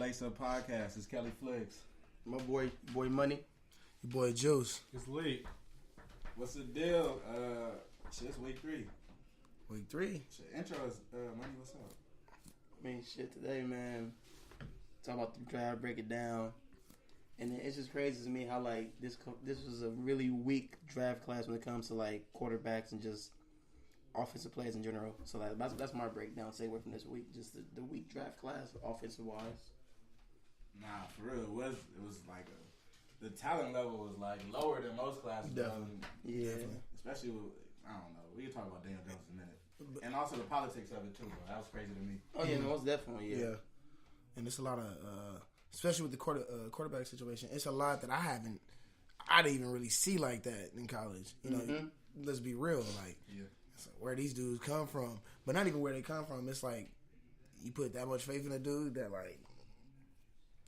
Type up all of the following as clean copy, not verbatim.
Lace Up Podcast. It's Kelly Flicks. My boy Money. Your boy Juice. It's Leek. What's the deal? It's week 3. Week 3. Shit, intro is Money. What's up? I mean, shit today, man. Talk about the draft, break it down, and it's just crazy to me how like this was a really weak draft class when it comes to like quarterbacks and just offensive players in general. So that's my breakdown. Stay away from this week, just the weak draft class, offensive wise. Nah, for real, it was like the talent level was like lower than most classes. Definitely. Yeah. Especially with, I don't know. We can talk about Daniel Jones in a minute, and also the politics of it too, bro. That was crazy to me. Oh yeah, most definitely. Yeah. And it's a lot of, especially with the quarterback situation, it's a lot that I didn't even really see like that in college. You know, let's be real. Like, it's like where these dudes come from, but not even where they come from. It's like you put that much faith in a dude that, like,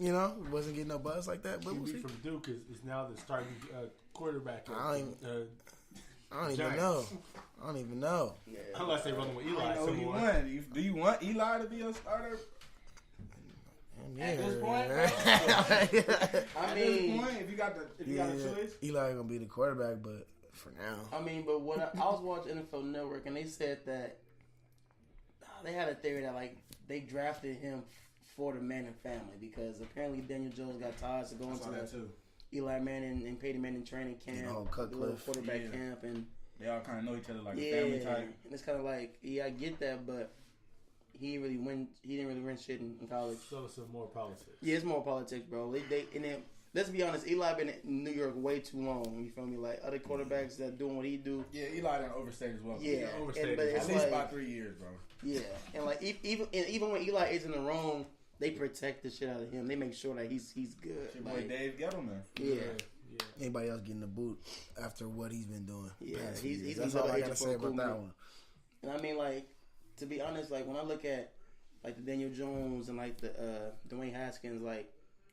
you know, wasn't getting no buzz like that. But we'll see. From Duke is now the starting quarterback. I don't even know. Yeah. Unless they run with Eli. Do you want Eli to be a starter? Yeah. At this point, I mean, if you got the choice, Eli gonna be the quarterback, but for now, I mean, but what I was watching NFL Network and they said that they had a theory that like they drafted him for the Manning family because apparently Daniel Jones got ties to go into Eli Manning and Peyton Manning training camp, the little quarterback camp, and they all kind of know each other like a family type. And it's kind of like, I get that, but he didn't really win shit in college. So it's more politics. Yeah, it's more politics, bro. And then let's be honest, Eli been in New York way too long. You feel me? Like other quarterbacks that doing what he do. Yeah, Eli done overstayed as well. Yeah, overstayed. At least about 3 years, bro. Yeah, and like even when Eli is in the wrong, they protect the shit out of him. They make sure that he's good. Your boy Dave Gettleman. Yeah. Anybody else getting the boot after what he's been doing? Yeah, he's that's all I gotta say about that one. And I mean, like, to be honest, like when I look at like the Daniel Jones and like the Dwayne Haskins, like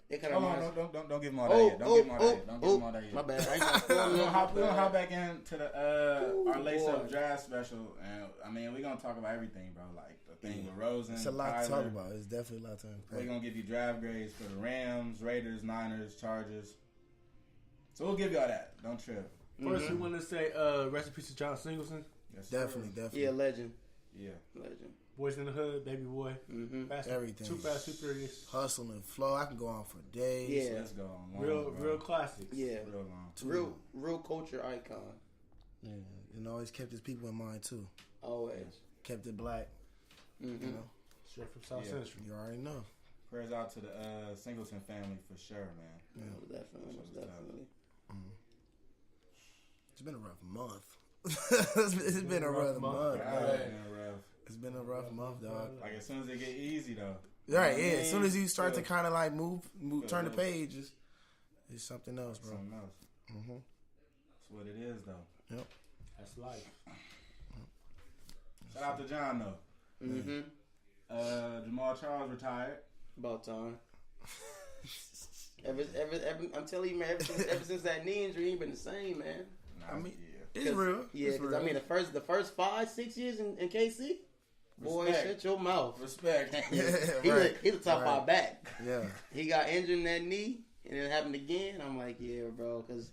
it kind of. Don't give him all that yet. Don't give him all that yet. My bad. We're gonna hop back into the our lace up draft special, and I mean we're gonna talk about everything, bro. Like the thing with Rosen. It's a lot to talk about. It's definitely a lot to talk about. We're gonna give you draft grades for the Rams, Raiders, Niners, Chargers. So we'll give you all that. Don't trip. First, we want to say rest in peace to John Singleton. Yes, definitely. Yeah, legend. Yeah, legend. Boys in the Hood, Baby Boy. Everything. Too Fast, Too Furious. Hustle and Flow. I can go on for days. Yeah, let's go on. Real classics. Yeah, real long. Real culture icon. Yeah, and always kept his people in mind too. Always kept it black. You know, straight from South Central. You already know. Prayers out to the Singleton family for sure, man. Yeah, definitely. It's been a rough month. It's been a rough month. It's been a rough month, dog. Like as soon as it get easy, though. Right, yeah. As soon as you start to kind of like move, turn the page, it's something else, bro. Something else. That's what it is, though. Yep. That's life. Shout out to John, though. Jamal Charles retired. About time. I'm telling you, man. Ever since that knee injury, he ain't been the same, man. I mean, it's real. Yeah, because I mean, the first 5-6 years in KC, boy, shut your mouth. Respect. He's a top 5 back. Yeah. He got injured in that knee, and it happened again. I'm like, yeah, bro, because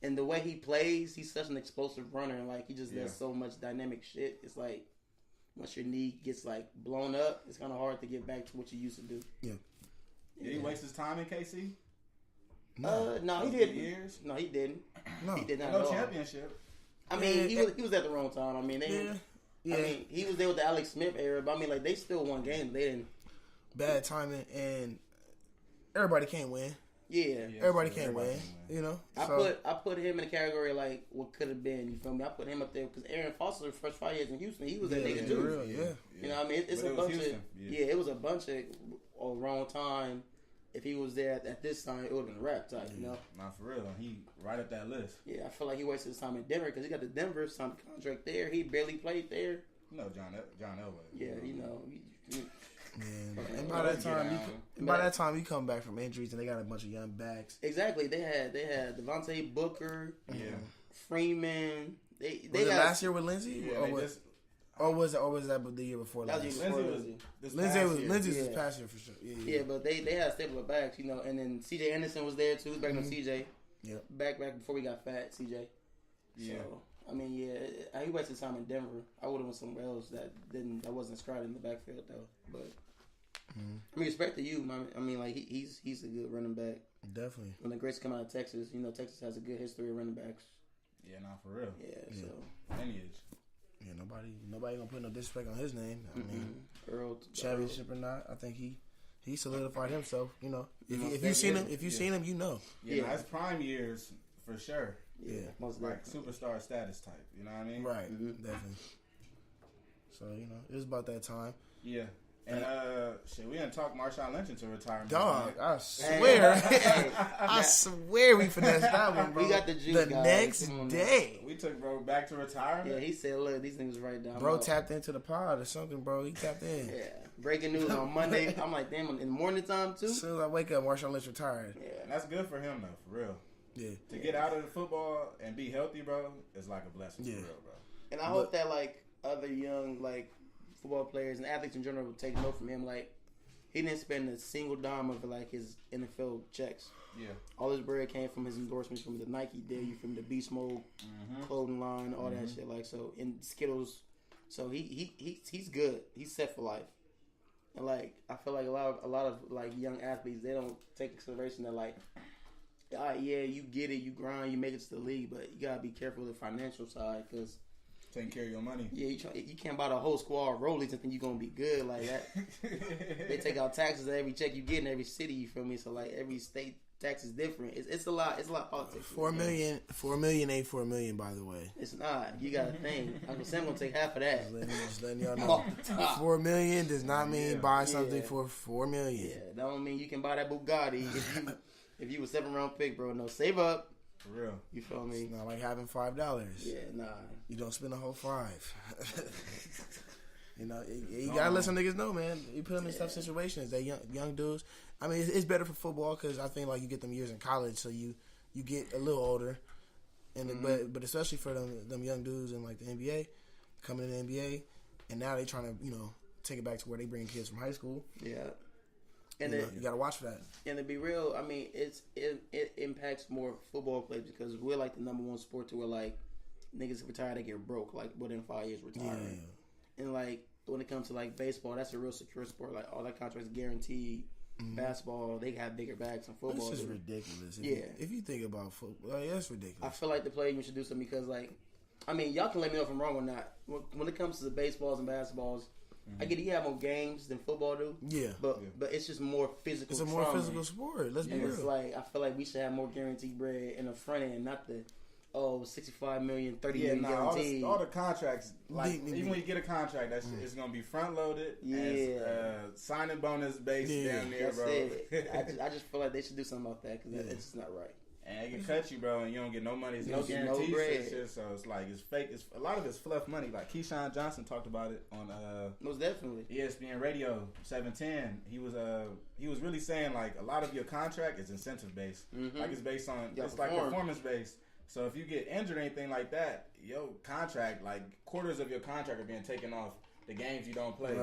and the way he plays, he's such an explosive runner, and like he just does so much dynamic shit. It's like once your knee gets like blown up, it's kind of hard to get back to what you used to do. Yeah. Did he waste his time in KC? No, he didn't. Years? No, he didn't. No, he did not. No championship. I mean, he was at the wrong time. I mean, I mean, he was there with the Alex Smith era, but I mean, like they still won games. They didn't. Bad timing, and everybody can't win. Yeah, everybody can't win. You know, I put him in the category like what could have been. You feel me? I put him up there because Aaron Foster, the first 5 years in Houston, he was that nigga too. You know what I mean? It's a bunch of it was a bunch of wrong time. If he was there at this time, it would have been a rap type, you know? Not for real. He right up that list. Yeah, I feel like he wasted his time in Denver because he got the Denver signed contract there. He barely played there. You know John Elway. Yeah, you know. And by that time, you come back from injuries and they got a bunch of young backs. Exactly. They had Devontae Booker, Freeman. They was it last year with Lindsey? Yeah, Or was that the year before That last? was the year before Lindsay was Yeah. this past year for sure. Yeah, but they had a stable of backs, and then CJ Anderson was there too. Back on CJ. Yep. Back before we got fat, CJ. Yeah. So I mean, he wasted time in Denver. I would have went somewhere else that wasn't scratched in the backfield though. But I mean, respect to you, man. I mean, like he's a good running back. Definitely. When the greats come out of Texas, Texas has a good history of running backs. Yeah, not for real. Yeah. So Lineage. Yeah, nobody gonna put no disrespect on his name. I mean, Earl championship or not, I think he solidified himself. If you seen him, you know. Yeah, his prime years for sure. Yeah, most like superstar status type. You know what I mean? Right, definitely. So it was about that time. Yeah. And we didn't talk Marshawn Lynch into retirement. Dog, I swear, I swear we finessed that one, bro. We got the juice, the guys. next day. We took bro back to retirement. Yeah, he said, "Look, these niggas right down." Bro tapped into the pod or something, bro. He tapped in. Yeah, breaking news on Monday. I'm like, damn, in the morning time too. As soon as I wake up, Marshawn Lynch retired. Yeah, and that's good for him though, for real. Yeah. To get out of the football and be healthy, bro, is like a blessing for real, bro. And I hope that like other young football players and athletes in general would take note from him. Like, he didn't spend a single dime of his NFL checks. Yeah. All his bread came from his endorsements from the Nike deal, from the Beast Mode clothing line, all that shit. In Skittles. So he's good. He's set for life. And I feel like a lot of young athletes, they don't take consideration that you get it, you grind, you make it to the league, but you gotta be careful with the financial side because taking care of your money. Yeah, you can't buy the whole squad of rollies and think you're gonna be good like that. They take out taxes on every check you get in every city. You feel me? So every state tax is different. It's a lot. It's a lot of politics. $4 million ain't $4 million, by the way. It's not. You got to think. Uncle Sam gonna take half of that. Just letting y'all know. $4 million does not mean buy something for $4 million. Yeah, that don't mean you can buy that Bugatti if you a 7th-round pick, bro. No, save up. For real. You feel me? It's not like having $5. Yeah, nah. You don't spend a whole $5. You gotta let some niggas know, man. You put them in tough situations. They young dudes. I mean, it's better for football because I think you get them years in college, so you get a little older. And but especially for them young dudes in the NBA, coming in the NBA, and now they trying to take it back to where they bring kids from high school. Yeah. And you gotta watch for that. And to be real, I mean, it impacts more football players because we're the number one sport to where niggas retire, they get broke within 5 years retiring. Yeah. And when it comes to baseball, that's a real secure sport. All that contracts guaranteed. Basketball, they have bigger bags than football. This is ridiculous. Yeah. If you think about football, that's ridiculous. I feel like the player you should do something because I mean, y'all can let me know if I'm wrong or not. When it comes to the baseballs and basketballs. I get you have more games than football do. Yeah. But it's just more physical. It's a more physical sport. Let's be real. It's I feel like we should have more guaranteed bread in the front end, not the 65 million, 30 million guaranteed. All the contracts, even when you get a contract, it's gonna be front loaded. Yeah. Signing bonus based down there, bro. It. I just feel like they should do something about that because it's just not right. And they can cut you, bro, and you don't get no money. It's no guarantees. So it's fake. A lot of it's fluff money. Keyshawn Johnson talked about it on most definitely ESPN Radio 710. He was really saying a lot of your contract is incentive based. It's based on performance based. So if you get injured or anything like that, your contract, quarters of your contract are being taken off the games you don't play.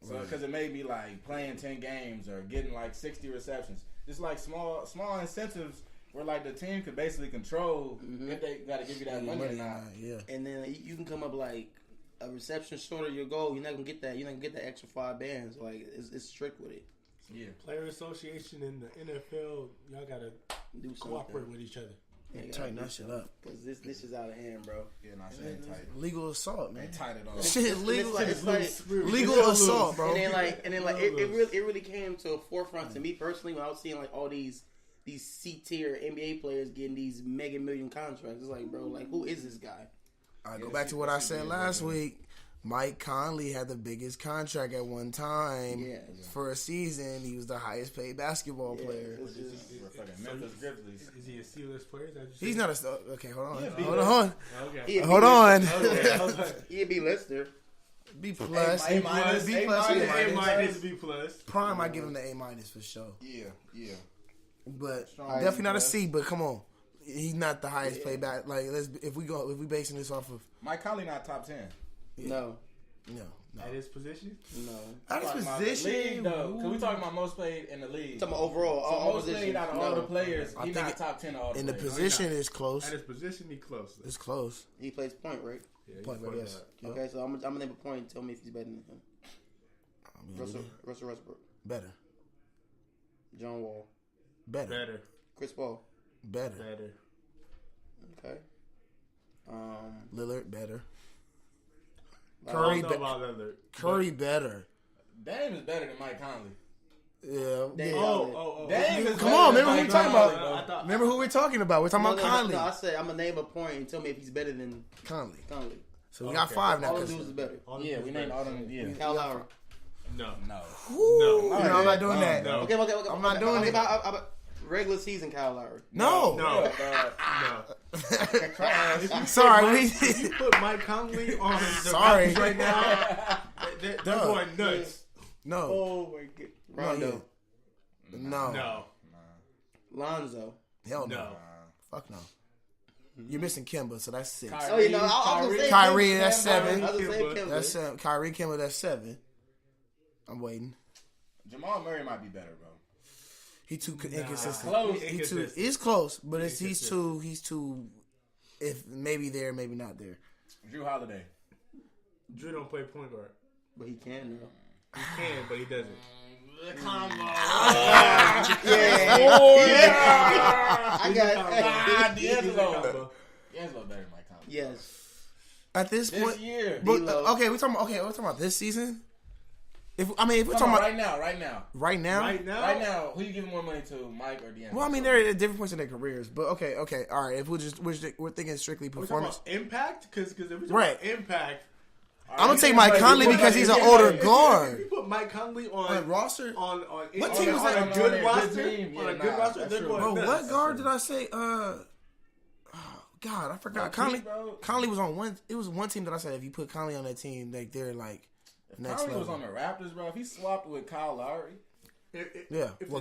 So because it may be playing 10 games or getting 60 receptions. Just small incentives. Where the team could basically control if they got to give you that money or not. Yeah. And then you can come up a reception short of your goal. You're not gonna get that. You're not gonna get that extra 5 bands. It's strict with it. Yeah. Player association in the NFL, y'all gotta cooperate with each other. Yeah, tighten that shit up. Because this is out of hand, bro. Yeah, not saying tight. Legal assault, man. They tight it all. Shit, legal assault, bro. And then it really came to a forefront to me personally when I was seeing all these C-tier NBA players getting these mega million contracts. It's bro, who is this guy? I go back to what I said last week. Mike Conley had the biggest contract at one time for a season. He was the highest paid basketball player. Memphis Grizzlies. Is he a C-list player? He's not a okay. Hold on. Okay. Hold on. He'd be Lister. B plus. A minus. B plus. Prime, I give him the A- for sure. Yeah. But definitely not a C. But come on, he's not the highest paid back. If we basing this off of Mike Conley not top 10. No. No. At his position? No. At his position? League, though. Because we talking about most played in the league. Talking about overall. So all most played out of all the players, he's not top 10 of all the in players. The position is close. At his position, he's close. It's close. He plays point, right? Yeah, Point, right, yes. Okay, so I'm gonna name a point and tell me if he's better than him. Russell Westbrook. Better. John Wall. Better. Chris Paul. Better. Okay. Lillard better. Curry better. Dame is better than Mike Conley. Yeah. Dame is Come on, remember who Mike we're talking Conley, about? Remember who we're talking about? We're talking about Conley. No, I said I'm gonna name a point and tell me if he's better than Conley. So we got 5 now. All the dudes is better. Yeah, we named all them. Yeah. Kyle Lowry. No. No, I'm not doing that. No. Okay. I'm not doing it. Regular season Kyle Lowry. No. Sorry. If you put Mike Conley on the Raptors right now, they're going nuts. No. Oh my god. Rondo. No. Lonzo. Hell no. Fuck no. You're missing Kemba, so that's 6. I was gonna say Kyrie, that's 7. I was gonna say Kemba. That's 7. Kyrie, Kemba, that's 7. I'm waiting. Jamal Murray might be better, bro. He too inconsistent. Close. He's close, but he's too. If maybe there, maybe not there. Drew Holiday. Drew don't play point guard, but he can though. He can, but he doesn't. The combo. I got D'Angelo. D'Angelo better than Mike Conley. Yes. At this point, year. But, we're talking about this season. If we're talking about right now, who you giving more money to, Mike or D'Angelo? Well, I mean, they're at different points in their careers, but okay, all right. If we're thinking strictly performance, impact, because if we're talking about impact, I'm gonna take Mike Conley because he's an older guard. If you put Mike Conley on roster, on what team was that? On a good roster, they're going nuts. What guard did I say? God, I forgot. Conley was on one. It was one team that I said if you put Conley on that team, like they're like. Next Conley level. was on the Raptors, bro. If he swapped with Kyle Lowry, if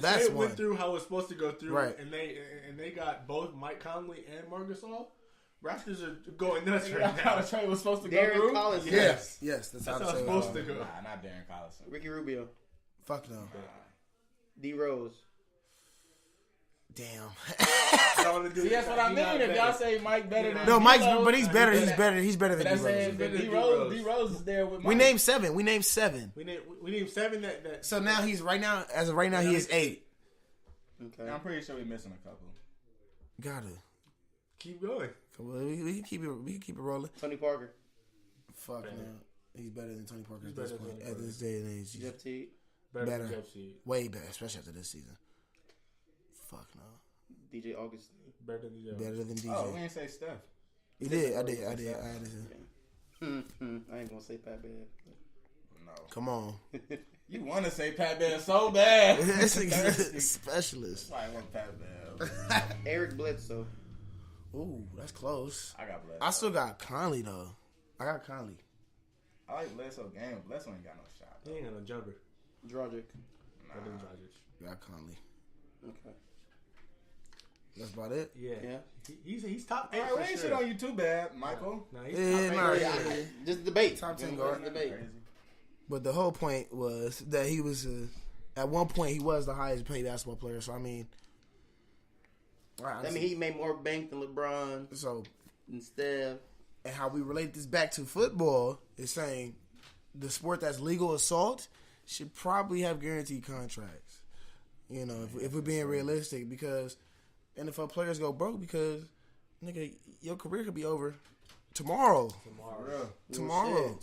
that's one. Went through how it was supposed to go through, right? And they got both Mike Conley and Marc Gasol. Raptors are going nuts right now. How the trade was supposed to go Darren through. Collins, yes, that's how it's supposed to go. Nah, not Darren Collison. Ricky Rubio. Fuck no. D Rose. Damn. See, that's what I mean. If y'all say Mike better than Mike's, but he's better. He's better than D Rose. D Rose is there with Mike. We named 7. We named 7. That. So now he's as of right now he is 8. Okay. I'm pretty sure we're missing a couple. Gotta keep going. We can keep it. We can keep it rolling. Tony Parker. Fuck no. He's better than Tony Parker at this point. At this day and age. Jeff Teague. Better. Jeff Teague. Way better, especially after this season. Fuck no. DJ Augustine. Better than DJ. Oh, we didn't say Steph. You did. I did. I ain't gonna say Pat Bev. No. Come on. You want to say Pat Bev so bad. Specialist. I want Pat Bev. Eric Bledsoe. Ooh, that's close. I got Bledsoe. I still got Conley though. I got Conley. I like Bledsoe game. Bledsoe ain't got no shot. He ain't got no jumper. Dragic. Got Conley. Okay. That's about it. Yeah. He's top 8. All right, we ain't shit on you too bad, Michael. No, he's top 8. Just debate. Top 10 guard. Debate. But the whole point was that he was at one point he was the highest paid basketball player. So I mean, he made more bank than LeBron. So and Steph. And how we relate this back to football is saying the sport that's legal assault should probably have guaranteed contracts. You know, if we're being realistic, because NFL players go broke because, nigga, your career could be over tomorrow. Tomorrow.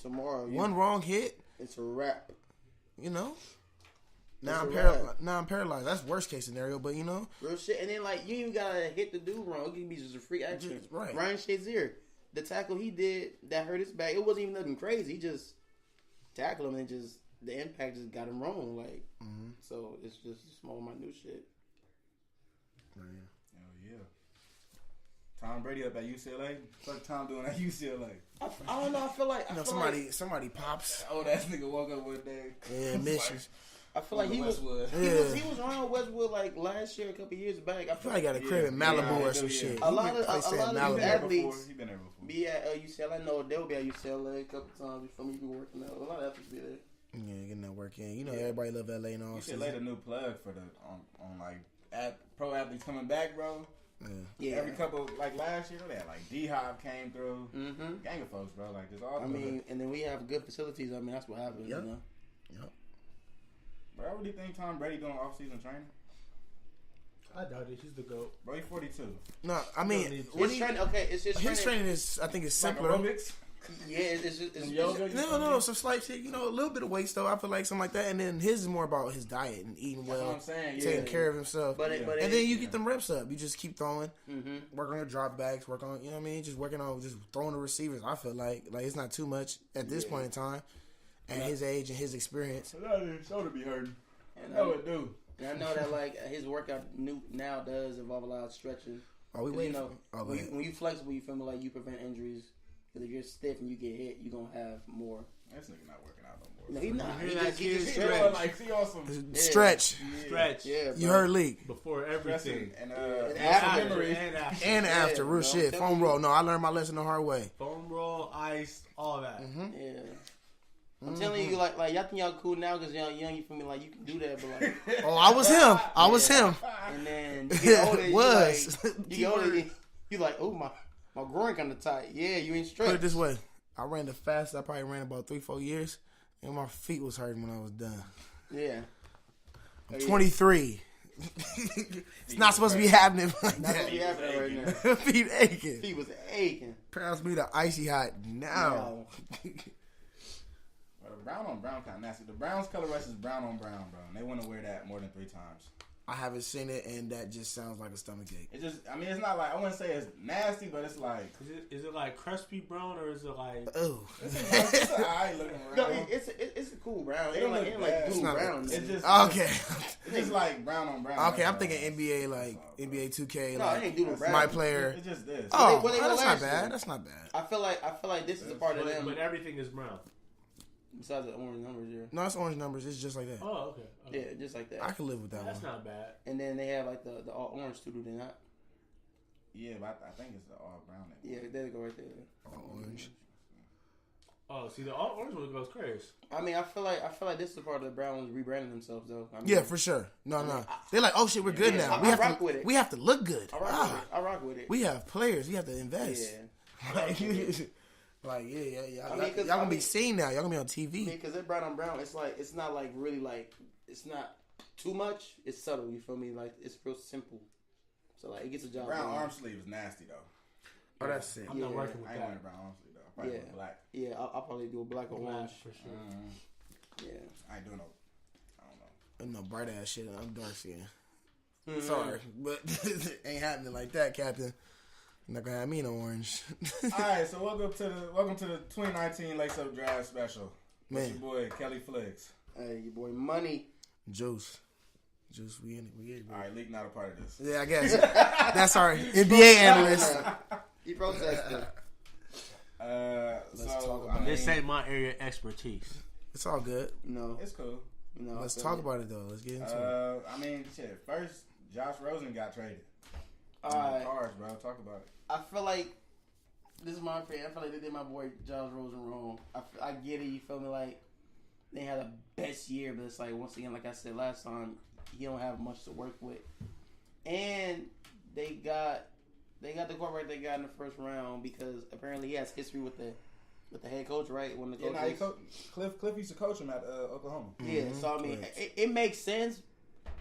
One wrong hit. It's a wrap. You know? Now I'm paralyzed. That's worst case scenario, but you know? Real shit. And then, like, you even got to hit the dude wrong. It can be just a free action. Right. Ryan Shazier, the tackle he did that hurt his back, it wasn't even nothing crazy. He just tackled him and just, the impact just got him wrong. Like, so it's just small, minute shit. Oh, yeah. Tom Brady up at UCLA. What's Tom doing at UCLA? I don't know. I feel like somebody pops. Old ass nigga woke up one day. Yeah, missions. I feel like he was around Westwood like last year, a couple years back. I feel like he got a crib in Malibu or some shit. A lot of these athletes he been there before. be at UCLA. I know they'll be at UCLA a couple times before me be working out. A lot of athletes be there. Yeah, getting that work in. You know, everybody love LA and all. You should lay the new plug for the on like pro athletes coming back, bro. Yeah. Every couple like last year, they had like D-Hop came through. Gang of folks, bro. Like just all. And then we have good facilities. I mean, that's what happens. Yep. You know. Yep. Bro, what do you think Tom Brady doing off-season training? I doubt it. He's the GOAT. Bro, he's 42. No, I mean, his training is, I think, it's simpler. Like aerobics? Yeah, it's yoga. No, some slight shit. You know, a little bit of weight stuff. I feel like something like that. And then his is more about his diet and eating well, taking care of himself. And then you get them reps up. You just keep throwing, work on your drop backs, work on, you know what I mean? Just working on just throwing the receivers. I feel like it's not too much at this point in time. At his age and his experience. His shoulder be hurting. I know it do. And I know that like his workout now does involve a lot of stretching. Are we waiting? You know, when you flexible, you feel me like you prevent injuries. Because if you're stiff and you get hit, you're gonna have more. This nigga not working out no more. No, he's not. He just stretch. Like, see awesome. Stretch. Stretch. Yeah, you heard Leek. Before everything. And after memory. And after. Real shit. Foam roll. No, I learned my lesson the hard way. Foam roll, ice, all that. Yeah. I'm telling you, like y'all think y'all cool now because y'all young. You feel me? Like you can do that, but like, I was him. I was him. And then you get older, you like, oh my groin kind of tight. Yeah, you ain't straight. Put it this way, I ran the fastest I probably ran about 3-4 years, and my feet was hurting when I was done. Yeah, I'm 23. It's not supposed to be happening like not that. be happening right now. Feet aching. Feet was aching. Pass me the icy hot now. Brown on brown kind of nasty. The Browns color rush is brown on brown, bro. And they want to wear that more than 3 times. I haven't seen it, and that just sounds like a stomachache. It just, I mean, it's not like, I wouldn't say it's nasty, but it's like. Is it like crusty brown or is it like. Oh. It's an eye looking brown. No, it's a cool brown. It ain't like blue brown. It's just. Okay. It's just like brown on brown. Okay, I'm thinking NBA, like NBA 2K. No, like, it ain't doodle brown. My player. It's just this. Oh, that's not bad. That's not bad. I feel like this is a part of them. But everything is brown. Besides the orange numbers, yeah. No, it's orange numbers. It's just like that. Oh, okay. Yeah, just like that. I can live with that. That's one. not bad. And then they have like the all orange too, do they not? Yeah, but I think it's the all brown. Yeah, there they go right there. All orange. Oh, see, the all orange one goes crazy. I mean, I feel like this is part of the Browns rebranding themselves though. I mean, Yeah, for sure. No. They're like, oh shit, we're good now. I rock with it. We have to look good. I rock with it. We have players. We have to invest. Yeah. Y'all gonna be seen now. Y'all gonna be on TV. Because they're brown on brown. It's not like really like it's not too much. It's subtle. You feel me? Like it's real simple. So like it gets a job. Brown arm sleeve is nasty though. Oh, that's it. I'm not working with I ain't that. wearing a brown arm sleeve though. I probably wear black. Yeah, I'll probably do a black or orange for sure. Yeah, I ain't doing no. I don't know. No bright ass shit. I'm dark skinned. Sorry, but ain't happening like that, Captain. You're not gonna have me no orange. All right, so welcome to the 2019 Lace Up Draft Special. It's your boy Kelly Flicks. Hey, your boy Money. Juice, we in. All right, Leek not a part of this. Yeah, I guess that's our NBA analyst. He protested. Let's talk about this ain't my area of expertise. It's all good. No, it's cool. No, let's talk about it though. Let's get into it. I mean, shit. First, Josh Rosen got traded. Cards, bro. Talk about it. I feel like this is my opinion. I feel like they did my boy Josh Rosen wrong. I get it. You feel me? Like they had a best year, but it's like once again, like I said last time, he don't have much to work with. And they got the quarterback they got in the first round because apparently he has history with the head coach, right? When the coach Cliff used to coach him at Oklahoma. Yeah, so I mean, it makes sense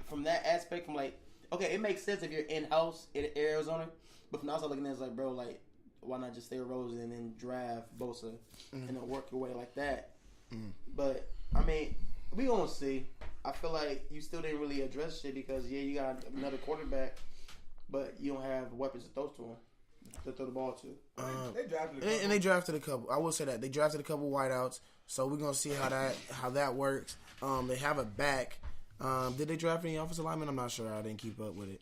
from that aspect. From like, okay, it makes sense if you're in house in Arizona, but from the outside looking at it, it's like, bro, like, why not just stay with Rosen and then draft Bosa and then work your way like that? But I mean, we gonna see. I feel like you still didn't really address shit because you got another quarterback, but you don't have weapons to throw to him. To throw the ball to. They drafted a couple. I will say that they drafted a couple wideouts, so we're gonna see how that works. They have a back. Did they draft any offensive linemen? I'm not sure. I didn't keep up with it.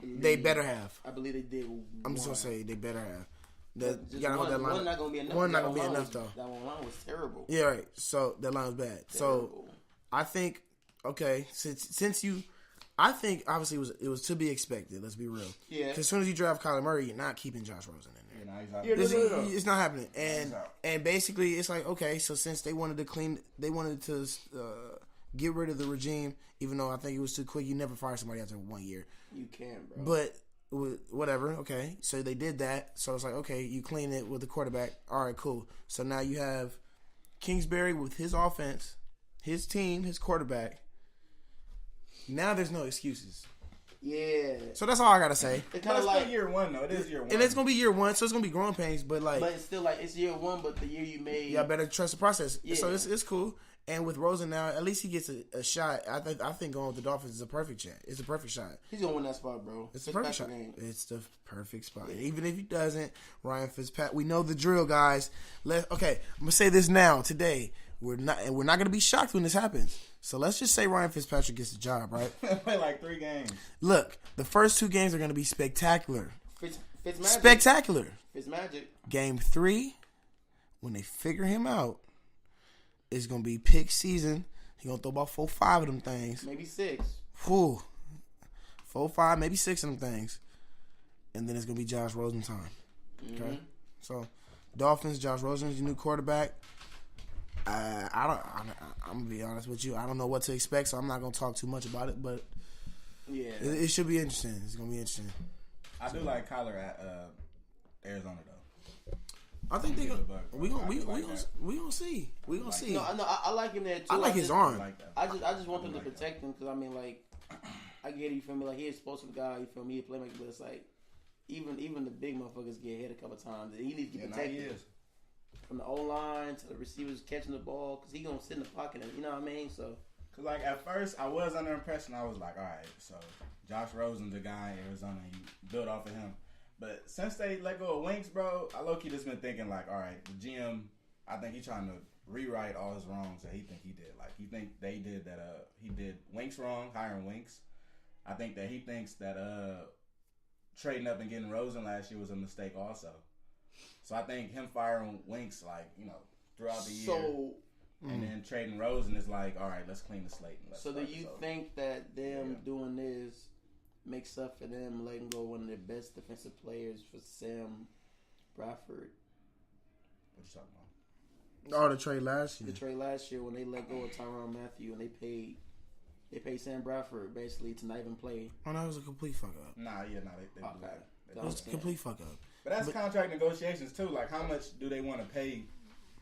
They better have. I believe they did. I'm just gonna say they better have. One not gonna be enough. One not gonna be enough though. That one line was terrible. Yeah, right. So that line was bad. Terrible. So I think okay, since you, I think obviously it was to be expected. Let's be real. Yeah. Because as soon as you draft Kyler Murray, you're not keeping Josh Rosen in there. It's not happening. And basically, it's like, okay, so since they wanted to get rid of the regime, even though I think it was too quick. You never fire somebody after 1 year. You can, bro. But whatever, okay. So they did that. So it's like, okay, you clean it with the quarterback. All right, cool. So now you have Kingsbury with his offense, his team, his quarterback. Now there's no excuses. Yeah. So that's all I gotta say. It's kind of like year one, though. It is year one, and it's gonna be year one, so it's gonna be growing pains. But it's still like it's year one, but the year you made, y'all better trust the process. Yeah. So it's cool. And with Rosen now, at least he gets a shot. I think going with the Dolphins is a perfect shot. It's a perfect shot. He's gonna win that spot, bro. It's the perfect shot. It's the perfect spot. Yeah. Even if he doesn't, Ryan Fitzpatrick. We know the drill, guys. I'm gonna say this now today. We're not gonna be shocked when this happens. So let's just say Ryan Fitzpatrick gets the job, right? Play like 3 games. Look, the first 2 games are gonna be spectacular. Fitzmagic. Spectacular. Fitzmagic. Game 3, when they figure him out, it's gonna be pick season. He gonna throw about 4, 5 of them things. Maybe 6. Whew. 4, 5, maybe 6 of them things. And then it's gonna be Josh Rosen time. Okay. Mm-hmm. So, Dolphins, Josh Rosen's your new quarterback. I'm gonna be honest with you. I don't know what to expect, so I'm not gonna talk too much about it. But yeah, it should be interesting. It's gonna be interesting. I do like Kyler at Arizona though. I think we gonna see. We gonna see. No, I like him there too. I like his arm. I just want them to protect him because I mean, like, I get it. You feel me? Like, he's supposed to be the guy. You feel me? He a playmaker, but it's like even the big motherfuckers get hit a couple times. He needs to get protected. From the O-line to the receivers catching the ball, because he gonna sit in the pocket, and you know what I mean. So, because like at first I was under impression, I was like, all right, so Josh Rosen, the guy in Arizona, you build off of him. But since they let go of Winks, bro, I low-key just been thinking like, all right, the GM, I think he's trying to rewrite all his wrongs that he think he did. Like he think they did that. He did Winks wrong, hiring Winks. I think that he thinks that trading up and getting Rosen last year was a mistake also. So I think him firing Winks, like, you know, throughout the year, and then trading Rosen is like, all right, let's clean the slate. So do you think that them doing this makes up for them letting go one of their best defensive players for Sam Bradford? What you talking about? Oh, the trade last year. The trade last year when they let go of Tyrann Mathieu and they paid Sam Bradford basically to not even play. Oh, that was a complete fuck up. They blew that. That was a complete fuck up. But that's contract negotiations too. Like, how much do they want to pay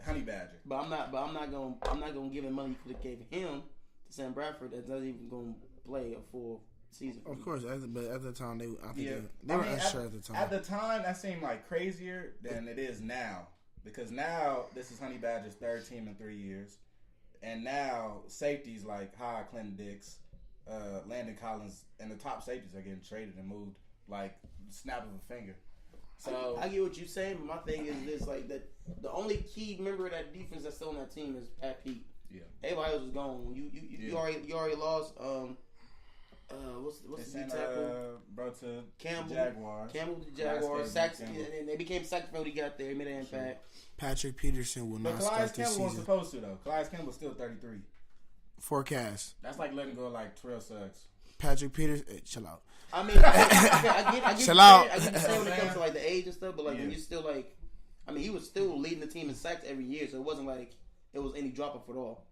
Honey Badger? But I'm not gonna give him money you could have gave him to Sam Bradford that's not even gonna play a full season. Of course, but at the time they were unsure at the time. At the time, that seemed like crazier than it is now, because now this is Honey Badger's 3rd team in 3 years, and now safeties like Clinton Dix, Landon Collins, and the top safeties are getting traded and moved like snap of a finger. So I get what you're saying, but my thing is this: like that, the only key member of that defense that's still on that team is Pat Pete. Yeah, everybody else is gone. You already lost. What's the tackle? Bro to Campbell. Jaguars. Campbell to the Jaguars. Saxon, and they became Saxon when he got there. He made an impact. Patrick Peterson will not start this season. But Calais Campbell wasn't supposed to though. Calais Campbell's still 33. Forecast. That's like letting go of like Terrell Suggs. Patrick Peterson, chill out. I mean, I get chill out. I get you saying when it comes to like the age and stuff, but like when you still like, I mean, he was still leading the team in sacks every year, so it wasn't like it was any drop off at all.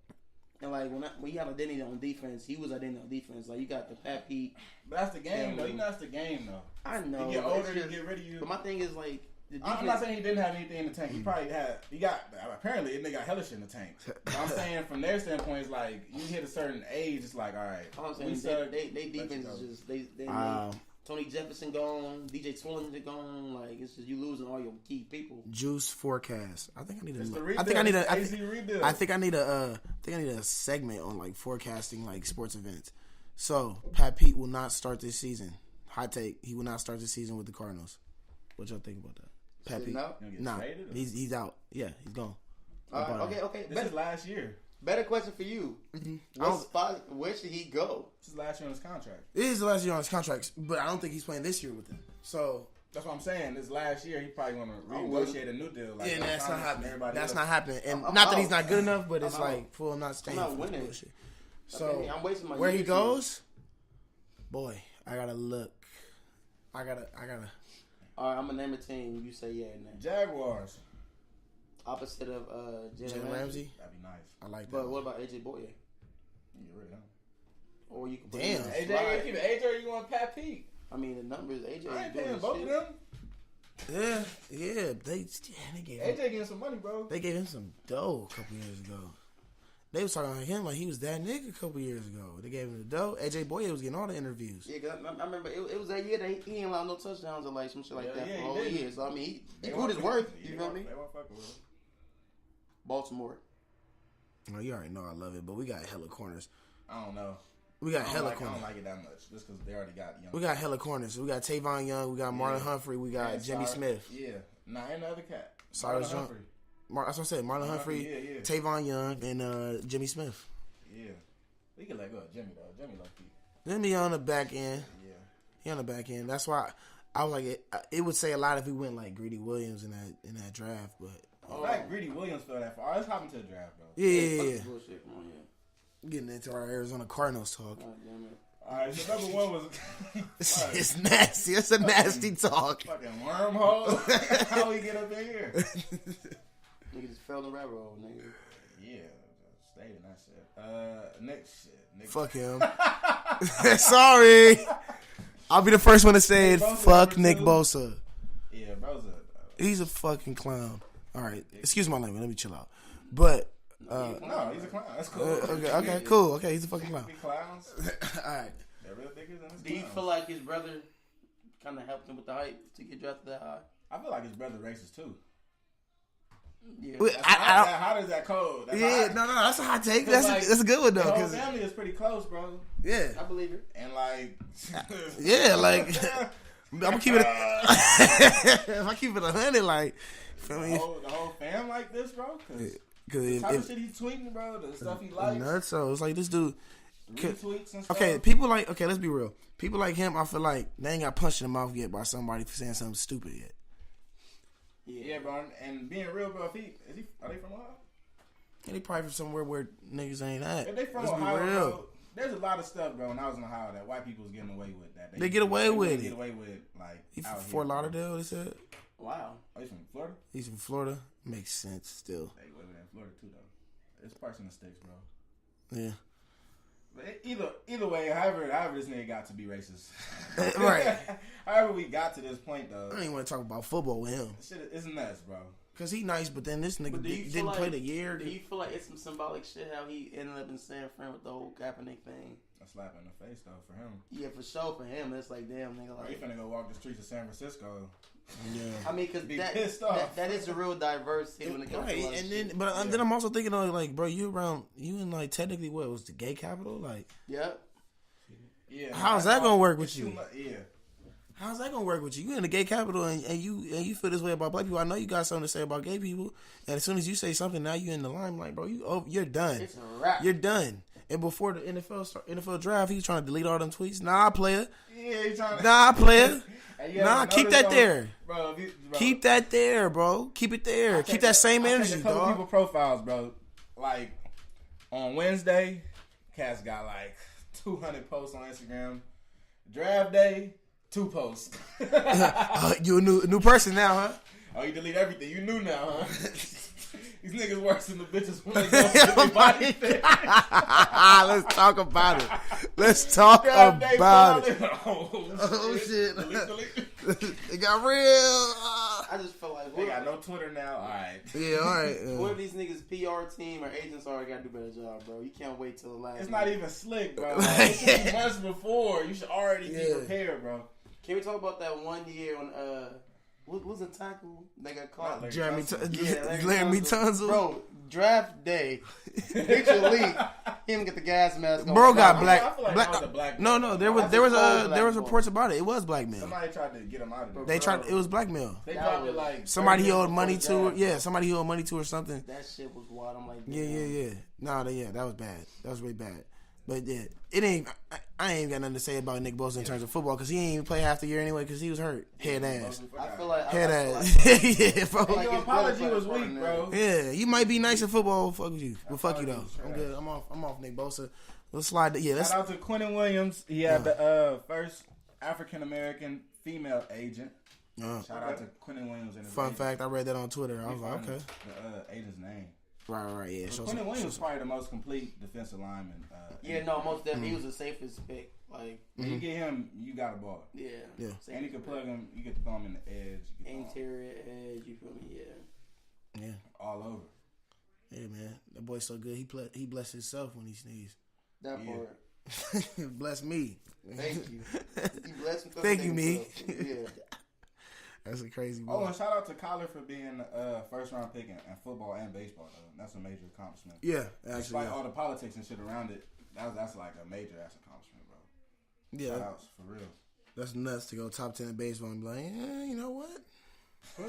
And like when you have identity on defense, he was identity on defense. Like you got the Pat Pete. But that's the game, though. You know, that's the game, though. I know. You get older, you get rid of you. But my thing is like. I'm not saying he didn't have anything in the tank. He probably had. Apparently, they got hellish in the tank. But I'm saying from their standpoint, it's like you hit a certain age, it's like, all right. I'm saying they defense is just Tony Jefferson gone, DJ Swillington gone. Like it's just you losing all your key people. Juice forecast. I think I need a segment on like forecasting like sports events. So Pat Pete will not start this season. Hot take: he will not start this season with the Cardinals. What y'all think about that? Pat Pete. Nah, he's out. Yeah, he's gone. Okay. This is last year. Better question for you. Mm-hmm. Where should he go? This is last year on his contract. It is the last year on his contract, but I don't think he's playing this year with them. So that's what I'm saying. This last year, he probably want to renegotiate a new deal. Like, that's not happening. That's not happening. And not that he's not good enough, but it's like, I'm not staying. I'm not winning. So I'm wasting my where he years goes, boy, I gotta look. I gotta. All right, I'm gonna name a team. You say yeah and then. Jaguars. Opposite of Jalen Ramsey. That'd be nice. I like that. But what about AJ Boye? You really don't. Or you can put Damn. AJ, or you want Pat Pete? I mean, the numbers, AJ I is ain't doing paying both shit. of them. Yeah. They gave him, AJ getting some money, bro. they gave him some dough a couple years ago. They was talking about him like he was that nigga a couple years ago. They gave him the dough. AJ Boye was getting all the interviews. Yeah, cause I remember it was that year that he ain't allowed no touchdowns or like some shit like that for a whole year. So I mean, he put his worth. You feel me? They won't fuck with him. Baltimore. Well, you already know I love it, but we got hella corners. I don't know. We got hella I corners. don't like it that much, just because they already got young. We got hella corners. We got Tavon Young. We got Marlon Humphrey. We got Jimmy Smith. Yeah. Nah, and the other cat. Cyrus Jones. That's what I said. Marlon Humphrey, yeah. Tavon Young, and Jimmy Smith. Yeah. We can let go of Jimmy, though. Jimmy lucky. Jimmy on the back end. Yeah. He on the back end. That's why I was like, it would say a lot if we went like Greedy Williams in that draft, but. In fact, Greedy Williams fell that far. Let's hop into the draft, bro. Yeah. Bullshit. Come on here. Getting into our Arizona Cardinals talk. God damn it. All right, so number one was... It's nasty. It's a nasty talk. Fucking wormhole. How we get up in here? Nigga just fell in the rabbit hole, nigga. Yeah, stayed in that shit. Next shit. Nick. Fuck him. Sorry. I'll be the first one to say it. Fuck Nick Bosa. Yeah, bro's He's a fucking clown. All right. Excuse my language. Let me chill out. But... no, he's a clown. That's cool. Okay, cool. Okay, he's a fucking clown. Big clowns. All right. They're real niggas and Do you feel like his brother kind of helped him with the hype to get drafted that high? I feel like his brother racist too. Yeah. How does that code? That's Yeah, no, that's a hot take. That's a good one though. The whole Cause family is pretty close, bro. yeah, I believe it. And like, yeah, like I'm gonna keep it. If I keep it 100, like, feel me? the whole fam like this, bro. Cause the type of shit he's tweeting, bro, the stuff he likes. Nuts. So it's like this dude. Retweets and stuff. Okay, people like. Okay, let's be real. People like him, I feel like they ain't got punched in the mouth yet by somebody for saying something stupid yet. Yeah, bro. And being real, bro. Are they from Ohio? Yeah, they probably from somewhere where niggas ain't at. If they from let's Ohio, be real. bro, there's a lot of stuff, bro. When I was in Ohio, that white people was getting away with that. They get away with it. Get away with like. He from out Fort here, Lauderdale. They said. Wow. Oh, he's from Florida. He's from Florida. Makes sense still. They away with that in Florida too, though. It's parts in the sticks, bro. Yeah. But either way, however this nigga got to be racist. Right. However we got to this point, though. I don't even want to talk about football with him. Shit is nuts, bro. Cause he nice, but then this nigga didn't play the year. Do you feel like it's some symbolic shit how he ended up in San Fran with the whole Kaepernick thing? A slap in the face, though, for him. Yeah, for sure. For him, it's like, damn, nigga. Like, he Like, finna go walk the streets of San Francisco. Yeah. I mean, cause Be pissed off. that is a real diversity when it comes to And then I'm also thinking of like, bro, you in like technically what was the gay capital? Like, Yep. Yeah. how's that gonna work with you? Yeah. How's that gonna work with you? You in the gay capital and you feel this way about black people. I know you got something to say about gay people, and as soon as you say something, now you in the limelight, bro. You're done. It's a wrap. You're done. And before the NFL draft, he's trying to delete all them tweets. Nah, player. Yeah, he's trying to. Nah, player. Hey, Nah, keep that there. Bro, Keep that there, bro. Keep it there. Keep that same energy, a couple dog. people profiles, bro. Like on Wednesday, Cass got like 200 posts on Instagram. Draft day, 2 posts. You a new person now, huh? Oh, you delete everything. You knew now, huh? These niggas worse than the bitches when they go to the body thing. Let's talk about it. Let's talk about it. Oh, shit. Delete. It got real. I just feel like They got no Twitter now. All right. Yeah, all right. whoever these niggas PR team or agents are, got to do a better job, bro. You can't wait till the last. It's not even slick, bro. Like, it should be months before. You should already be prepared, bro. Can we talk about that one year on what was the tackle they got caught? Larry Larry Tunsil. Bro, draft day. Picture leak. Him get the gas mask on. Bro got I feel like that was a black No, there was reports about it. It was blackmail. Somebody tried to get him out of there. They tried. It was blackmail. They dropped it like Somebody he owed money to. Yeah, somebody he owed money to or something. That shit was wild. I'm like, Yeah. Nah, that was bad. That was really bad. But yeah, it ain't. I ain't got nothing to say about Nick Bosa in terms of football because he ain't even play half the year anyway because he was hurt. Head ass. I feel like Head ass. Yeah, bro. Your apology was weak, bro. Yeah, you might be nice at football. Fuck with you, but fuck you though. I'm good. I'm off Nick Bosa. Let's slide. Let's shout out to Quentin Williams. He had the first African American female agent. Shout out to Quentin Williams. And his fun agent. fact, I read that on Twitter. I was like, okay. The agent's name. Right, yeah. Quentin Williams was probably the most complete defensive lineman. Most definitely. He was the safest pick. Like, you get him, you got a ball. Yeah. And you can plug him. You can throw him in the edge. Interior edge. You feel me? Yeah. All over. Yeah, man. That boy's so good. He blessed himself when he sneezed. That part. Bless me. Thank you. He blessed himself. Thank you, me. Yeah. That's a crazy boy. Oh, and shout out to Kyler for being first round pick in football and baseball. Though. That's a major accomplishment. Yeah, actually. Despite all the politics and shit around it, that's like a major ass accomplishment, bro. Yeah, shout outs for real. That's nuts to go top 10 in baseball and be like, you know what?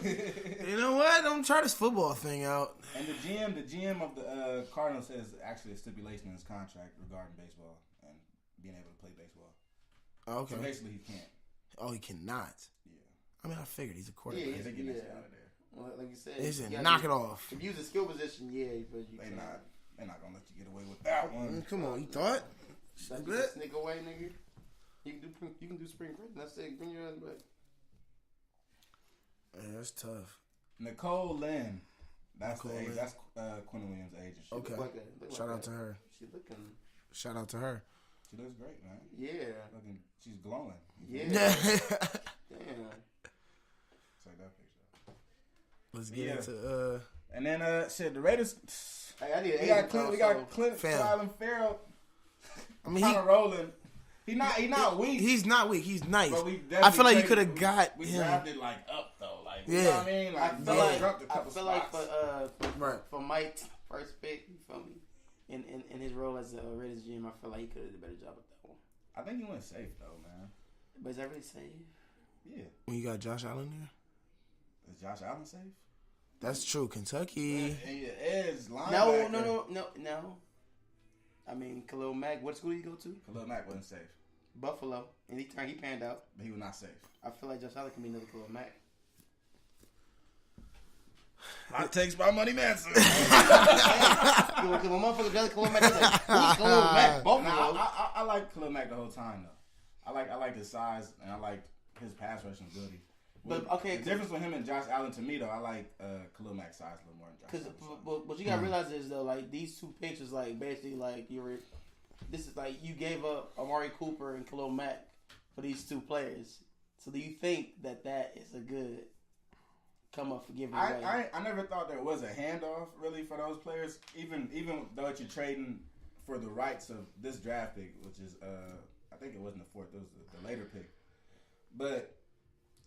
You know what? I'm try this football thing out. And the GM of the Cardinals says actually a stipulation in his contract regarding baseball and being able to play baseball. Oh, okay. So basically, he can't. Oh, he cannot. Yeah. I mean, I figured he's a quarterback. Yeah, they get that shit out of there. Well, like you said, he said, knock it off. If you use a skill position, but you they're not gonna let you get away with that one. Come on, you thought? Sneak away, nigga. You can do spring training. That's it. Bring your ass back. Yeah, that's tough. Nicole Lynn. That's Quentin Williams' agent. Okay. Shout out to her. Shout out to her. She looks great, man. Yeah. She's glowing. Yeah. Damn. Take that picture. Let's get into and then the Raiders. Hey, I need we got Clint Farrell. I mean, kind of rolling. He's not weak. He's not weak. He's nice. But I feel like you could have got we him. drafted like up though. Like you know what I mean? Like I feel like for Mike's first pick, you feel me? In his role as a Raiders GM, I feel like he could have did a better job with that one. I think he went safe though, man. But is that really safe? Yeah. When you got Josh Allen there? Is Josh Allen safe? That's true. Kentucky. No. I mean, Khalil Mack. What school did he go to? Khalil Mack wasn't safe. Buffalo, and he panned out. But he was not safe. I feel like Josh Allen can be another Khalil Mack. Hot takes by Money Manson. My motherfucker does Khalil Mack. Khalil Mack. I like Khalil Mack the whole time though. I like his size and I like his pass rushing ability. But okay, the difference with him and Josh Allen to me though, I like Khalil Mack's size a little more than Josh Allen. But what you gotta realize is though, like these two picks is like basically like this is like you gave up Amari Cooper and Khalil Mack for these two players. So do you think that is a good come up for giving away? I never thought there was a handoff really for those players, even though you're trading for the rights of this draft pick, which is I think it wasn't the fourth, it was the later pick. But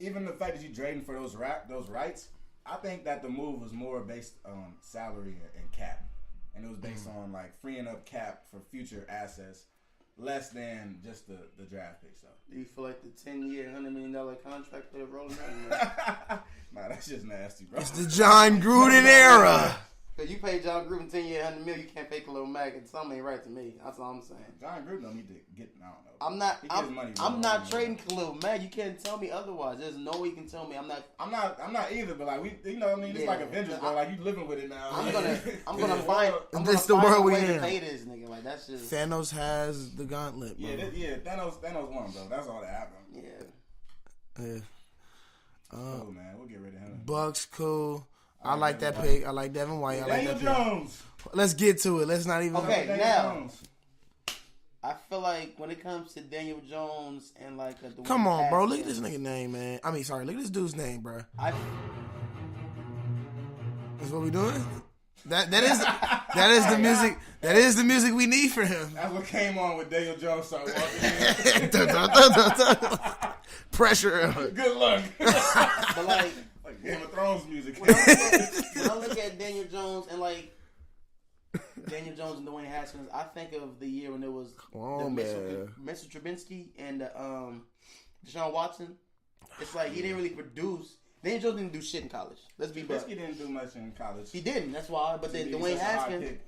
even the fact that you're trading for those rights, I think that the move was more based on salary and cap. And it was based on like freeing up cap for future assets, less than just the draft picks. So, do you feel like the 10-year, $100 million contract they're rolling out? Nah, that's just nasty, bro. It's the John Gruden era. Because you pay John Gruden 10 years, $100 million, you can't pay Khalil Mack, and something ain't right to me. That's all I'm saying. John Gruden don't need to get. I don't know. I'm not trading Khalil Mack. You can't tell me otherwise. There's no way you can tell me I'm not. I'm not either. But like you know what I mean. It's like Avengers, bro. Like you living with it now. I'm gonna find. This the world we in. Pay this nigga. Like that's just. Thanos has the gauntlet. Bro. Yeah. Thanos won, bro. That's all that happened. Yeah. Cool, man. We'll get rid of him. Bucks, cool. I like that pick. I like Devin White. I like that pick. Jones. Let's get to it. Let's not even. Okay, now. Jones. I feel like when it comes to Daniel Jones and like come on, bro. Look at this nigga name, man. I mean, sorry. Look at this dude's name, bro. That's what we doing. That is the music. That is the music we need for him. That's what came on with Daniel Jones started walking in. Pressure. Good luck. But like Game of Thrones music. When I look at Daniel Jones and like Daniel Jones and Dwayne Haskins, I think of the year when it was Mr. Trubinsky and Deshaun Watson. It's like he didn't really produce. Daniel Jones didn't do shit in college. Let's be honest. Trubinsky didn't do much in college. He didn't. That's why. But then Dwayne Haskins,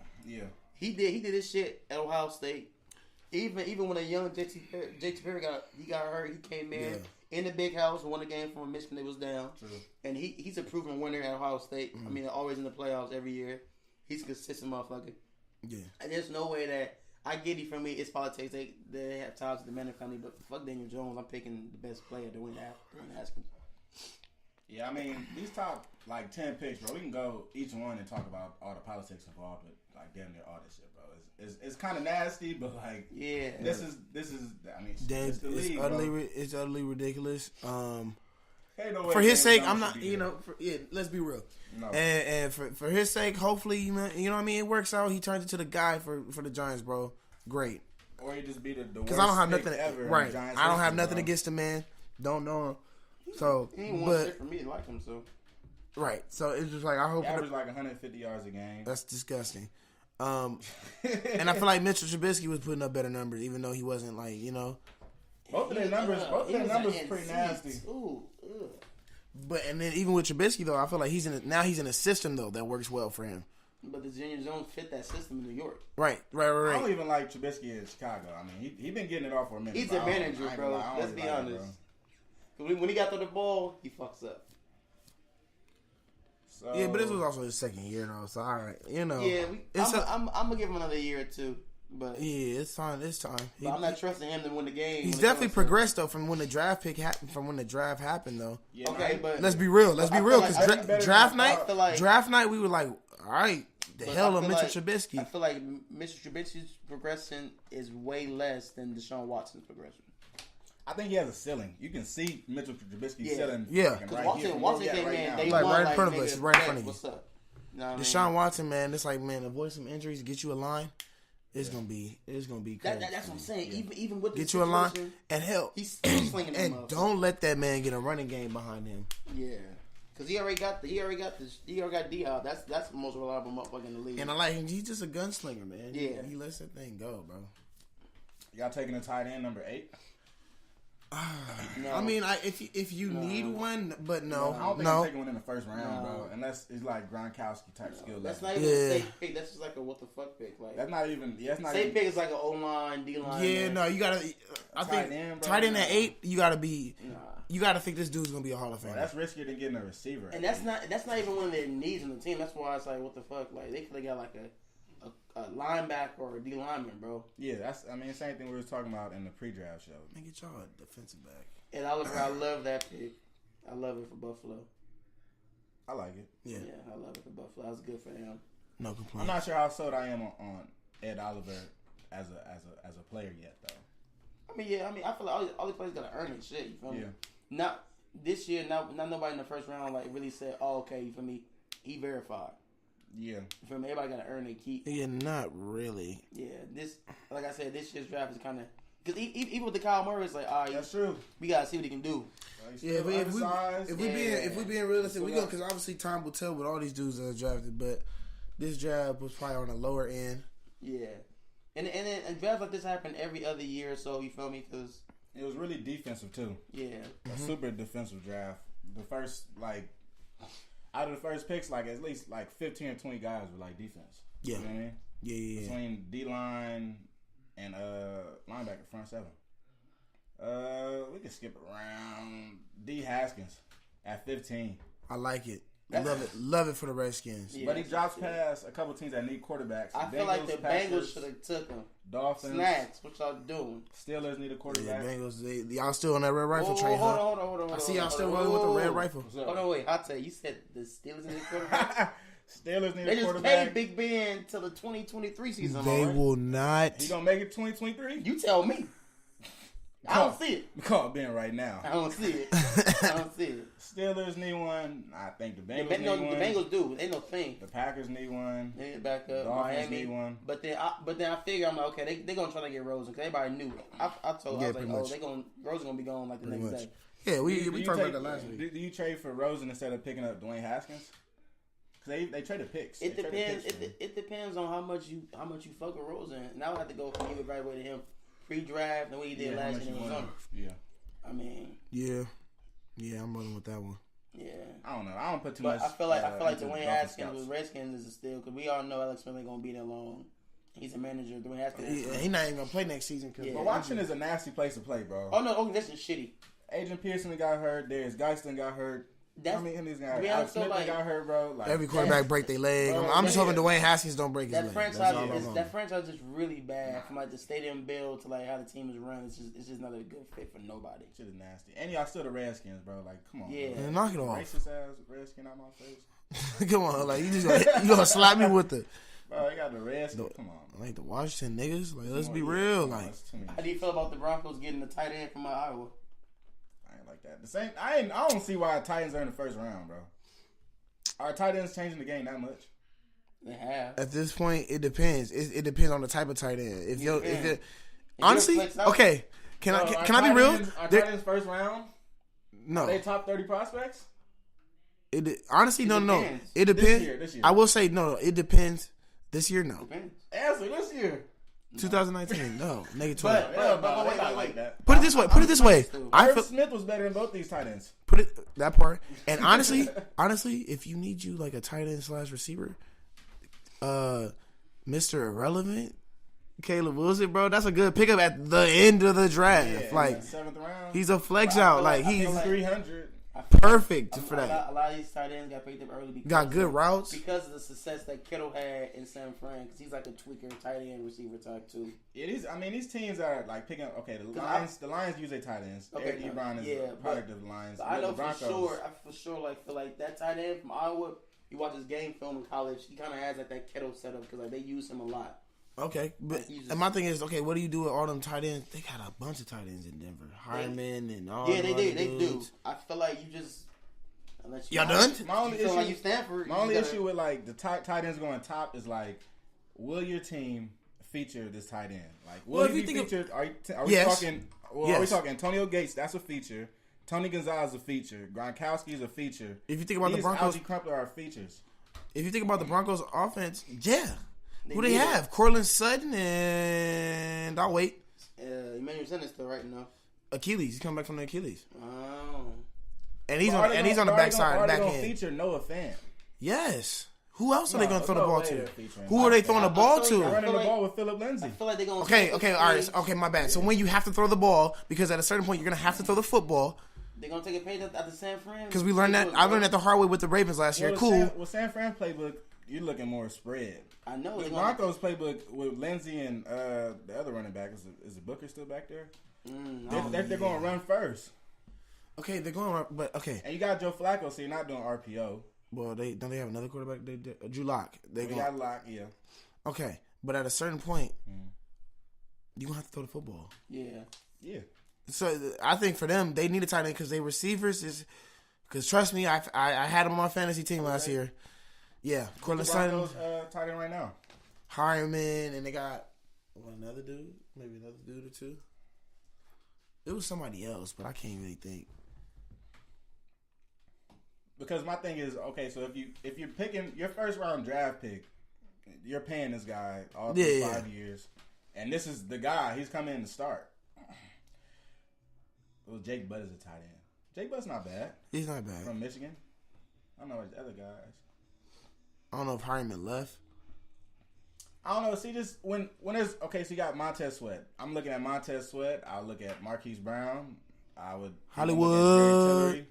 he did his shit at Ohio State. Even when a young JT Perry got hurt, he came in the big house, won a game from Michigan. They was down, and he's a proven winner at Ohio State. I mean, always in the playoffs every year. He's a consistent motherfucker. Yeah. And there's no way that I get it. For me, it's politics. They have ties to the Manning family, but fuck Daniel Jones. I'm picking the best player, Dwayne Haskins. Yeah, I mean, these top, 10 picks, bro, we can go each one and talk about all the politics involved with, damn near all this shit, bro. It's kind of nasty, but, yeah. This is I mean, it's the league, it's utterly ridiculous. Hey, no for his sake, Jones I'm not, let's be real. No. And for his sake, hopefully, you know what I mean, it works out. He turns into the guy for the Giants, bro. Great. Or he just be the worst because I don't have pick nothing ever. Right. I don't have nothing bro. against the man. Don't know him. So, he ain't one shit for me to like him. So, right. So it's just I hope he averaged 150 yards a game. That's disgusting. And I feel like Mitchell Trubisky was putting up better numbers, even though he wasn't both of their numbers are pretty nasty. Ooh, But and then even with Trubisky though, I feel like he's in a system though that works well for him. But does Daniel Jones fit that system in New York? Right. I don't even like Trubisky in Chicago. I mean, he been getting it off for a minute. He's a manager, bro. Let's be honest. When he got to the ball, he fucks up. So, yeah, but this was also his second year though, so all right, Yeah, I'm gonna give him another year or two. But yeah, it's time. It's time. But I'm not trusting him to win the game. He's definitely progressed though from when the draft happened though. Yeah, okay, but let's be real. Because draft night, we were like, all right, the hell of Mitchell Trubisky. I feel like Mr. Trubisky's progression is way less than Deshaun Watson's progression. I think he has a ceiling. You can see Mitchell Trubisky sitting. Yeah, because Watson came in, they won right in front of us, right in front of you. What's up? You know Deshaun Watson, man, it's avoid some injuries, get you a line. It's gonna be crazy. That's what I'm saying. Yeah. Even with get you a line and help. He's slinging them and don't let that man get a running game behind him. Yeah, because he already got D-Hop. That's the most reliable motherfucker in the league. And I like him. He's just a gunslinger, man. Yeah, he lets that thing go, bro. Y'all taking a tight end number 8? No. I mean, if you need one, but no. I don't think I'm taking one in the first round, bro. Unless it's Gronkowski type skill level. That's not even a safe pick. That's just like a what the fuck pick. That's not even. That's not safe pick is like an O-line, D-line. Yeah, man. No, you gotta. I think tight end at 8, you gotta be. Nah. You gotta think this dude's gonna be a Hall of Famer. That's riskier than getting a receiver. And that's not even one of their needs in the team. That's why it's like what the fuck. Like they got like a linebacker or a D lineman, bro. Yeah, same thing we were talking about in the pre-draft show. Man, get y'all a defensive back. And I love that pick. I love it for Buffalo. I like it. Yeah, I love it for Buffalo. That's good for him. No complaint. I'm not sure how sold I am on Ed Oliver as a player yet, though. I feel like all these players gotta earn it. Shit, you feel me? Not this year. Not nobody in the first round really said, "Oh, okay," you feel me? He verified. Yeah. You feel me? Everybody gotta earn their keep. Yeah, not really. Yeah, like I said, this year's draft is kind of. Because even with the Kyle Murray, it's like, all right, that's true. We gotta see what he can do. Yeah, but if we being realistic, we go because obviously time will tell with all these dudes that are drafted. But this draft was probably on the lower end. Yeah, and drafts like this happen every other year or so. You feel me? Because it was really defensive too. Yeah, a super defensive draft. The first out of the first picks, at least 15 or 20 guys were defense. Yeah, you know what I mean? Yeah. Between D line and linebacker front 7. We can skip around. D Haskins at 15. I like it. Love it for the Redskins. Yeah, but he drops past a couple teams that need quarterbacks. I feel like the Bengals should have took him. Dolphins. Snacks. What y'all doing? Steelers need a quarterback. Yeah, Bengals. Y'all still on that red rifle train, huh? Hold on. I see y'all still rolling with the red rifle. Hold on, wait. I'll tell you. You said the Steelers need a quarterback? Steelers need a quarterback. They just paid Big Ben till the 2023 season. They will not. He gonna make it 2023? You tell me. I don't see it. Call Ben right now. I don't see it. Steelers need one. I think the Bengals need one. The Bengals do. Ain't no thing. The Packers need one. They need back up. Dolphins Miami need one. But then I figure I'm like, okay, they gonna try to get Rosen because everybody knew. I was like, Rosen gonna be gone the next day. Yeah, we talked about that last week. Do you trade for Rosen instead of picking up Dwayne Haskins? Because they traded picks. It depends. It depends on how much you fuck with Rosen. And I would have to go from you evaluated him pre-draft and what he did last year in the summer. Yeah. I mean. Yeah, I'm running with that one. Yeah. I don't know. I don't put too much. I feel like Dwayne Haskins with Redskins is a steal because we all know Alex Smith ain't gonna be there long. He's a manager. Dwayne Haskins. He's not even gonna play next season. But Washington is a nasty place to play, bro. Oh no, this is shitty. Adrian Pearson got hurt. Darius Geiston got hurt. I mean, these guys. Alex Smith got hurt, bro. Like, every quarterback break their leg. Bro, I'm just hoping Dwayne Haskins don't break his leg. That franchise is really bad. From like the stadium build to like how the team is run. It's just not a good fit for nobody. Shit is nasty. And y'all still the Redskins, bro. Like, come on. Yeah, man, knock it off. Racist ass Redskin out my face. Come on, like you gonna slap me with the. Bro, you got the Redskins. Come on, like the Washington niggas. Like, let's be real. Like, how do you feel about the Broncos getting the tight end from Iowa? I ain't like that. The same. I don't see why Titans are in the first round, bro. Are tight ends changing the game that much? They have. At this point, it depends. It depends on the type of tight end. If you honestly, okay, can I be real? Are tight ends first round? No. Are they top 30 prospects? Honestly, no. It depends. This year. I will say no. It depends. This year, no. Answer this year. 2019, no. Negative 12. But wait. Put it this way. Irv Smith was better than both these tight ends. Put it that part. And honestly, if you need you like a tight end / receiver, Mr. Irrelevant, Caleb Wilson, bro, that's a good pickup at the end of the draft. Yeah, like 7th round. He's a flex out. Like he's 300. Perfect for that. A lot of these tight ends got picked up early because got good routes because of the success that Kittle had in San Fran. Because he's like a tweaker, tight end receiver type too. It is. I mean, these teams are like picking up. Okay, the Lions use their tight ends. Eric Ebron is a product of the Lions. I know for sure. Feel like that tight end from Iowa. You watch his game film in college. He kind of has like that Kittle setup because like they use him a lot. Okay, but and my thing is, okay, what do you do with all them tight ends? They got a bunch of tight ends in Denver, Harmon and all. Yeah, they do. I feel like you just. Y'all done? My only issue with like the tight ends going top is like, will your team feature this tight end? Like, will he be featured? Are we talking? Well, are we talking Antonio Gates? That's a feature. Tony Gonzalez is a feature. Gronkowski is a feature. If you think about the Broncos, Algie Crumpler are features. If you think about the Broncos offense, yeah. Who they have? Cortland Sutton and I'll wait. Emmanuel Sanders still right now. Achilles. He's coming back from the Achilles. Oh. And he's on the backside, back end. Feature Noah Fant. Yes. Who else are they going to throw the ball to? Who are they throwing the ball to? Running the ball with Phillip Lindsay. I feel like they're going to. Okay, all right. Okay, my bad. So when you have to throw the ball, because at a certain point you're going to have to throw the football. They're going to take a page at the San Fran. Because we learned that. I learned that the hard way with the Ravens last year. Cool. With San Fran playbook, you're looking more spread. I know. The Broncos playbook with Lindsay and the other running back, is the Booker still back there? They're going to run first. Okay, they're going, but okay. And you got Joe Flacco, so you're not doing RPO. Well, don't they have another quarterback? Drew Lock. They got Lock, yeah. Okay, but at a certain point, you're going to have to throw the football. Yeah. So I think for them, they need a tight end because they receivers is. Because trust me, I had them on my fantasy team last year. Yeah, Cortland Sutton. Tight end right now. Hireman, and they got another dude, maybe another dude or two. It was somebody else, but I can't really think. Because my thing is, okay, so if you're picking your first round draft pick, you're paying this guy all through 5 years, and this is the guy. He's coming in to start. Well, Jake Butt is a tight end. Jake Butt's not bad. He's not bad. From Michigan. I don't know the other guys. I don't know if Harriman left. I don't know. See, just when there's okay, so you got Montez Sweat. I'm looking at Montez Sweat. I'll look at Marquise Brown. I would Hollywood.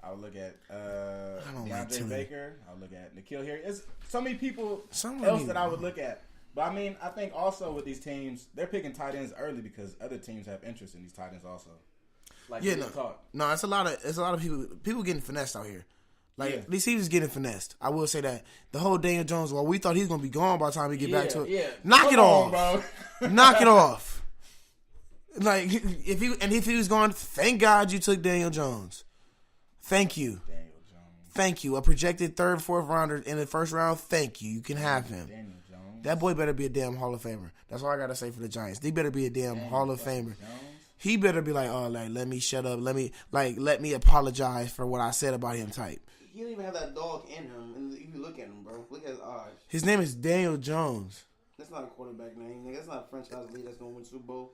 I would look at DeAndre Baker. I would look at N'Keal Harry. It's so many people else that I would look at. But I mean, I think also with these teams, they're picking tight ends early because other teams have interest in these tight ends also. Like no, it's a lot of people getting finessed out here. Like these teams is getting finessed. I will say that the whole Daniel Jones. Well, we thought he was gonna be gone by the time we get back to it. Yeah. Knock it off, bro. Knock it off. Like if he was gone, thank God you took Daniel Jones. Thank you. Daniel Jones. Thank you. A projected 3rd, 4th rounder in the first round. Thank you. You can have him. Daniel Jones. That boy better be a damn Hall of Famer. That's all I gotta say for the Giants. They better be a damn Hall of Famer. He better be like, oh, like let me shut up. Let me apologize for what I said about him. Type. He don't even have that dog in him. And if you look at him, bro, look at his eyes. His name is Daniel Jones. That's not a quarterback name. That's not a franchise league that's gonna win Super Bowl.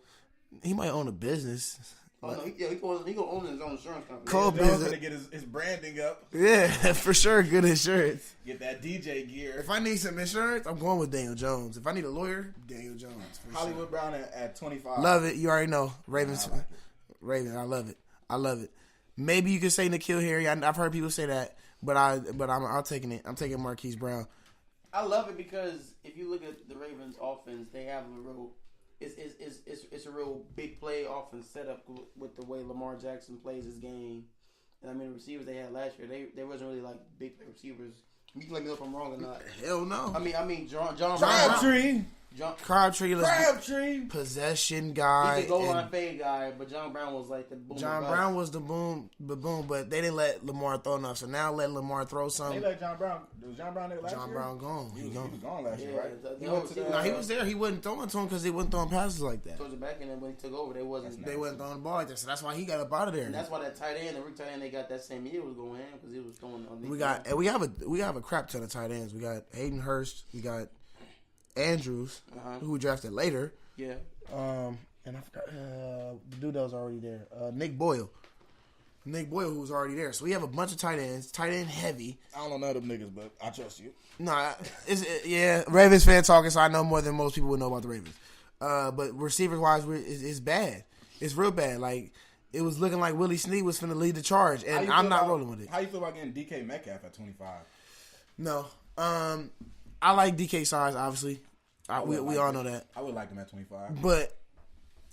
He might own a business. Oh no, he gonna own his own insurance company. Jones gonna get his branding up. Yeah, for sure, good insurance. Get that DJ gear. If I need some insurance, I'm going with Daniel Jones. If I need a lawyer, Daniel Jones. Hollywood Brown at 25. Love it. You already know. Ravens. I love it. Maybe you could say N'Keal Harry. I've heard people say that, but I'm taking it. I'm taking Marquise Brown. I love it because if you look at the Ravens' offense, they have a real. It's a real big play offense setup with the way Lamar Jackson plays his game. And I mean, the receivers they had last year, they wasn't really like big play receivers. You can let me know if I'm wrong or not. Hell no. I mean, John Crabtree. Crabtree, possession guy. He's a goal line fade guy, but John Brown was like the boom. Brown was the boom, but they didn't let Lamar throw enough. So now let Lamar throw something. They let John Brown. Was John Brown there last year? John Brown gone. He was gone last year, right? He was there. He wasn't throwing to him because he wasn't throwing passes like that. Towards the back end, and when he took over, they wasn't throwing the ball like that. So that's why he got up out of there. And that's why that tight end, the rookie tight end they got that same year was going in because he was throwing on. We have a crap ton of tight ends. We got Hayden Hurst. We got Andrews, who we drafted later. Yeah. And I forgot the dude that was already there. Nick Boyle, who was already there. So we have a bunch of tight ends, tight end heavy. I don't know none of them niggas, but I trust you. Nah, Ravens fan talking, so I know more than most people would know about the Ravens. But receivers wise, it's bad. It's real bad. Like it was looking like Willie Snead was finna lead the charge, and I'm not rolling with it. How you feel about getting DK Metcalf at 25? No, I like DK size, obviously. We all know that. I would like him at 25. But,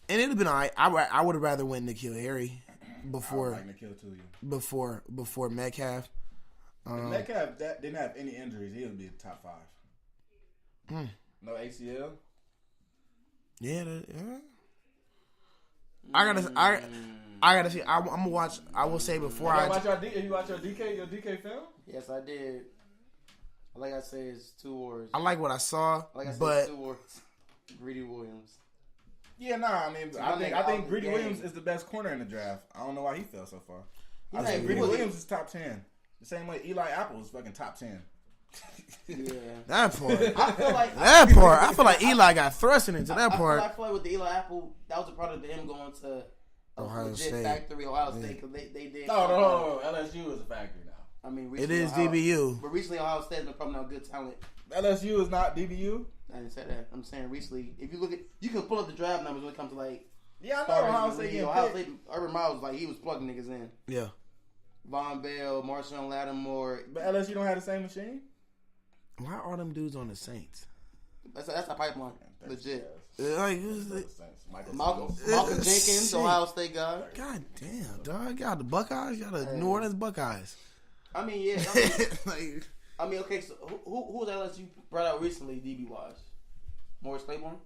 and it would have been all right. I would have rather went N'Keal Harry before. I like N'Keal too. Before Metcalf. If Metcalf didn't have any injuries, he would be top 5. No ACL. Yeah. I gotta see. I'm gonna watch. I will say before you watch your DK film? Yes, I did. Like I said, it's 2 words. I like what I saw, like I said, but 2 words. Greedy Williams. Yeah, I mean, I think Greedy Williams is the best corner in the draft. I don't know why he fell so far. I think Greedy Williams is top 10. The same way Eli Apple is fucking top 10. Yeah, that part. I feel like Eli got thrusting into that part. I feel like with the Eli Apple, that was a product of him going to Ohio legit State. Factory, Ohio State, because they did. No, LSU is a factory now. I mean, it is DBU. But recently, Ohio State has been pumping out good talent. LSU is not DBU. I didn't say that. I'm saying recently, if you look at, you can pull up the draft numbers when it comes to like. Yeah, I know Ohio State. Urban Miles, like he was plugging niggas in. Yeah. Von Bell, Marshawn Lattimore. But LSU don't have the same machine. Why are them dudes on the Saints? That's a pipeline, legit. Like Malcolm Jenkins, Ohio State guy. God damn, dog! Got the Buckeyes. Got the New Orleans Buckeyes. I mean, yeah. Okay. So who was LSU brought out recently, DB wise? Morris Claiborne.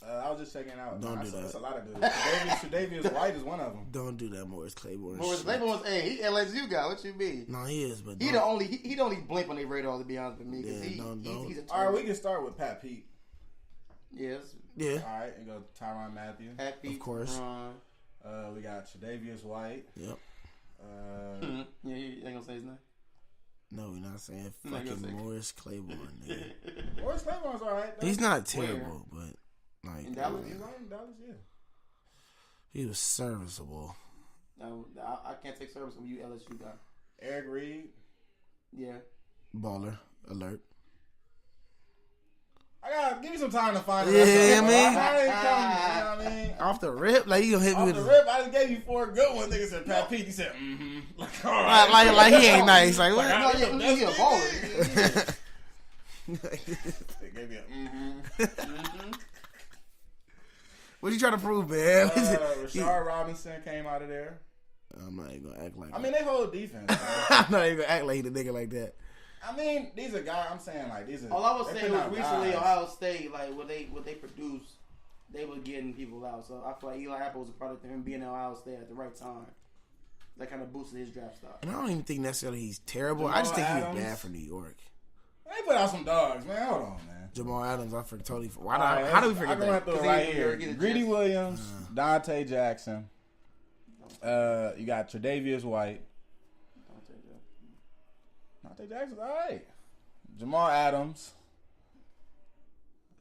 I was just checking out. Don't do that. That's a lot of dudes. Tre'Davious White is one of them. Don't do that, Morris Claiborne. Morris Claiborne was he LSU guy. What you mean? No, he is, but he don't even blink on their radar. To be honest with me, he's a all right, we can start with Pat Pete. Yes. Yeah. All right, and go Tyrann Mathieu. Pat Pete, of course. We got Tre'Davious White. Yep. Yeah, you ain't gonna say his name. No, we're not saying fucking Morris Claiborne. Morris Claiborne's all right. He's not terrible, but like in Dallas, he's right in Dallas, yeah. He was serviceable. No, I can't take service from you, LSU guy. Eric Reed. Yeah. Baller alert. I gotta give me some time to find it. Yeah, I mean, off the rip, like you gonna hit me with the rip. I just gave you 4 good ones. Nigga said Pat Pete. He said, Like, all right. like he ain't nice. Like, what? No, he a baller. They gave me a What you trying to prove, man? Rashard Robinson came out of there. I'm not even gonna act like. I mean, they hold defense. I'm not even gonna act like the nigga like that. I mean, these are guys. I'm saying like these are. All I was saying was recently guys. Ohio State, like what they produced, they were getting people out. So I feel like Eli Apple was a product of him being at Ohio State at the right time. That kind of boosted his draft stock. And I don't even think necessarily he's terrible. Jamal I just think Adams. he's bad for New York. They put out some dogs, man. Hold on, man. Jamal Adams, I forgot totally. How do we forget that? I'm going to right here. Greedy Williams, Dante Jackson. You got Tre'Davious White. Dante Jackson's all right. Jamal Adams.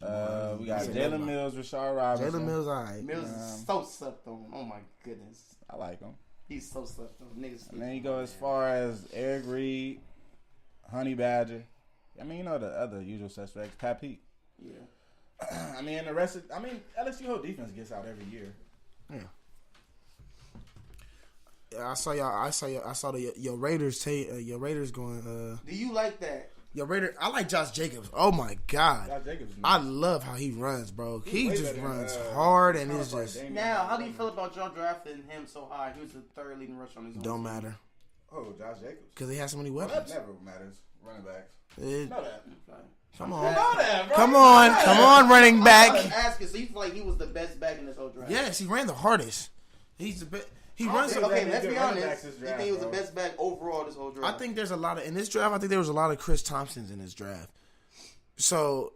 We got Jalen Mills, Rashard Robinson. Jalen Mills, all right. Mills is so slept on. Oh my goodness. I like him. He's so slept on. Niggas. And then you go as far as Eric Reed, Honey Badger. I mean, you know the other usual suspects. Pat Pete. Yeah. I mean, the rest of... I mean, LSU whole defense gets out every year. Yeah. I saw your Raiders. Your Raiders going. Do you like that? Your Raider. I like Josh Jacobs. Oh my god. Josh Jacobs. I love how he runs, bro. He just runs hard and it's just. Now, how do you feel about y'all drafting him so high? He was the third leading rusher on his own. Don't matter. Oh, Josh Jacobs. Because he has so many weapons. Well, that never matters. Running backs. Know that. Come on. Know that, bro. Come on, running back. I was asking, so you feel like he was the best back in this whole draft? Yes, he ran the hardest. He's the best. He runs. Okay, let's be honest. You think he was the best back overall this whole draft? I think there's a lot of in this draft. I think there was a lot of Chris Thompsons in this draft. So,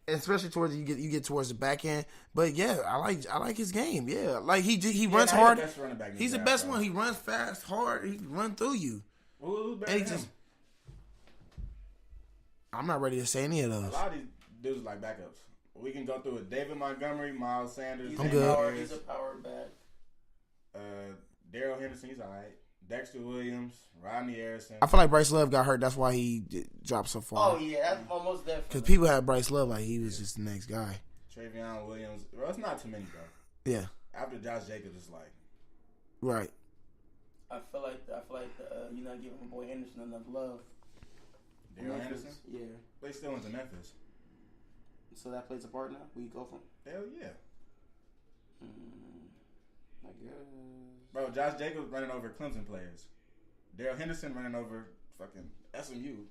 especially towards you get towards the back end. But yeah, I like his game. Yeah, like he runs hard. He's the best one. He runs fast, hard. He can run through you. Who's better And than him? I'm not ready to say any of those. A lot of these dudes like backups. We can go through it. David Montgomery, Miles Sanders. I'm good. He's a power back. Daryl Henderson, he's all right. Dexter Williams, Rodney Harrison. I feel like Bryce Love got hurt. That's why he dropped so far. Oh yeah, that's almost definitely. Because people had Bryce Love like he was just the next guy. Travion Williams. Bro, it's not too many, bro. Yeah. After Josh Jacobs, it's like. Right. I feel like you're not giving my boy Henderson enough love. Daryl Henderson? Yeah. But he still went to Memphis. So that plays a part now? Where you go from? Hell yeah. I guess. Bro, Josh Jacobs running over Clemson players. Daryl Henderson running over fucking SMU.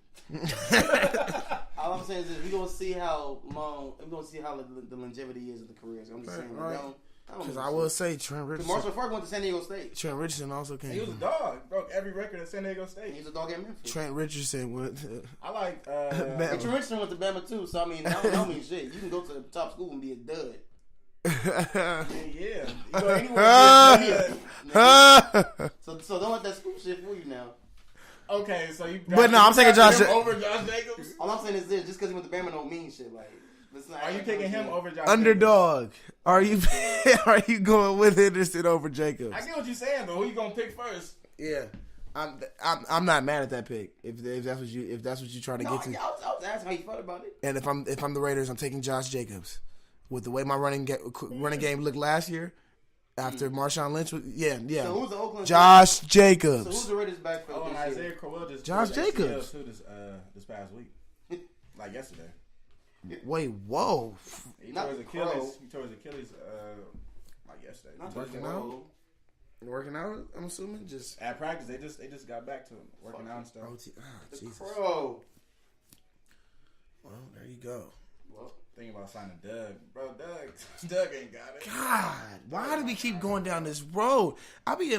All I'm saying is we're going to see how long, we're going to see how the longevity is of the careers. I'm just saying. Right. Because I will say Trent Richardson. Marshall Faulk went to San Diego State. Trent Richardson also came. He was a dog. Broke every record at San Diego State. He's a dog at Memphis. Trent Richardson went to... I like... And Trent Richardson went to Bama too, so I mean, that don't mean shit. You can go to the top school and be a dud. Yeah. You go anywhere. So don't let that school shit fool you now. Okay, so you... But no, I'm taking Josh... over Josh Jacobs? All I'm saying is this, just because he went to Bama don't mean shit. Like, are you picking him over Josh Underdog. Jacobs? Are you going with Henderson over Jacobs? I get what you're saying, but who you gonna pick first? Yeah. I'm not mad at that pick if that's what you trying to get to. I was asking how you felt about it. And if I'm the Raiders, I'm taking Josh Jacobs. With the way my running game looked last year, after Marshawn Lynch was So who's the Oakland? Josh Jacobs. So who's the Raiders backfield? Oh, and Isaiah Crowell just Josh Jacobs too this past week, like yesterday. Wait, whoa! He tore his Achilles. Like yesterday. Working out. I'm assuming just at practice. They just got back to him working out and stuff. Jesus. Crow. Well, there you go. Well, thinking about signing Doug, bro. Doug ain't got it. God, why do we keep going down this road? I be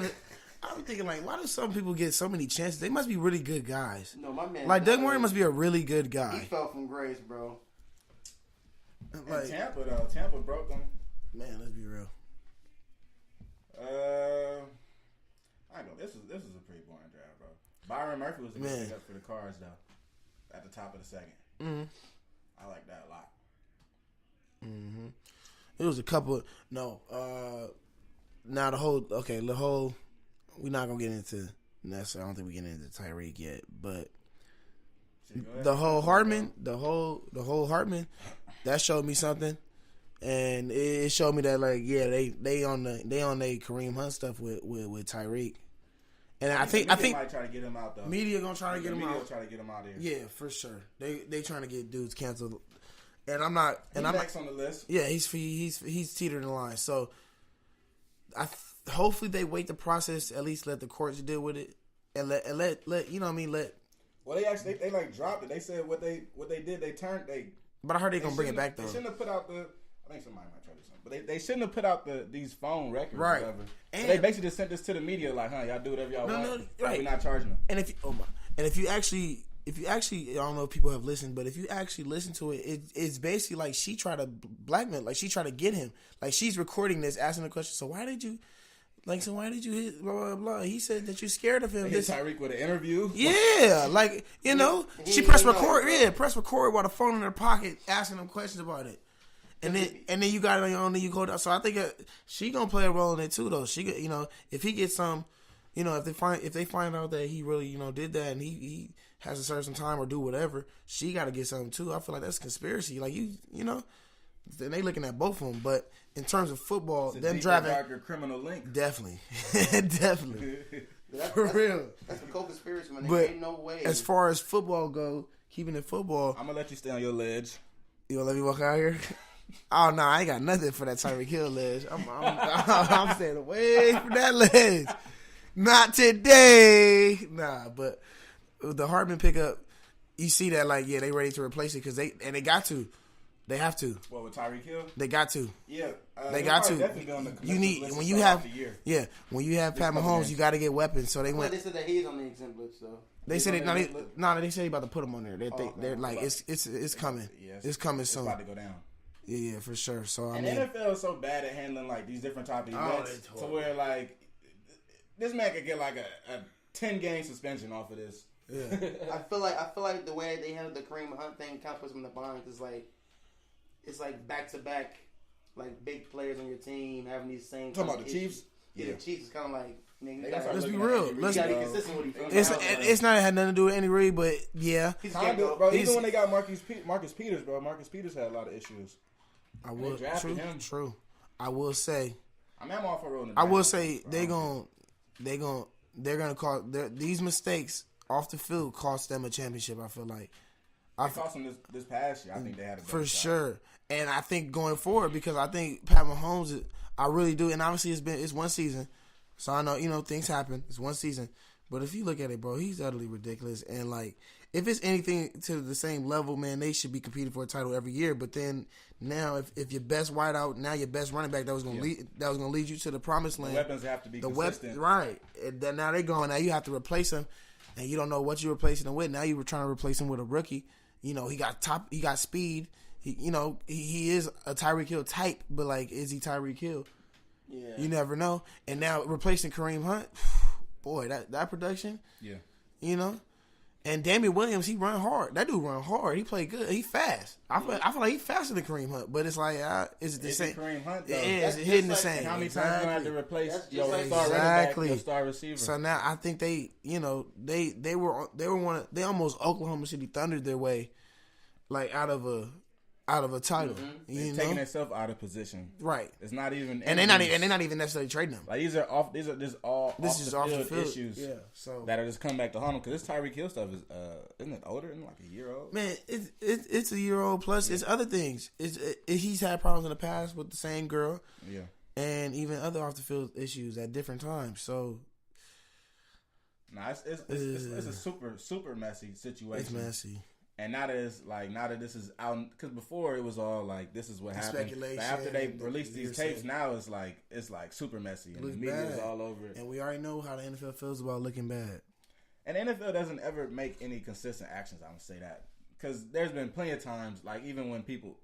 thinking like, why do some people get so many chances? They must be really good guys. No, my man. Like Doug Martin must be a really good guy. He fell from grace, bro. Like, Tampa though, Tampa broke him. Man, let's be real. I know this is a pretty boring draft, bro. Byron Murphy was a good pick up for the Cards though, at the top of the second. Mm-hmm. I like that a lot. Mm-hmm. It was a couple. Now the whole. We're not gonna get into necessarily. I don't think we get into Tyreek yet, but the whole Hartman, that showed me something, and it showed me that they on they Kareem Hunt stuff with Tyreek, and I think might try to get him out though. Media gonna try to get him out. Try to get him out of here. Yeah, for sure. They trying to get dudes canceled, and I'm not. And I'm next on the list. Yeah, he's teetering the line. So hopefully they wait the process. At least let the courts deal with it, and let you know what I mean. Well, they actually they dropped it. They said what they did. But I heard they gonna bring it back though. They shouldn't have put out the. I think somebody might try to do something, but they shouldn't have put out these phone records, right? Or whatever. And they basically just sent this to the media, like, y'all do whatever y'all want. No, right. We're not charging them. And if you actually, I don't know if people have listened, but if you actually listen to it, it's basically like she tried to blackmail, like she tried to get him, like she's recording this, asking the question. So why did you hit blah blah blah? He said that you're scared of him. Hit Tyreek with an interview. Yeah, like she pressed record. Yeah, press record while the phone in her pocket, asking him questions about it. And then you got it on your own. Then you go down. So I think she gonna play a role in it too, though. She, if he gets some, if they find out that he really, did that and he has to serve some time or do whatever, she got to get something too. I feel like that's conspiracy. Like Then they looking at both of them. But in terms of football, it's them driving darker criminal link. Definitely. For real. That's a co-conspiracy, man. But ain't no way. as far as football go, keeping it football, I'm gonna let you stay on your ledge. You gonna let me walk out here? Oh no, I ain't got nothing for that Tyreek Hill ledge. I'm staying away from that ledge. Not today. Nah, but the Hardman pickup, you see that like they ready to replace it because they got to. They have to. What with Tyreek Hill? They got to. Yeah, they got to. You need when you have when you have Pat Mahomes, you got to get weapons. So they went. They said that he's on the exempt list, though. They said they said he about to put him on there. They're like it's coming. It's coming soon. It's about to go down. Yeah, for sure. So I mean, NFL is so bad at handling like these different type of events to where like this man could get like a 10-game suspension off of this. Yeah, I feel like the way they handled the Kareem Hunt thing kind of puts them in the bind because it's like back to back, like big players on your team having these same. Talking about the Chiefs. Yeah, the Chiefs is kind of like. Let's be real. Let's be consistent with it's not had nothing to do with Andy Reid, but yeah. Bro, even when they got Marcus Peters, bro, Marcus Peters had a lot of issues. True. I will say. I'm all for rolling. I will say they're gonna call these mistakes off the field cost them a championship. I feel like. It cost them this past year. I think they had a better for shot. sure, and I think going forward because I think Pat Mahomes. I really do, and obviously it's one season. So I know, things happen. It's one season. But if you look at it, bro, he's utterly ridiculous. And, like, if it's anything to the same level, man, they should be competing for a title every year. But then now if your best wideout, now your best running back that was going to lead you to the promised land. The weapons have to be consistent. Right. And then now they're going. Now you have to replace him. And you don't know what you're replacing him with. Now you were trying to replace him with a rookie. He got speed. He is a Tyreek Hill type. But, like, is he Tyreek Hill? Yeah. You never know. And now replacing Kareem Hunt, boy, that production. Yeah. And Damian Williams, he run hard. That dude run hard. He play good. He fast. I feel like he's faster than Kareem Hunt. But it's like, is it the same? Kareem Hunt, though. It's hitting the same. How many times you gonna have to replace your star running back, your star receiver? So now I think they almost Oklahoma City thundered their way, like out of a title. Mm-hmm. They're taking themselves out of position. Right. It's not even, and they're not even necessarily trading them. Like these are off the field issues. Yeah. So that are just coming back to haunt them because this Tyreek Hill stuff is isn't it older than like a year old? Man, it's a year old plus. It's other things. He's had problems in the past with the same girl. Yeah. And even other off the field issues at different times. So. Nah, it's a super messy situation. It's messy. And now that this is out, because before it was all like this is what happened. Speculation. But after they released these tapes, now it's like super messy and the media is all over it. And we already know how the NFL feels about looking bad. And the NFL doesn't ever make any consistent actions. I'm gonna say that because there's been plenty of times, like even when people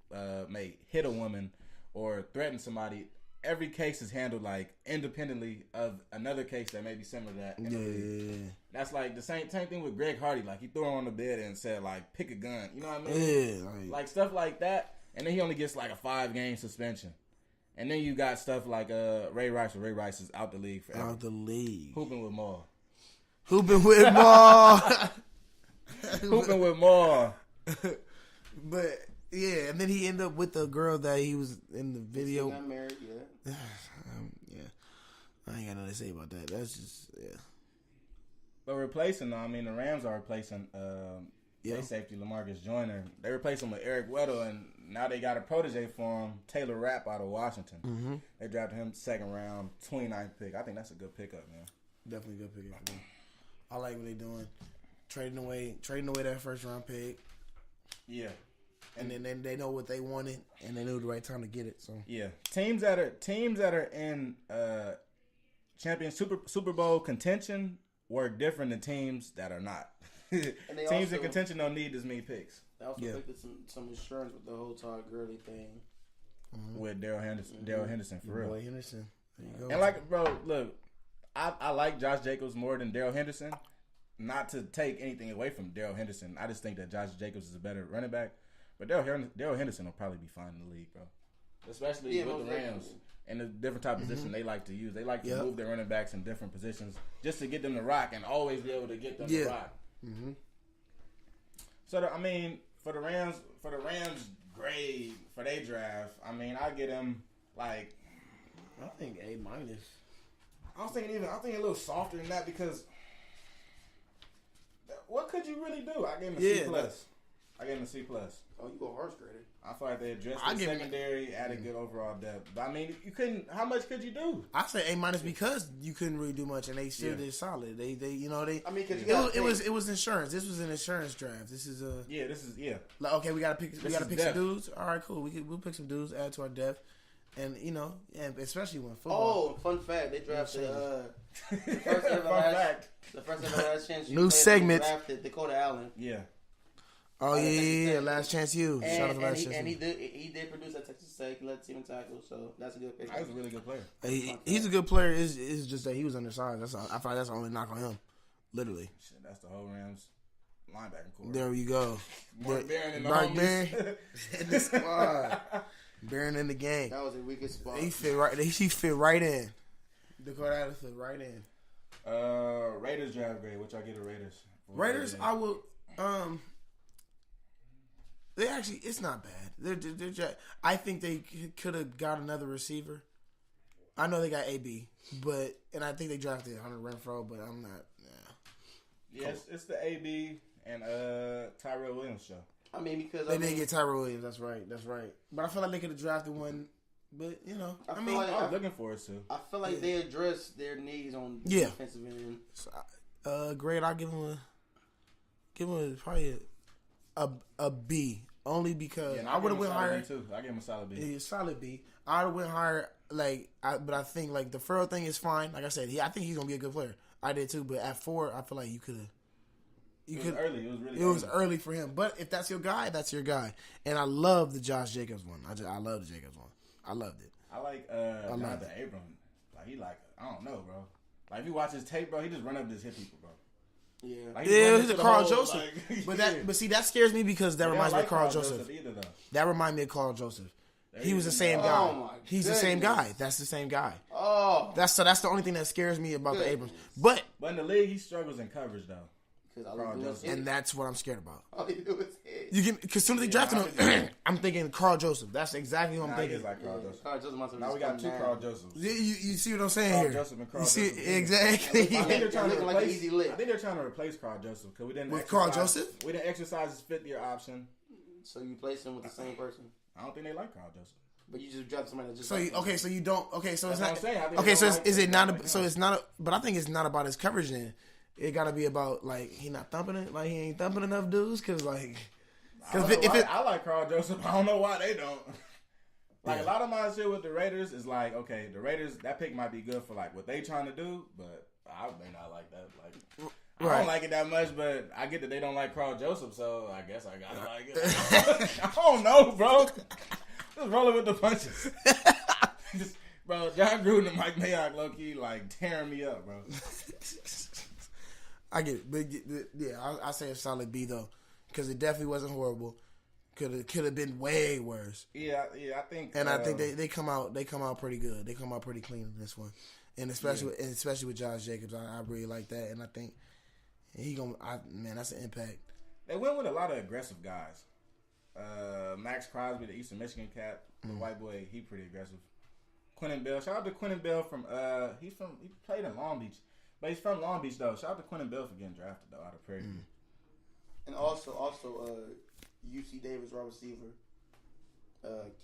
may hit a woman or threaten somebody. Every case is handled like independently of another case that may be similar to that. Yeah. That's like the same thing with Greg Hardy. Like he threw her on the bed and said like pick a gun. You know what I mean? Yeah. Like stuff like that. And then he only gets like a 5-game suspension. And then you got stuff like Ray Rice. Ray Rice is out the league forever. Out the league. Hooping with Maul. Hooping with Maul. Hooping with Maul. But. Yeah, and then he ended up with the girl that he was in the video. He's not married yet. Yeah. I ain't got nothing to say about that. That's just, But replacing, I mean, the Rams are replacing their safety, LaMarcus Joyner. They replaced him with Eric Weddle, and now they got a protege for him, Taylor Rapp out of Washington. Mm-hmm. They drafted him 2nd round, 29th pick. I think that's a good pickup, man. Definitely a good pickup for them. I like what they're doing. Trading away that 1st round pick. Yeah. And then they know what they wanted, and they knew the right time to get it. So yeah, teams that are in champion Super Bowl contention work different than teams that are not. Teams in contention don't need as many picks. They also picked some insurance with the whole Todd Gurley thing with Darrell Henderson for real. Boy Henderson, there you go. And like, bro, look, I like Josh Jacobs more than Darrell Henderson. Not to take anything away from Darrell Henderson, I just think that Josh Jacobs is a better running back. But Darrell Henderson will probably be fine in the league, bro. Especially with the Rams and the different type of position they like to use. They like to move their running backs in different positions just to get them to rock and always be able to get them to rock. Mm-hmm. So, for the Rams, grade for their draft, I mean, I get him like. I think A-. I was thinking a little softer than that because what could you really do? I gave him a C plus. I gave him a C plus. Oh, you go harsh graded. I feel like they addressed the secondary, added good overall depth. But I mean, you couldn't. How much could you do? I say A- because you couldn't really do much, and they still did solid. They. I mean, it was insurance. This was an insurance draft. This is a. Yeah, this is Like, okay, we gotta pick some dudes. All right, cool. We'll pick some dudes, add to our depth, and and especially when football. Oh, fun fact! They drafted the first ever last chance. New segment. Drafted Dakota Allen. Yeah. Oh yeah, last chance you. Shout out to last chance. And he did produce at Texas Tech, led team in tackle, so that's a good pick. He was a really good player. He's a good player. It's just that he was undersized. That's all. I feel like that's the only knock on him. Literally. Shit, that's the whole Rams linebacker core. There you go. Mark Barron in the Mark Barron in the squad. Barron in the game. That was a weakest spot. He fit right in. Dakota Allen fit right in. Raiders draft grade. What y'all get the Raiders? Raiders, I will. They actually, it's not bad. I think they could have got another receiver. I know they got AB, and I think they drafted Hunter Renfrow, but I'm not. Yes, it's the AB and Tyrell Williams show. I mean, because they didn't get Tyrell Williams. That's right. But I feel like they could have drafted one. But I mean, I was looking for it too. I feel like they addressed their needs on the defensive end. So, grade, I'll give him probably a B. Only because I would have went higher. Too. I give him a solid B. Yeah, solid B. I would have went higher. But I think the Farrell thing is fine. Like I said, I think he's gonna be a good player. I did too. But at 4, I feel like you could have. It was early. It was really. It was early for him. But if that's your guy, that's your guy. And I love the Josh Jacobs one. I love the Jacobs one. I loved it. I like Jonathan Abram. I don't know, bro. Like if you watch his tape, bro, he just run up and just hit people, bro. Yeah, he's a Carl Joseph. But see, that scares me because that reminds me of Carl Joseph. That reminds me of Carl Joseph. He was the same guy. He's the same guy. That's the same guy. Oh, that's the only thing that scares me about the Abrams. But in the league, he struggles in coverage though. And that's what I'm scared about. All he do is hit. Because as soon as they drafted him, I'm thinking Carl Joseph. That's exactly what I'm thinking. Like Carl Joseph. Carl Joseph now we got 2 Carl Josephs. You see what I'm saying Carl here? Joseph and Carl Joseph. Joseph. Exactly. I think they're trying to like an easy lick. I think they're trying to replace Carl Joseph because we didn't. With Carl Joseph? We didn't exercise his 5th-year option. So you replace him with the same person. I don't think they like Carl Joseph. But you just draft somebody that just. So you don't. Okay, so it's not. Okay, so is it not? So it's not. But I think it's not about his coverage then. It gotta be about he not thumping it, he ain't thumping enough dudes, cause I like Carl Joseph, I don't know why they don't. A lot of my shit with the Raiders is okay, the Raiders, that pick might be good for what they trying to do, but I may not like that. I don't like it that much, but I get that they don't like Carl Joseph, so I guess I gotta like it. I don't know, bro. Just rolling with the punches. Bro, John Gruden and Mike Mayock low key tearing me up, bro. I get it, but I say a solid B though, because it definitely wasn't horrible. Could have been way worse. Yeah, I think. And I think they come out pretty good. They come out pretty clean in this one, and especially with Josh Jacobs, I really like that, and I think that's an impact. They went with a lot of aggressive guys. Max Crosby, the Eastern Michigan cat, the white boy, he pretty aggressive. Quentin Bell, shout out to Quentin Bell from he played in Long Beach. But he's from Long Beach, though. Shout out to Quentin Bell for getting drafted, though, out of Prairie View. And also, UC Davis, wide receiver.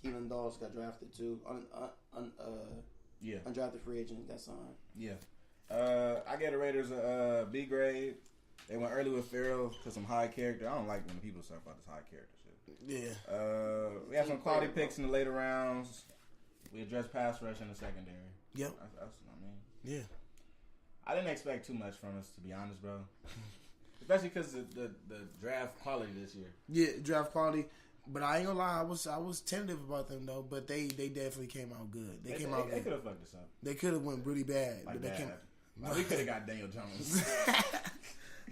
Keelan Dawes got drafted, too. Undrafted free agent got signed. Yeah. I gave the Raiders a B grade. They went early with Farrell to some high character. I don't like when people talk about this high character shit. Yeah. We have some quality picks in the later rounds. We addressed pass rush in the secondary. Yep. That's what I mean. Yeah. I didn't expect too much from us, to be honest, bro. Especially because the draft quality this year. Yeah, draft quality. But I ain't gonna lie, I was tentative about them though. But they definitely came out good. They came out. They could have fucked us up. They could have went really bad. We could have got Daniel Jones.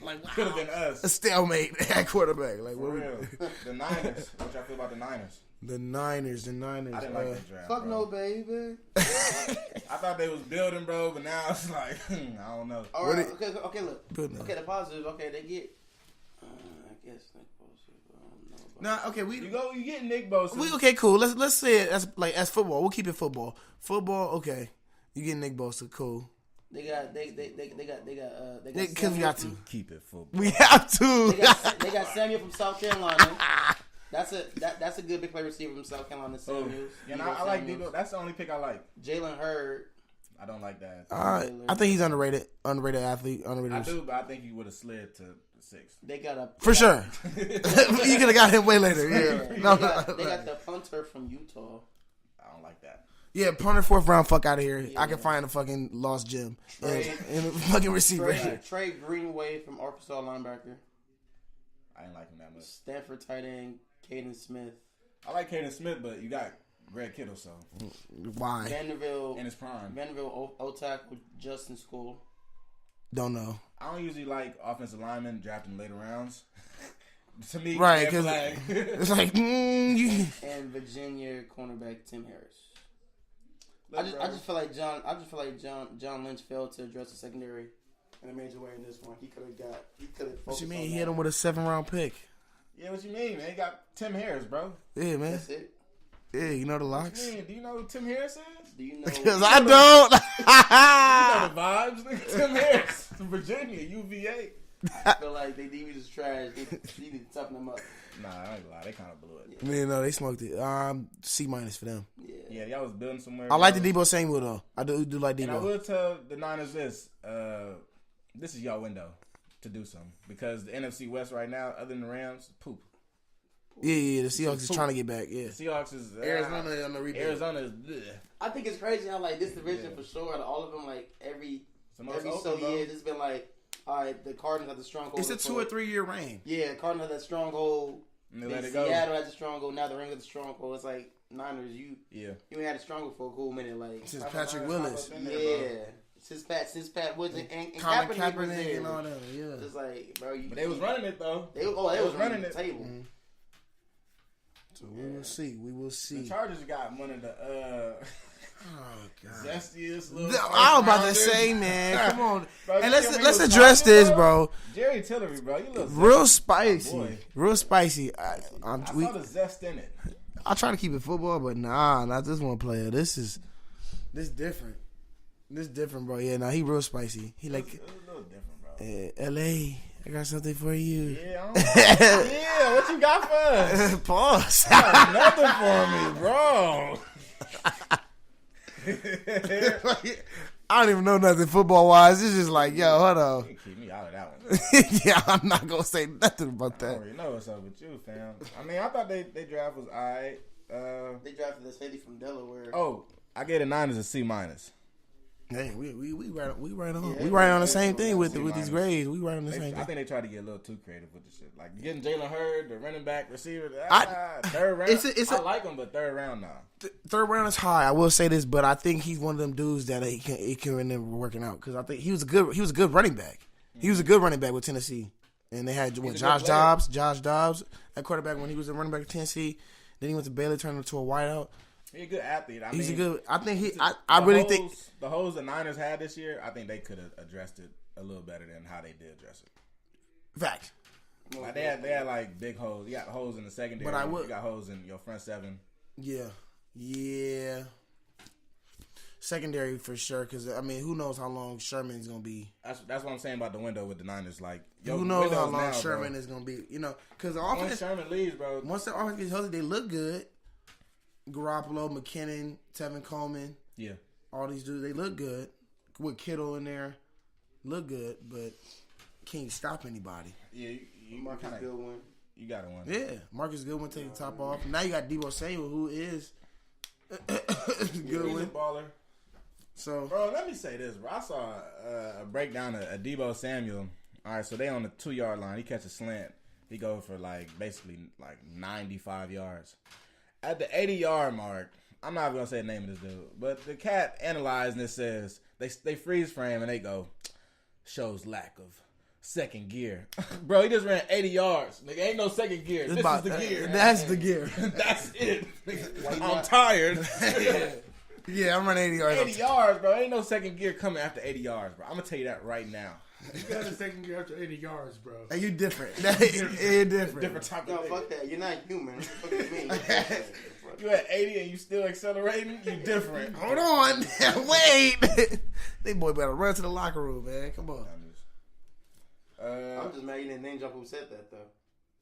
Wow. Could have been us. A stalemate at quarterback. For real. The Niners. What y'all feel about the Niners? The Niners. I didn't like that draft. Fuck no, baby. I thought they was building, bro, but now it's I don't know. All right, okay, look. Okay, the positives. Okay, they get. I guess No, okay, you get Nick Bosa. Okay, cool. Let's say it as football. We'll keep it football. Football, okay. You get Nick Bosa, cool. They got because we got to keep it football. We have to. They got Samuel from South Carolina. That's a good big play receiver from South Carolina. Samuels. And I like Debo. That's the only pick I like. Jalen Hurd. I don't like that. I think he's underrated athlete. Underrated. I do, but I think he would have slid to 6. They got for sure. You could have got him way later. Yeah. They got the punter from Utah. I don't like that. Yeah, punter 4th round. Fuck out of here. Yeah. I can find a fucking lost gem and a fucking receiver. Trey Greenway from Arkansas linebacker. I ain't like him that much. Stanford tight end Caden Smith. I like Caden Smith, but you got Greg Kittle, so why? Vanderbilt in his prime. Vanderbilt O-tackle Justin School. Don't know. I don't usually like offensive linemen drafting later rounds. To me, right? Because it's like and Virginia cornerback Tim Harris. I just feel like John Lynch failed to address the secondary in a major way in this one. He could have. What you mean? He hit him with a 7th round pick. Yeah, what you mean, man? He got Tim Harris, bro. Yeah, man. That's it. Yeah, you know the locks. What you mean? Do you know who Tim Harris is? Do you know? Because I don't. You know the vibes. Tim Harris from Virginia, UVA. I feel like they was trash. They need to toughen them up. Nah, I ain't gonna lie. They kind of blew it. Yeah. Man, no, they smoked it. C- for them. Yeah, y'all was building somewhere. I like the Debo Samuel, though. I do like Debo. And I will tell the Niners this. This is y'all window to do something. Because the NFC West right now, other than the Rams, poop. Yeah, the Seahawks is trying to get back. Yeah, the Seahawks is Arizona on the rebuild. Arizona is. Bleh. I think it's crazy how like this division for sure. All of them like every years it's been like, all right, the Cardinals have the stronghold. It's a 2 or 3 year reign. Yeah, Cardinals have that stronghold. And let it Seattle has a stronghold. Now the Rams have the stronghold. It's like Niners. You ain't had a stronghold for a cool minute. Like since Patrick Willis. Since Pat Woods and Colin Kaepernick and all that. Yeah, it's like, bro. But they was running it though. They was running the table. Mm-hmm. So we will see. We will see. The Chargers got one of the oh god, zestiest little. I was about to say, man, come on, bro, and let's address this, bro. Jerry Tillery, bro, you look real spicy, real spicy. I saw the zest in it. I try to keep it football, but nah, not this one player. This different. This different, bro. Yeah, nah, he real spicy. He like it's a little different, bro. LA. I got something for you. Yeah, yeah. What you got for us? Pause. Nothing for me, bro. I don't even know nothing football wise. It's just like, yo, hold on. You keep me out of that one. Yeah, I'm not gonna say nothing about that. I already know what's up with you, fam. I mean, I thought they draft was alright. They drafted this lady from Delaware. Oh, I gave the Niners a C-. Hey, we right on. Yeah, we right on the same thing with these grades. We right on the same thing. I think they tried to get a little too creative with the shit. Like getting Jalen Hurd, the running back, receiver. 3rd round. I like him, but 3rd round now. 3rd round is high. I will say this, but I think he's one of them dudes that he can end up working out because I think he was a good running back. He was a good running back with Tennessee, and they had Josh Dobbs at quarterback when he was a running back at Tennessee. Then he went to Baylor, turned into a wideout. He's a good athlete. He's a good. I think I really think the holes the Niners had this year. I think they could have addressed it a little better than how they did address it. Fact. Like they had like big holes. You got holes in the secondary. But you got holes in your front 7. Yeah. Secondary for sure. Because I mean, who knows how long Sherman's gonna be? That's what I'm saying about the window with the Niners. Like, who knows how long Sherman is gonna be? You know, because once Sherman leaves, bro. Once the offense gets healthy, they look good. Garoppolo, McKinnon, Tevin Coleman. Yeah. All these dudes, they look good. With Kittle in there. Look good, but can't stop anybody. Yeah, Marcus Goodwin. You got to win. Yeah, Marcus Goodwin take the top off. Now you got Debo Samuel, who is Goodwin. He's a baller. So, bro, let me say this, bro. I saw a breakdown of Debo Samuel. All right, so they on the 2-yard line. He catch a slant. He go for basically 95 yards. At the 80-yard mark, I'm not going to say the name of this dude, but the cat analyzed and it says, they freeze frame and they go, shows lack of second gear. Bro, he just ran 80 yards. Nigga, ain't no second gear. This is the gear. That's the gear. That's it. I'm tired. Yeah, I'm running 80 yards. 80 yards, bro. Ain't no second gear coming after 80 yards, bro. I'm going to tell you that right now. You got a second gear after 80 yards, bro. Hey, you different. You're different. Different type of fuck that. You're not human. What do you mean? You at 80 and you still accelerating? You different. Hold on. Wait. They boy better run to the locker room, man. Come on. I'm just mad you didn't name drop who said that, though.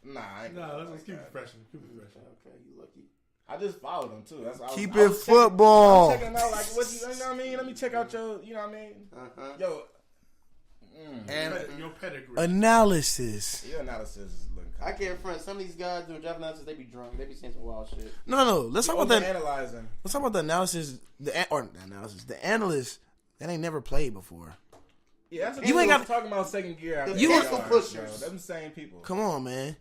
Nah, I ain't let's keep it professional. Okay, you lucky. I just followed him too. That's why Keep it football. I'm checking out like what you know what I mean. Let me check out your, you know what I mean. Yo, and your pedigree analysis. Your analysis is looking. I can't front. Some of these guys doing draft analysis, they be drunk. They be saying some wild shit. No. Let's talk about that. Analyzing. Let's talk about the analysis. The analysis. The analyst that ain't never played before. Yeah, that's you ain't got talking about second gear. You ain't pushers. Them same people. Come on, man.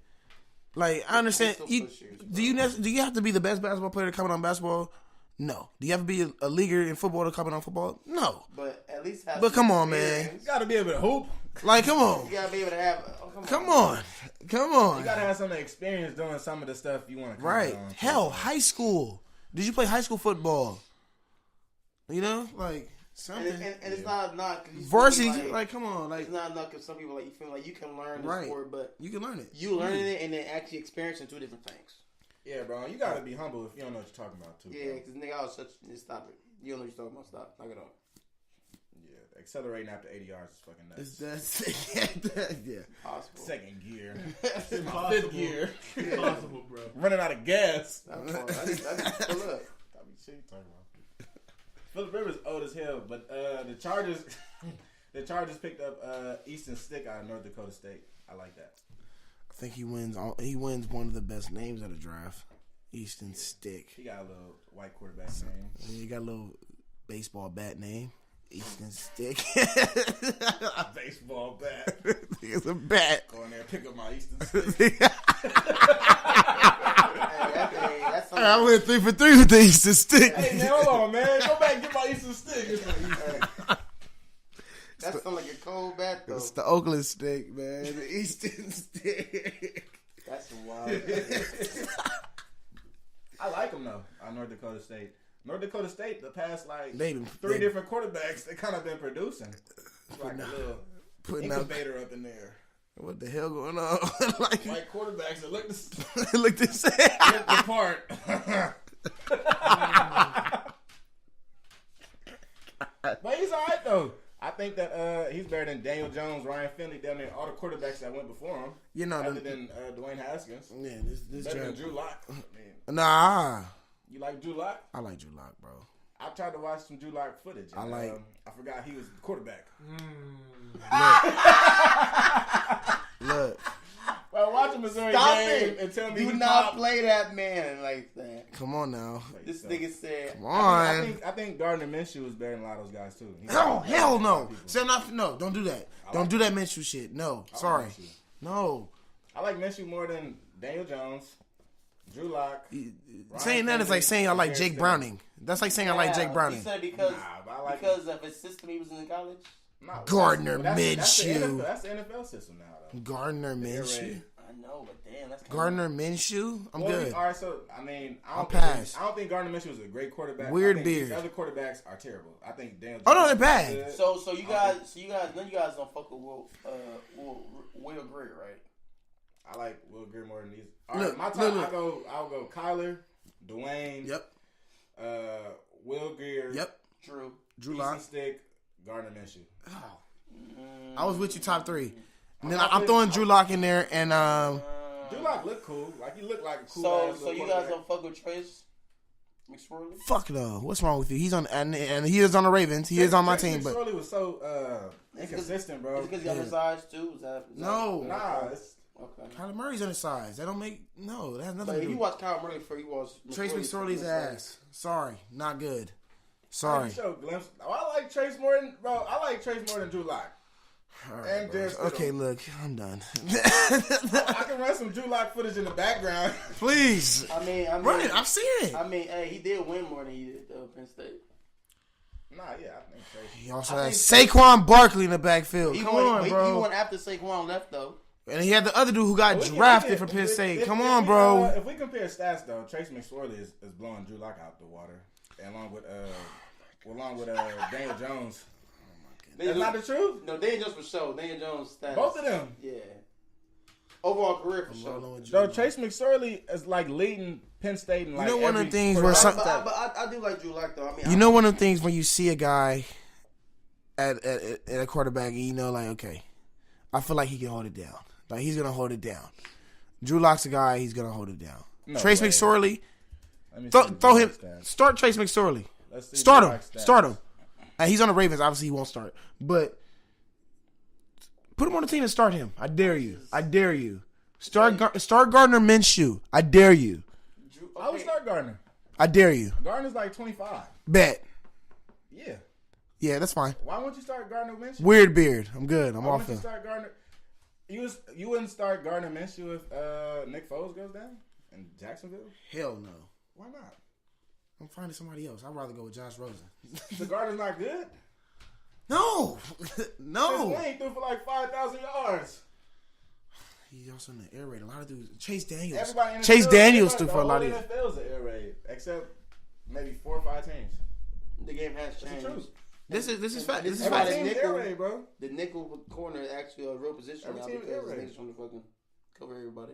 Like I understand. Do you have to be the best basketball player to comment on basketball? No. Do you have to be a leaguer in football to comment on football? No. But at least have. But come on, man. You got to be able to hoop. Like, come on. You got to be able to have. Come on. You got to have some experience doing some of the stuff you want to. Right. Hell, high school. Did you play high school football? You know, like. Something. And it's not varsity. Like, come on, like it's not enough because some people like you feel like you can learn the sport, but you can learn it. You learning it and then actually experiencing two different things. Yeah, bro, you gotta be humble if you don't know what you're talking about too. Yeah, because nigga, I was stop it. You don't know what you're talking about. Stop. Knock it off. Yeah, accelerating after 80 yards is fucking nuts. Yeah. Possible. Second gear. Impossible. Fifth gear. Impossible, bro. Running out of gas. I need to pull up. I mean, shit you talking about. Phillip Rivers old as hell, but the Chargers picked up Easton Stick out of North Dakota State. I like that. I think he wins one of the best names of the draft. Easton Stick. He got a little white quarterback name. He got a little baseball bat name. Easton Stick. Baseball bat. It's a bat. Go in there and pick up my Easton Stick. I went 3 for 3 with the Easton Stick. Hey man, hold on, man. Go back and get my Easton Stick. That sounds like a cold bat though. It's the Oakland Stick, man. The Easton Stick. That's wild. I like them though. On North Dakota State. North Dakota State, the past like three different quarterbacks, they kind of been producing. It's like a little incubator up in there. What the hell going on? Like white quarterbacks that look the same. Look the part. But he's all right though. I think that he's better than Daniel Jones, Ryan Finley, down there, all the quarterbacks that went before him. You know, other than Dwayne Haskins. Yeah, this better draft. than Drew Lock. Nah. You like Drew Lock? I like Drew Lock, bro. I tried to watch some Drew Lock footage. And, I forgot he was the quarterback. Look. Well, watch a Missouri game and tell me do not play that man like that. Come on now. This nigga said. Come on. I think Gardner Minshew was better than a lot of those guys too. Hell no. Say no. Don't do that. Don't do that Minshew shit. No. Sorry. No. I like Minshew more than Daniel Jones, Drew Lock. Saying that is like saying I like Jake Browning. That's like saying I like Jake Browning. He said because of his system he was in college. No, Gardner Minshew. That's the NFL system now, though. Gardner Minshew. I know, but damn, that's Gardner Minshew. I'm good. All right, so I mean, I don't think Gardner Minshew was a great quarterback. Weird beard. The other quarterbacks are terrible. I think Daniel Jones. Oh no, they're bad. So you guys, none of you guys don't fuck with Will Greer, right? I like Will Greer more than these. All right, my top, I'll go Kyler, Dwayne. Yep. Will Greer. Yep. Drew Lock. Stick. Gardner Minshew. Oh. I was with you top 3. And then I'm throwing Drew Lock in there and Drew Lock looked cool. Like he looked like a cool. So you guys don't fuck with Trace McSorley? Fuck no. What's wrong with you? He's on and he is on the Ravens. He is on my team, but McSorley was so inconsistent, bro. Is it because he's undersized too? No. Nah, it's okay. Kyler Murray's undersized. That don't make that has nothing to do. You watch Kyler Murray before you watch Trace McSorley's ass. Sorry, not good. Sorry. I like Trace more than Drew Lock. Right, and okay, look, I'm done. I can run some Drew Lock footage in the background. Please. I mean, run it. I've seen it. I mean, he did win more than he did Penn State. Nah, yeah, I think Trace. He also had Saquon Barkley in the backfield. Come on, bro. He won after Saquon left, though. And he had the other dude who got drafted from Penn State. Come on, bro. If we compare stats, though, Trace McSorley is blowing Drew Lock out the water, and along with Daniel Jones. That's not the truth? No, Daniel Jones for sure. Daniel Jones stats. Both of them. Yeah. Overall career for sure. Though Trace McSorley is like leading Penn State and like one of the things where but I do like Drew Lock though. I mean, one of the things when you see a guy at a quarterback and you know like, okay, I feel like he can hold it down. Like he's gonna hold it down. Drew Lock's a guy, he's gonna hold it down. No Trace way. McSorley, throw him. Start Trace McSorley. Start him. And he's on the Ravens. Obviously, he won't start. But put him on the team and start him. I dare you. Start Gardner Minshew. I dare you. I would start Gardner. I dare you. Gardner's like 25. Bet. Yeah. Yeah, that's fine. Why won't you start Gardner Minshew? Weird beard. I'm good. I'm Why off wouldn't you him. start Gardner? You wouldn't start Gardner Minshew if Nick Foles goes down in Jacksonville? Hell no. Why not? I'm finding somebody else. I'd rather go with Josh Rosen. The Gardner's not good? No. No. His lane threw for like 5,000 yards. He's also in the air raid. A lot of dudes. Chase Daniels. Everybody in the Chase field, Daniels threw for a lot of. The whole NFL's an air raid, except maybe 4 or 5 teams. The game has changed. This is fact. This is Every fact. team's air raid, bro. The nickel corner is actually a real position Every now team is because air raid. niggas trying to fucking cover everybody.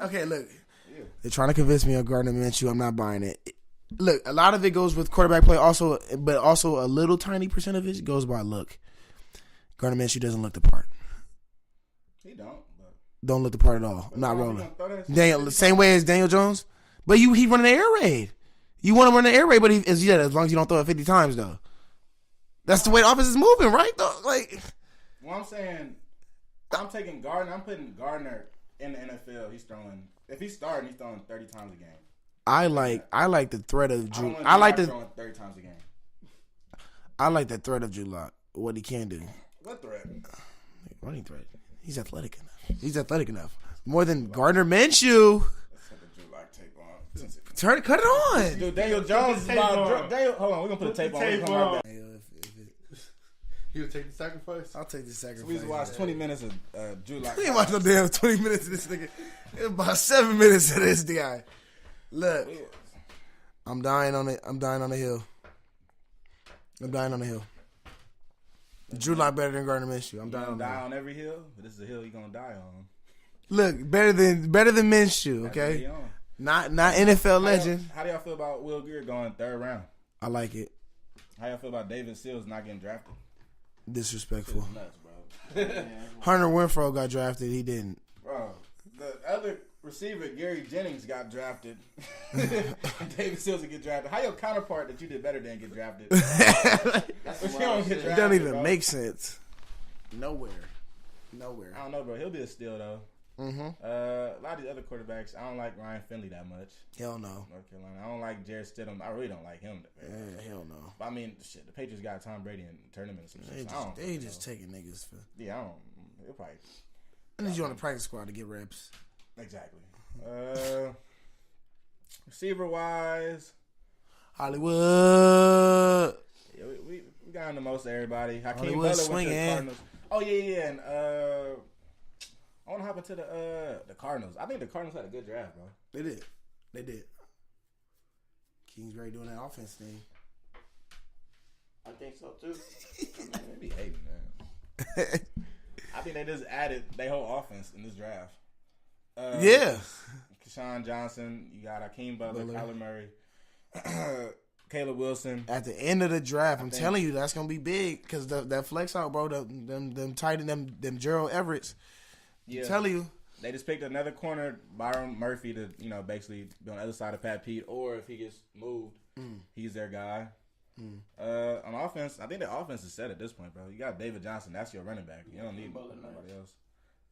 Okay, look. Yeah. They're trying to convince me of Gardner Minshew. I'm not buying it. Look, a lot of it goes with quarterback play, also, but also a little tiny percent of it goes by look. Gardner Minshew doesn't look the part. He don't. But Don't look the part at all. I'm not he rolling. gonna throw that shit Daniel, the 50 same way as Daniel Jones, but he running the air raid. You want to run the air raid, but as long as you don't throw it 50 times though. That's the way the offense is moving, right? Though, like. Well, I'm saying, I'm taking Gardner. I'm putting Gardner in the NFL. He's throwing. If he's starting, he's throwing 30 times a game. I like the threat of Drew. I like throwing 30 times a game. I like the threat of Drew Lock. What he can do. What threat? Running threat. He's athletic enough. More than Gardner Minshew. Let's put the Drew Lock tape on. Cut it on. Dude, Daniel Jones is about. Hold on, we're gonna put the tape on. You would take the sacrifice? I'll take the sacrifice. We just watched 20 minutes of Drew Lock. We ain't watched no damn 20 minutes of this nigga. It was about 7 minutes of this guy. Look, I'm dying on it. I'm dying on the hill. Drew Lock better than Gardner Minshew. I'm dying on the hill. Die on every hill, but this is a hill you're gonna die on. Look, better than Minshew. Okay, not NFL legend. How do y'all feel about Will Greer going 3rd round? I like it. How y'all feel about David Sills not getting drafted? Disrespectful. Nuts, bro. Hunter Renfrow got drafted. He didn't. Bro, the other receiver, Gary Jennings, got drafted. David Sills will get drafted. How your counterpart that you did better than get drafted? It doesn't even make sense. Nowhere. I don't know, bro. He'll be a steal, though. Mm-hmm. A lot of the other quarterbacks, I don't like Ryan Finley that much. Hell no. North Carolina. I don't like Jarrett Stidham. I really don't like him. Hell no. But I mean, shit, the Patriots got Tom Brady and turned him into some shit. They just taking niggas for. Yeah, I don't. He'll probably. I need you on the practice squad to get reps. Exactly. Receiver wise, Hollywood. Yeah, we got the most of everybody. Hakeem Hollywood Butler swinging. went to the Cardinals. Oh yeah, and I want to hop into the Cardinals. I think the Cardinals had a good draft, bro. They did. Kingsbury doing that offense thing. I think so too. They be hating, man. I think they just added their whole offense in this draft. Yeah. Keyshawn Johnson, you got Hakeem Butler, Kyler Murray, Caleb Wilson. At the end of the draft, I'm telling you, that's gonna be big because that flex out, bro. Them tight end, them Gerald Everett's. Yeah. I'm telling you, they just picked another corner, Byron Murphy, to basically be on the other side of Pat Pete, or if he gets moved, he's their guy. On offense, I think the offense is set at this point, bro. You got David Johnson, that's your running back. You don't need nobody else.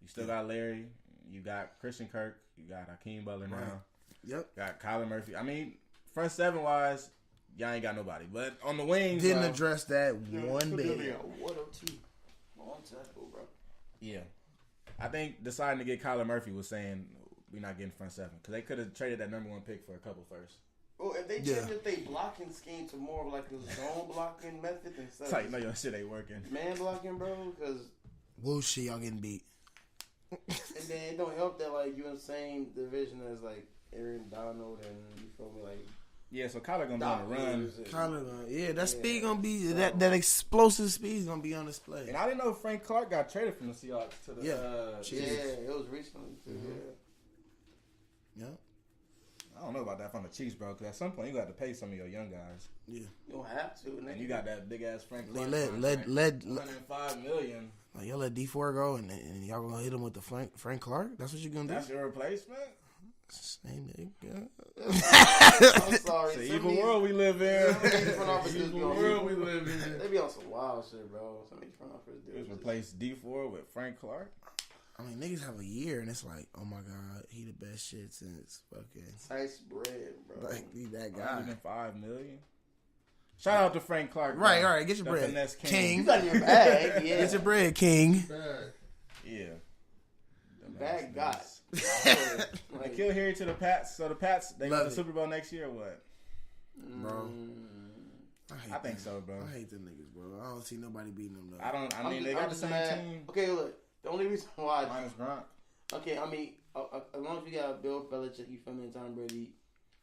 You still got Larry. You got Christian Kirk. You got Hakeem Butler now. Right. Yep. Got Kyler Murphy. I mean, front seven wise, y'all ain't got nobody. But on the wings, didn't address that one bit. What up, too? One tackle, bro. Yeah. I think deciding to get Kyler Murphy was saying we're not getting front seven because they could have traded that number 1 pick for a couple first. Well, if they changed their blocking scheme to more of like a zone blocking method instead it's like, you know your shit ain't working. Man blocking, bro, because Whooshy, y'all getting beat. and then it don't help that like you're in the same division as like Aaron Donald and you feel me like Yeah, so Kyler gonna be on the run. Kyler, that speed gonna be that explosive speed is gonna be on display. And I didn't know Frank Clark got traded from the Seahawks to the it was recently too. Yeah. I don't know about that from the Chiefs, bro. Because at some point you got to pay some of your young guys. Yeah, you don't have to. And you got that big ass Frank Clark. Let $105 million. Like y'all let D4 go and y'all gonna hit him with the Frank Clark. That's what you gonna do. That's your replacement. Same nigga. I'm sorry. It's an evil world we live in. Evil world we live in. They be on some wild shit, bro. Some of these front office dudes just replace D4 with Frank Clark. I mean, niggas have a year and it's like, oh my god, he the best shit since fucking nice bread, bro. Like he that guy. $105 million. Shout out to Frank Clark. Bro. Right. Get your bread, King. You got in your bag, yeah. Get your bread, King. Yeah. Bag got. They killed Harry to the Pats. So the Pats, they go to the Super Bowl next year or what? Bro. I think so, bro. I hate them niggas, bro. I don't see nobody beating them, though. I mean, they got the same team. Okay, look. The only reason why... Minus Gronk. Okay, I mean, as long as we got Bill Belichick, you feel me, and Tom Brady,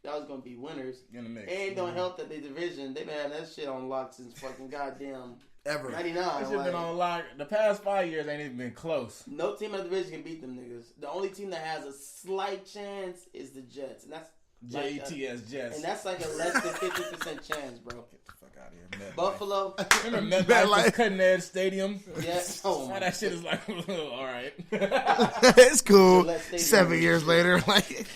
that was going to be winners. In the mix. And it don't help that they division. They've been having that shit on lock since fucking goddamn... Ever. 99. This shit been on lock. The past 5 years ain't even been close. No team in the division can beat them niggas. The only team that has a slight chance is the Jets. And that's... Jets. And that's like a less than 50% chance, bro. Get the fuck out of here, Buffalo. Remember MetLife Cutting Edge Stadium? Yeah. Oh, that shit is like, all right. It's cool. 7 years later, like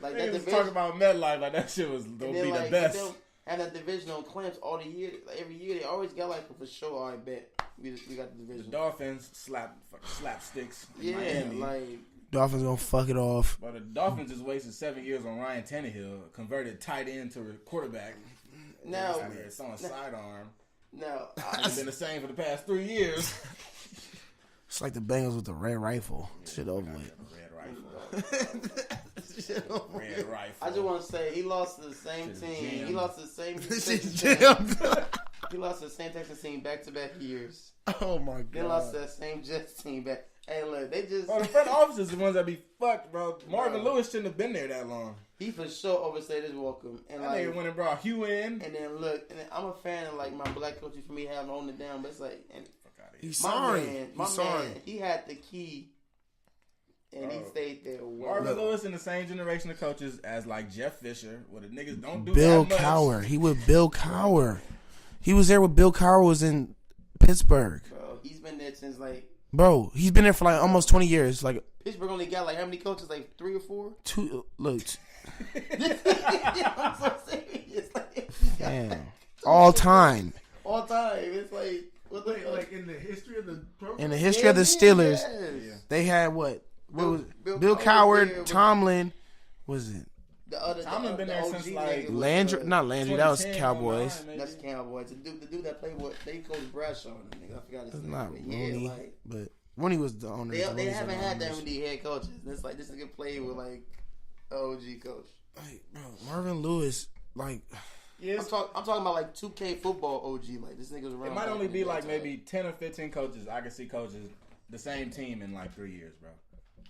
that division. Talk about MetLife like that shit was gonna be the best. And that division on clamps all the year. Like, every year they always got like for sure. I bet we got the division. The Dolphins slapsticks. Yeah, Miami. like. Dolphins gonna fuck it off. But the Dolphins just wasted 7 years on Ryan Tannehill, converted tight end to a quarterback. Now it's on a sidearm. No, it's been the same for the past 3 years. It's like the Bengals with the red rifle. Shit over with. Red rifle. I just want to say he lost to the same team. He lost to the same. He lost to the same Texas team back-to-back years. Oh my god. Then lost to that same Jets team back. Hey, look, they just... the front office is the ones that be fucked, bro. Marvin Lewis shouldn't have been there that long. He for sure overstayed his welcome. And that nigga went and brought Hugh in. And then look, I'm a fan of like my black coaches for me having to own it down, but it's like... He's sorry. Man, he had the key. And he stayed there. Marvin Lewis in the same generation of coaches as like Jeff Fisher, where the niggas don't do Bill that much. Cowher. He with Bill Cowher. He was there with Bill Cowher was in Pittsburgh. Bro, he's been there since like... Bro, he's been there for like almost 20 years. Like Pittsburgh only got like how many coaches? Like 3 or 4? 2. Look. I'm so serious. Damn. All time. All time. It's like... Like in the history of the program? In the history of the Steelers, they had what? Was Bill Cowher, Tomlin, was it? The other Tomlin been there since like Landry, not Landry. That was Cowboys. That's Cowboys. The dude that played what they coached Bradshaw. I forgot his name. Not Rooney, but Rooney was the owner. They haven't had that many head coaches. It's like this nigga played with like an OG coach. Like, bro, Marvin Lewis, like. Yes. I'm talking about like 2K football OG. Like this nigga's around. It might only be like maybe 10 or 15 coaches. I can see coaches the same team in like 3 years, bro.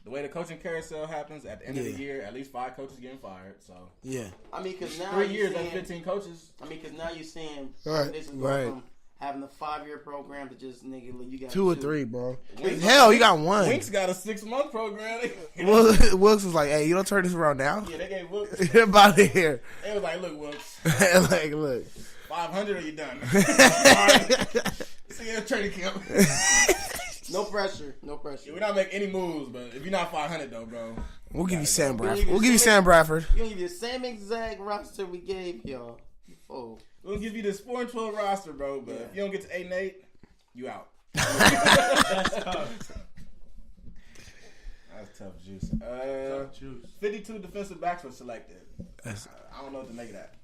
The way the coaching carousel happens at the end of the year, at least 5 coaches getting fired. So I mean, because now 3 years, that's 15 coaches. I mean, because now you're saying this is from having a 5-year program to just nigga, you got 2 or 3, bro. Hell, you got 1. Winks got a 6-month program. Wilkes was like, "Hey, you don't turn this around now." Yeah, they gave Wilkes. Get about here. They was like, "Look, Wilkes, like, look, 500 or you done." Right. See you at training camp. No pressure. Yeah, we're not making any moves, but if you're not 500 though, bro, we'll give you Sam Bradford. We'll give you Sam Bradford. We're gonna give you the same exact roster we gave y'all. Oh. We'll give you this 4-12 roster, bro. But if you don't get to 8-8, you out. That's tough. That's tough juice. 52 defensive backs were selected. I don't know what to make of that.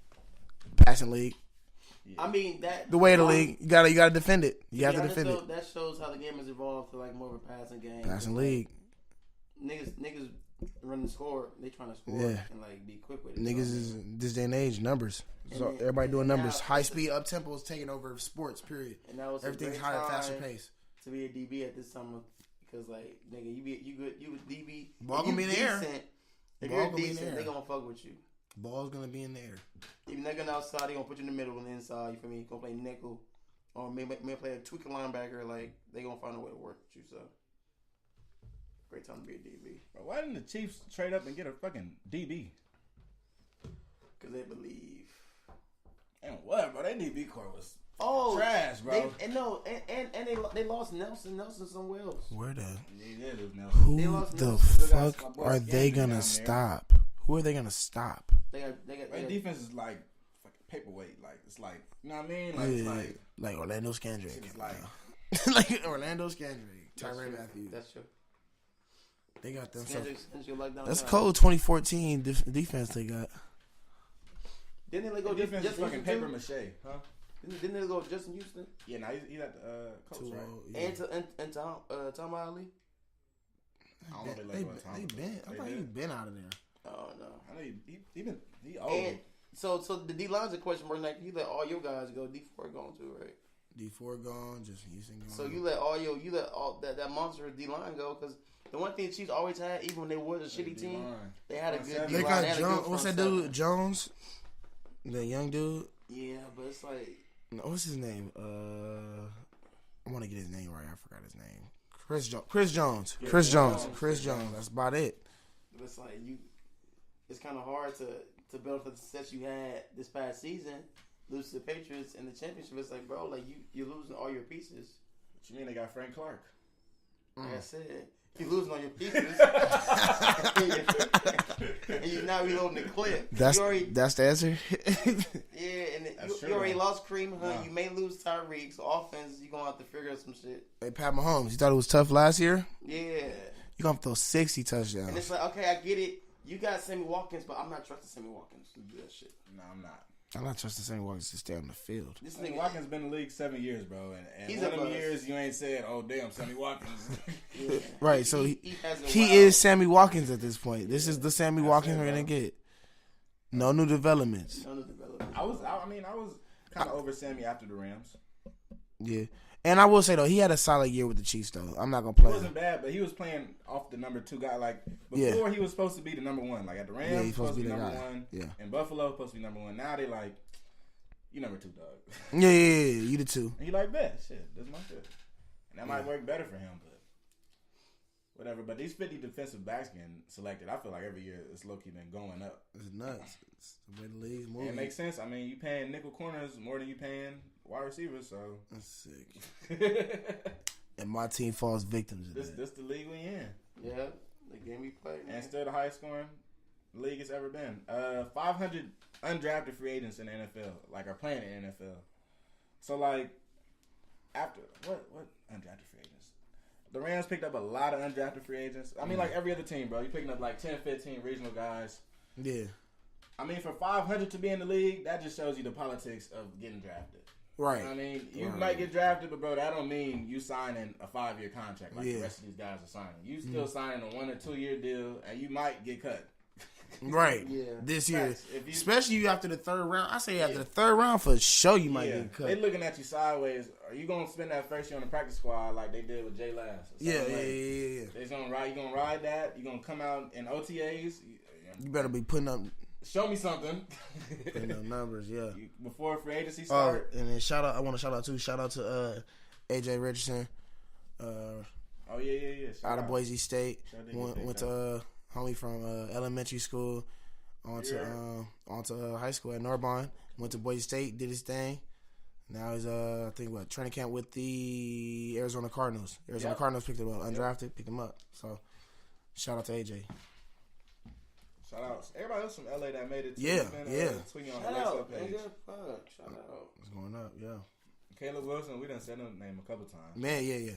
Passing league. Yeah. I mean that the way of the league, you gotta defend it. You have to defend it. That shows how the game has evolved to like more of a passing game. Passing league. Niggas run the score. They trying to score and like be quick with it. Niggas is this day and age numbers. So everybody doing numbers. High speed up tempo is taking over sports. Period. And that was everything's higher, faster pace. To be a DB at this summer because like nigga, you a DB. Ball gonna be in the air. If you're decent, they gonna fuck with you. Ball's gonna be in there. Even they're going outside, they gonna put you in the middle and the inside. You feel me? Gonna play nickel, or maybe play a tweaker linebacker. Like they gonna find a way to work with you. So great time to be a DB. Bro, why didn't the Chiefs trade up and get a fucking DB? Because they believe. And what, bro? That DB core was trash, bro. They lost Nelson somewhere else. Where the? They did lose Nelson. Who the fuck are they gonna stop? Who are they gonna stop? Their defense is like fucking paperweight. Like it's like, you know what I mean? Like it's like Orlando Scandrick. It's like like Orlando Scandrick. Tyrann Matthew. That's true. They got them. That's cold 2014 defense they got. Didn't they go defense is fucking paper too? mache, huh? Didn't they go Justin Houston? Yeah, now he's at the coach, right? Yeah. And Tom Ali? I don't know if they let They been. I thought he been out of there. Oh no. I know he old. And so the D line's a question mark. Like you let all your guys go. D4 gone too, right? D4 gone, just Houston gone. So you let all that monster D line go because the one thing the Chiefs always had, even when they was a shitty team, they had a good D line. They got Jones. What's that dude? Jones, the young dude. Yeah, but it's like what's his name? I want to get his name right. I forgot his name. Chris Jones. Yeah, Chris Jones. That's about it. But it's like it's kind of hard to build for the success you had this past season. Lose to the Patriots in the championship. It's like, bro, like you're losing all your pieces. What you mean they got Frank Clark? Like I said, you're losing all your pieces. and you now reloading the clip. That's the answer. Yeah, and you already lost Kareem Hunt. No. You may lose Tyreek. So offense, you're gonna have to figure out some shit. Hey, Pat Mahomes, you thought it was tough last year? Yeah. You gonna throw 60 touchdowns. And it's like, okay, I get it. You got Sammy Watkins, but I'm not trusting Sammy Watkins to do that shit. No, I'm not. I'm not trusting Sammy Watkins to stay on the field. This nigga Watkins been in the league 7 years, bro, and one of them years you ain't said, "Oh damn, Sammy Watkins." Yeah. Right, so he is Sammy Watkins at this point. This is the Sammy Watkins we're gonna get. No new developments. I was kind of over Sammy after the Rams. Yeah. And I will say, though, he had a solid year with the Chiefs, though. I'm not going to play him. It wasn't bad, but he was playing off the number 2 guy. Like, before he was supposed to be the number 1. Like, at the Rams, he's supposed to be number 1. Yeah. In Buffalo, supposed to be number 1. Now they like, you number 2, dog. Yeah, you the 2. And he like, bet, shit, that's my shit. And that might work better for him, but whatever. But these 50 defensive backs getting selected, I feel like every year it's low-key been going up. It's nuts. It's the way the league's moving. It makes sense. I mean, you paying nickel corners more than you paying wide receivers, so that's sick. And my team falls victim to that. This the league we in. Yeah, the game we play. And still the highest scoring league it's ever been. 500 undrafted free agents in the NFL, like are playing in the NFL. So like, after what undrafted free agents? The Rams picked up a lot of undrafted free agents. I mean, like every other team, bro. You picking up like 10, 15 regional guys. Yeah. I mean, for 500 to be in the league, that just shows you the politics of getting drafted. Right. I mean, you might get drafted, but bro, that don't mean you signing a 5-year contract like the rest of these guys are signing. You still signing a 1 or 2 year deal, and you might get cut. Right. Yeah. This year, especially after the 3rd round. I say after the 3rd round for sure, you might get cut. They looking at you sideways. Are you gonna spend that first year on the practice squad like they did with Jay Last? Yeah. They're gonna ride. You gonna ride that? You gonna come out in OTAs? You better be putting up. Show me something. Putting up numbers, yeah. Before free agency start. And then I want to shout out to AJ Richardson. Yeah. Out of Boise State. Went to homie from elementary school onto high school at Narbonne. Went to Boise State, did his thing. Now he's I think training camp with the Arizona Cardinals. Cardinals picked him up, undrafted, picked him up. So shout out to AJ. Shout out everybody else from LA that made it. Tweeting on shout the out, page. Shout out. It's going up, yeah. Caleb Wilson, we done said his name a couple times. Man, yeah.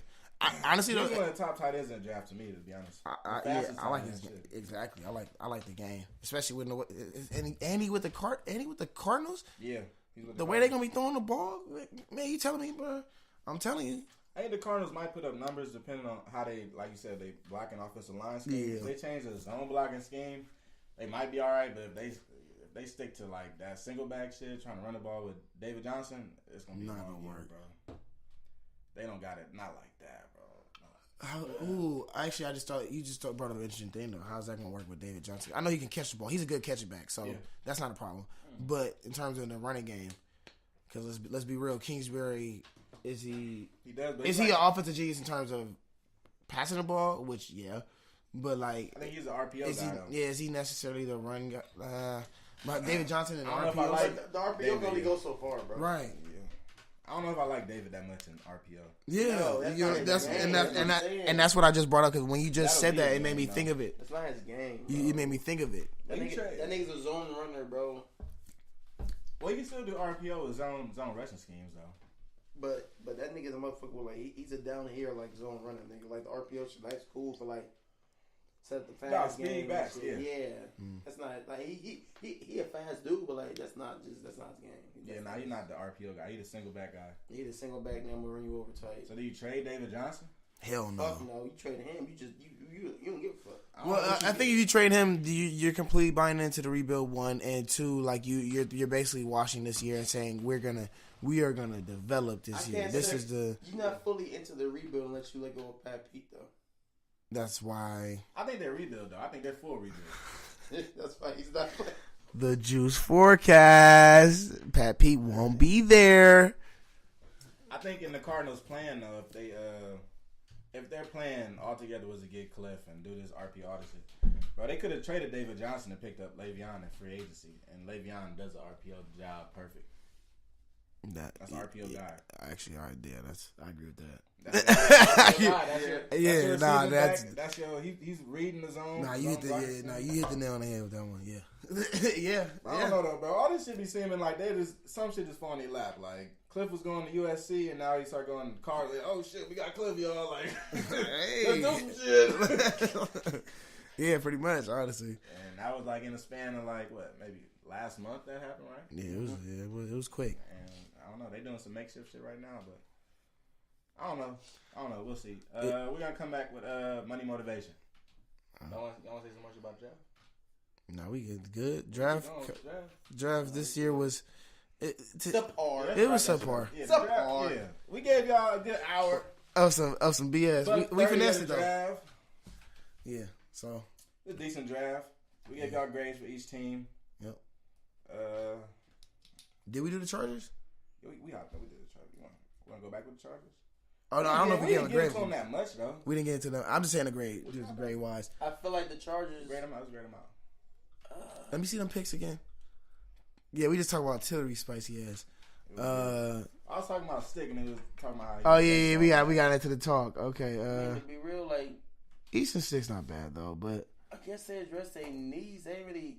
Honestly, he's one of the top tight ends in the draft to me, to be honest. I like his game. Exactly. I like the game, especially with Andy with the Cardinals. Yeah, the way they're gonna be throwing the ball, man. You telling me, bro? I'm telling you. I think the Cardinals might put up numbers depending on how they, like you said, they block an offensive line scheme. Yeah. If they change the zone blocking scheme, they might be all right. But if they stick to like that single back shit, trying to run the ball with David Johnson, it's gonna be not gonna work, bro. They don't got it, not like that, bro. I just thought you brought up an interesting thing though. How's that going to work with David Johnson? I know he can catch the ball. He's a good catching back, so that's not a problem. But in terms of the running game, because let's be real, Kingsbury is he an offensive genius in terms of passing the ball? Which but like I think he's an RPO guy. Is he necessarily the run guy? But David Johnson and RPO, the RPO can only go so far, bro. Right. I don't know if I like David that much in RPO. And that's what I just brought up because when you just said that, it made me think of it. That's not his game. You made me think of it. That nigga's a zone runner, bro. Well, you can still do RPO with zone rushing schemes though. But that nigga's a motherfucker. Like he's a down here like zone runner nigga. Like the RPO shit, that's cool for like set the fast game. Backs, That's not like he a fast dude, but like that's not his game. He's not the RPO guy. He's the single back guy. He's the single back now. I'm gonna run you over tight. So do you trade David Johnson? Hell no. Fuck no. You traded him. You don't give a fuck. Well, I think if you trade him, you're completely buying into the rebuild. 1 and 2, like you're basically washing this year and saying we are gonna develop this year. You're not fully into the rebuild unless you let go of Pat Pete though. That's why. I think they're rebuild though. I think they're full rebuild. That's why he's not playing. The Juice forecast. Pat Pete won't be there. I think in the Cardinals' plan though, if their plan altogether was to get Cliff and do this RPO odyssey, bro, they could have traded David Johnson and picked up Le'Veon in free agency, and Le'Veon does the RPO job perfect. That's RPO guy. Actually, all right, I agree with that. That's he's reading the zone. You hit the nail on the head with that one. Yeah. I don't know though, bro. All this shit be seeming like some shit just fall in their lap. Like Cliff was going to USC and now he started going to Carly. Oh shit, we got Cliff, y'all. Like, let's do some shit. Yeah, pretty much, honestly. And that was like in a span of like what, maybe last month that happened, right? Yeah, it was quick. And I don't know, they doing some makeshift shit right now, but. I don't know. We'll see. We're gonna come back with money motivation. Y'all want to say so much about draft? No, we good. Draft this year was subpar. It was subpar. Subpar. Yeah. We gave y'all a good hour of some BS. We finessed it though. Draft. Yeah. So it's a decent draft. We gave y'all grades for each team. Yep. Did we do the Chargers? We did the Chargers. You want to go back with the Chargers? Oh no, I don't know if we get on grade. On that much though. We didn't get into them. I'm just saying the grade, just grade wise. I feel like the Chargers. Grade them out. Let me see them picks again. Yeah, we just talked about artillery spicy ass. I was talking about stick and they was talking about. How we got into the talk. Okay. To be real, like Eastern Stick's not bad though, but I guess they address their needs. They really.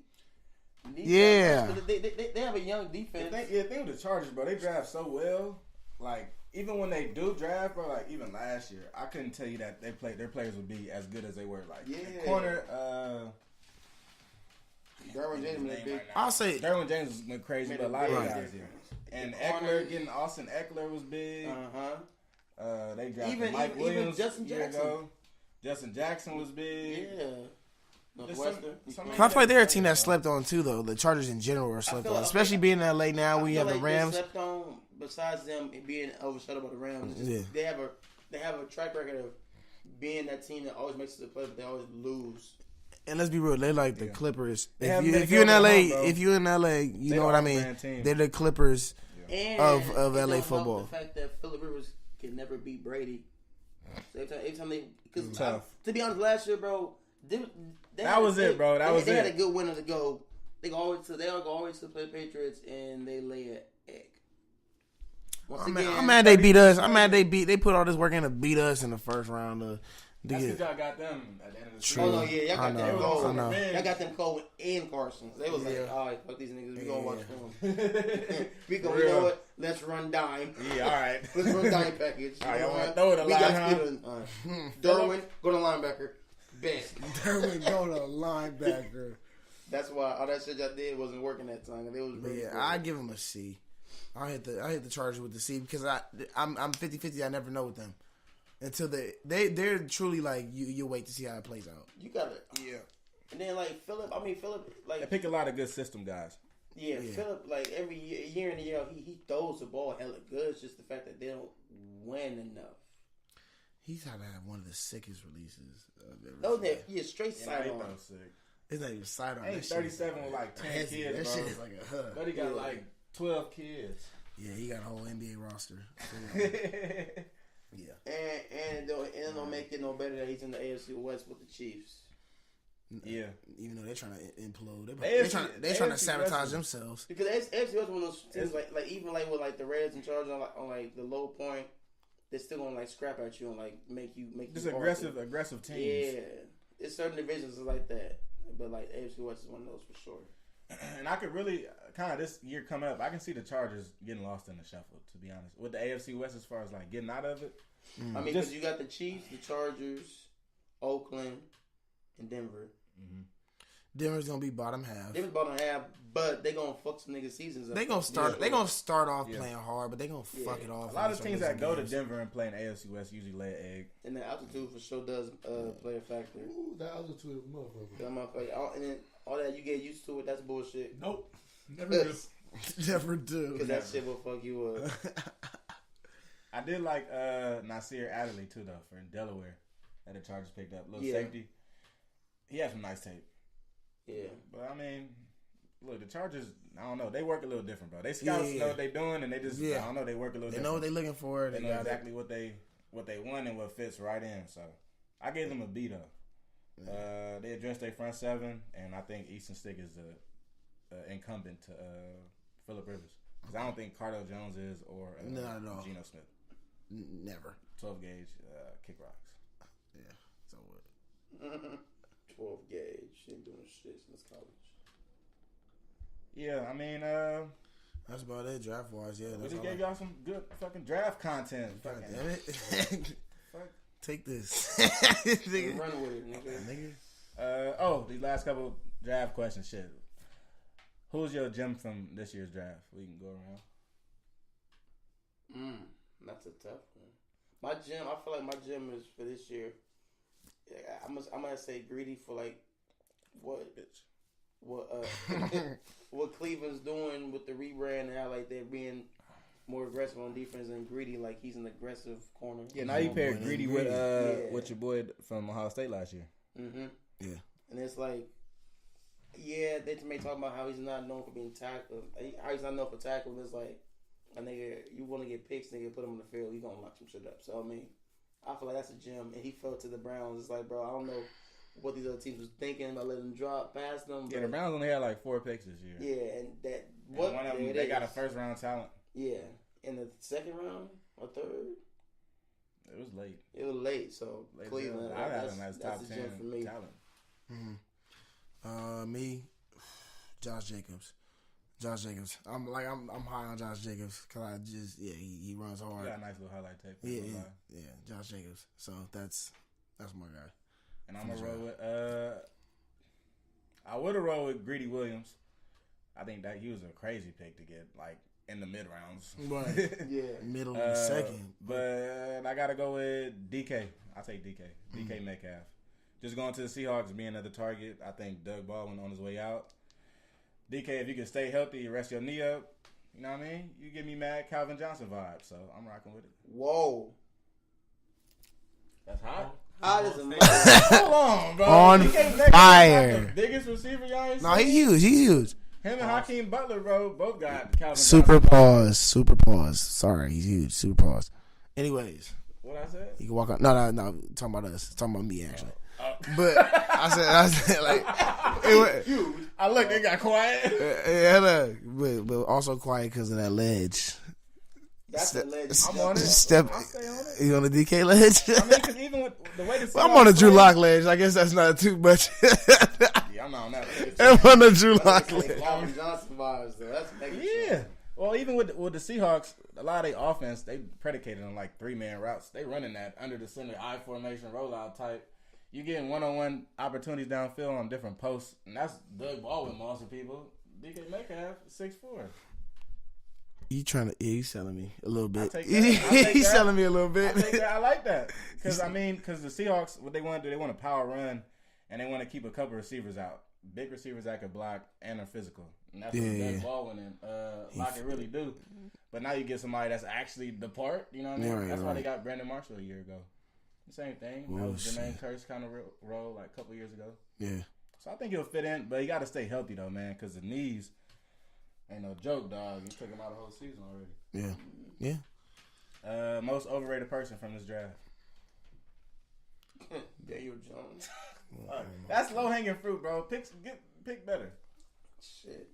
They have a young defense. The thing with the Chargers, bro, they draft so well. Like even when they do draft, bro, like even last year, I couldn't tell you that their players would be as good as they were. Like corner, Derwin James went big. I'll say Derwin James went crazy, but a lot of guys here. And Eckler, getting Austin Eckler was big. They drafted Mike Williams Justin Jackson. Ago. Justin Jackson was big. Yeah. I feel like they're a team that slept on too, though. The Chargers in general are slept on, especially being in LA now. We have the Rams. Slept on, besides them being overshadowed by the Rams, they have a track record of being that team that always makes it to the play, but they always lose. And let's be real, they like the Clippers. If you're in LA, you know what I mean. They're the Clippers of LA football. The fact that Phillip Rivers can never beat Brady. So every time they, because to be honest, last year, bro. That was it. They had a good winner to go. They go always to play the Patriots and they lay an egg. I'm mad they beat us. I'm mad they put all this work in to beat us in the first round. That's because y'all got them at the end of the season. Oh no, yeah, y'all got them cold. Y'all got them cold and Carsons. They was like, all right, fuck these niggas. We gonna watch film. We gonna, you know what? Let's run dime. Yeah, all right. Let's run dime package. All right, y'all want to throw it a line, Derwin, go to linebacker. Bet. Derwin, go to linebacker. That's why all that shit y'all did wasn't working that time. They was really I give them a C. I hit the Chargers with the C because I'm 50-50. I never know with them until they're truly like you wait to see how it plays out. You gotta And then like Phillip like they pick a lot of good system guys. Yeah. Phillip like every year in the year he throws the ball hella good. It's just the fact that they don't win enough. He's had to have one of the sickest releases I've ever seen. Yeah, straight sidearm. It's not even sidearm. Ain't 37 with like 10 kids, that bro. shit is like a hug. But he got like 12 kids. Yeah, he got a whole NBA roster. So, yeah. And it don't make it no better that he's in the AFC West with the Chiefs. Yeah. Even though they're trying to implode. They're trying to sabotage themselves. Because AFC West one of those teams, like even like with like the Raiders in charge on like the low point, they're still gonna like scrap at you and like make you just aggressive teams. Yeah. It's certain divisions are like that. But like AFC West is one of those for sure. And I could really kind of this year coming up, I can see the Chargers getting lost in the shuffle. To be honest, with the AFC West as far as like getting out of it. I mean, because you got the Chiefs, the Chargers, Oakland, and Denver. Mm-hmm. Denver's gonna be bottom half. But they gonna fuck some niggas' seasons up. They gonna start. They gonna start off playing hard, but they gonna fuck it off. A lot of teams that go to Denver and play in AFC West usually lay an egg. And the altitude for sure does play a factor. Ooh, that altitude, motherfucker. That motherfucker. And then all that you get used to it. That's bullshit. Nope, never do. Never do. Because that shit will fuck you up. I did like Nasir Adderley too though for Delaware that the Chargers picked up. Little safety. He has some nice tape. Yeah. But I mean, look, the Chargers, I don't know. They work a little different, bro. They scouts know what they doing, and they just, I don't know, they work a little different. They know what they looking for. They know exactly what they want and what fits right in. So I gave them a B though. Yeah. They addressed their front seven, and I think Easton Stick is the incumbent to Phillip Rivers. Because I don't think Cardell Jones is or no. Geno Smith. Never. 12 gauge kick rocks. Yeah. So what? 12 gauge. She ain't doing shit since college. Yeah, I mean, that's about it draft wise. Yeah, we just gave y'all some good fucking draft content. God damn it! Take this. Run with it, nigga. These last couple draft questions. Shit. Who's your gem from this year's draft? We can go around. That's a tough one. My gem, I feel like my gem is for this year. I'm gonna say Greedy for like what Cleveland's doing with the rebrand and how like they're being more aggressive on defense and Greedy like he's an aggressive corner. Yeah, now you paired Greedy with your boy from Ohio State last year. Mm-hmm. Yeah, and it's like they may talk about how he's not known for being tackled. How he's not known for tackling. It's like a nigga, you want to get picks, nigga, put him in the field, he's gonna lock some shit up. So I mean, I feel like that's a gem, and he fell to the Browns. It's like, bro, I don't know what these other teams was thinking about letting him drop past them. Yeah, the Browns only had like 4 picks this year. Yeah, and one of them, they got a first round talent. Yeah, in the second round or third. It was late. So Cleveland, I had him as top 10 for me. talent. Mm-hmm. Me, Josh Jacobs. I'm high on Josh Jacobs because I just he runs hard. He got a nice little highlight tape. Yeah, Josh Jacobs. So that's my guy. And I'm gonna roll with I would have rolled with Greedy Williams. I think that he was a crazy pick to get like in the mid rounds. Right. Middle and second. But I gotta go with DK. I'll take DK. DK Metcalf. Just going to the Seahawks being another target. I think Doug Baldwin on his way out. DK, if you can stay healthy, you rest your knee up, you know what I mean? You give me mad Calvin Johnson vibes, so I'm rocking with it. Whoa. That's hot. Hot as a mother. Hold on, bro. On fire. Like the biggest receiver y'all ain't seen. No, he's huge. Him and Hakeem Butler, bro, both got Calvin Super Johnson. Super pause. Sorry, he's huge. Super pause. Anyways. What I said? You can walk out. No. Talking about us. Talking about me, actually. But I said like it huge. I look, it got quiet. Yeah, but also quiet because of that ledge. That's the ledge. I'm on it. I'll stay on it. You on the DK ledge? I mean, because even with the way the I'm on the Drew Lock ledge. I guess that's not too much. Yeah, I'm not on that ledge. I'm on the Drew Lock ledge. Calvin Johnson vibes, though. That's mega. Yeah. Well, even with the Seahawks, a lot of their offense, they predicated on like 3-man routes. They running that under the center I formation rollout type. You getting one-on-one opportunities downfield on different posts, and that's Doug Baldwin, most of people. DK Metcalf, 6'4". He's selling me a little bit. He's selling me a little bit. I like that. Because the Seahawks, what they want to do, they want a power run, and they want to keep a couple receivers out. Big receivers that can block and are physical. And that's what Doug Baldwin and Lockett really do. But now you get somebody that's actually the part, you know what I mean? That's why they got Brandon Marshall a year ago. Same thing. That was Jermaine Kearse kind of role like a couple years ago. Yeah. So I think he'll fit in, but he got to stay healthy though, man, because the knees ain't no joke, dog. You took him out the whole season already. Yeah. Most overrated person from this draft. Daniel Jones. That's low hanging fruit, bro. Pick better. Shit.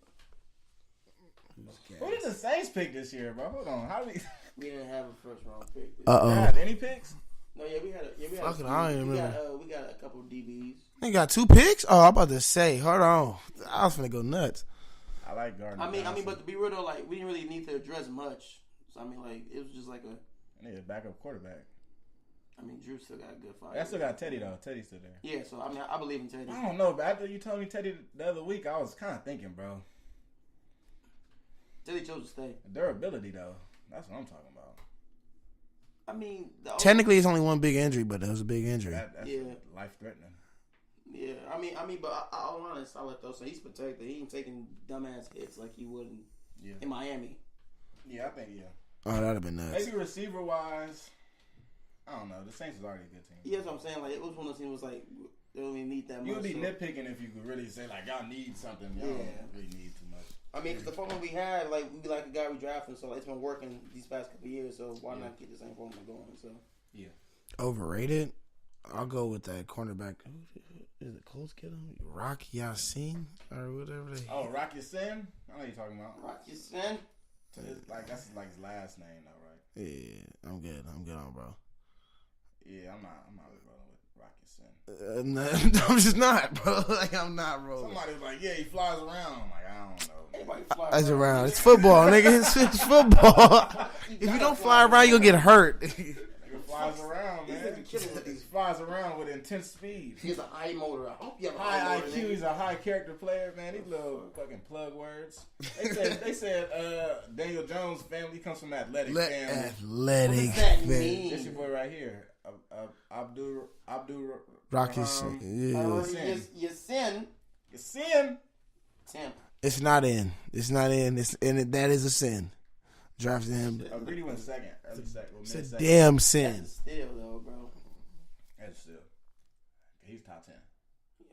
Who did the Saints pick this year, bro? Hold on. How did we didn't have a first round pick. Have any picks? No, yeah, we had a. Fuck it, I don't even remember. We got a couple of DBs. They got 2 picks? Oh, I'm about to say, hold on. I was finna go nuts. I like Gardner. I mean, but to be real though, like we didn't really need to address much. So I mean, like it was just like a. I need a backup quarterback. I mean, Drew still got a good fight. I still got Teddy though. Teddy's still there. Yeah, so I mean, I believe in Teddy. I don't know, but after you told me Teddy the other week, I was kind of thinking, bro. Teddy chose to stay. Durability though, that's what I'm talking about. I mean, technically it's only one big injury, but it was a big injury. That's life threatening. Yeah, I mean, but I'll honest, I'll let those say he's protected. He ain't taking dumbass hits like he would in Miami. Yeah, I think Oh, that'd have been nuts. Maybe receiver wise, I don't know. The Saints is already a good team. Yeah, that's what I'm saying. Like it was one of those teams like they don't even need that much. You would be nitpicking if you could really say like y'all need something. Y'all don't really need too much. I mean, 'cause the formula we had, like we like the guy we drafted, so it's been working these past couple of years. So why not get the same formula going? So overrated. I'll go with that cornerback. Is it Colts kid? Rock Ya-Sin or whatever. Rock Ya-Sin? I know you're talking about. Rock Ya-Sin? That's like his last name though, right? Yeah, I'm good. I'm good on, bro. Yeah, I'm not rolling with Rock Ya-Sin. No, I'm just not, bro. Like I'm not rolling. Somebody was like, yeah, he flies around. I'm like, I don't know. Anybody fly That's around. It's football, nigga. It's football. If you don't fly around, you'll get hurt. Nigga flies around, man. He flies around with intense speed. He's a high motor. I hope you have a high IQ. He's a high character player, man. These little fucking plug words. They said Daniel Jones' family comes from athletic family. Athletic. What does that mean? This your boy right here, Abdul Rocky Sin. Yeah. Your sin. Temp. It's not in. That is a sin. Drafted him. Greedy went second. Early second. It's a damn sin. That's still though, bro. That's still. He's top 10.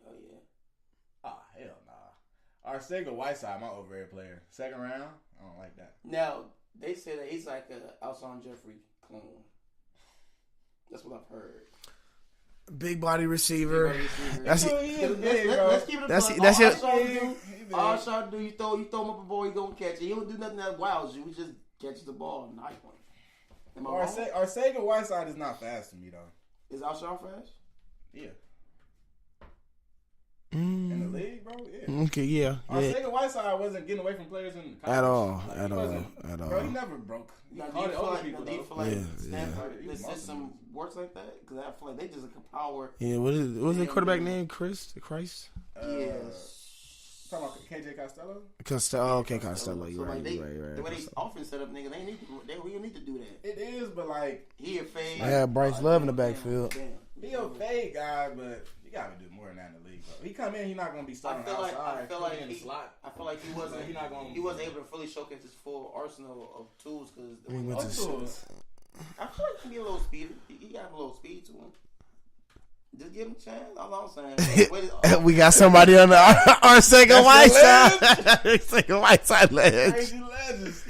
Oh yeah. Hell nah. Arcega-Whiteside, my overrated player. Second round. I don't like that. Now they say that he's like a Alshon Jeffrey clone. That's what I've heard. Big body receiver. Let's keep it. That's it. All Alshon do, you throw him up a ball, he gonna catch it. He don't do nothing that wows you. He just catches the ball. Nice one. Arcega-Whiteside is not fast to me though. Is Alshon fast? Yeah. In the league, bro. Yeah. Okay. Yeah. Arcega-Whiteside wasn't getting away from players in college. At all. Bro, he never broke. Do you feel like Stanford, the system works like that? Because I feel like they just a power. Yeah. What was the quarterback name? Christ. Yes. Talking about KJ Costello? Okay, Costello. You're right. The way they offense set up, nigga, we don't need to do that. It is, but like he a fade. I had Bryce Love in the backfield. He a fade guy, but you gotta do more than that in the league. Bro. He come in, he's not gonna be starting outside. I feel like he wasn't able to fully showcase his full arsenal of tools because tools. I feel like he get a little speed. He got a little speed to him. Just give him a chance. All I'm saying. We got somebody on the Arcega-Whiteside. Arcega-Whiteside ledge. Crazy legends.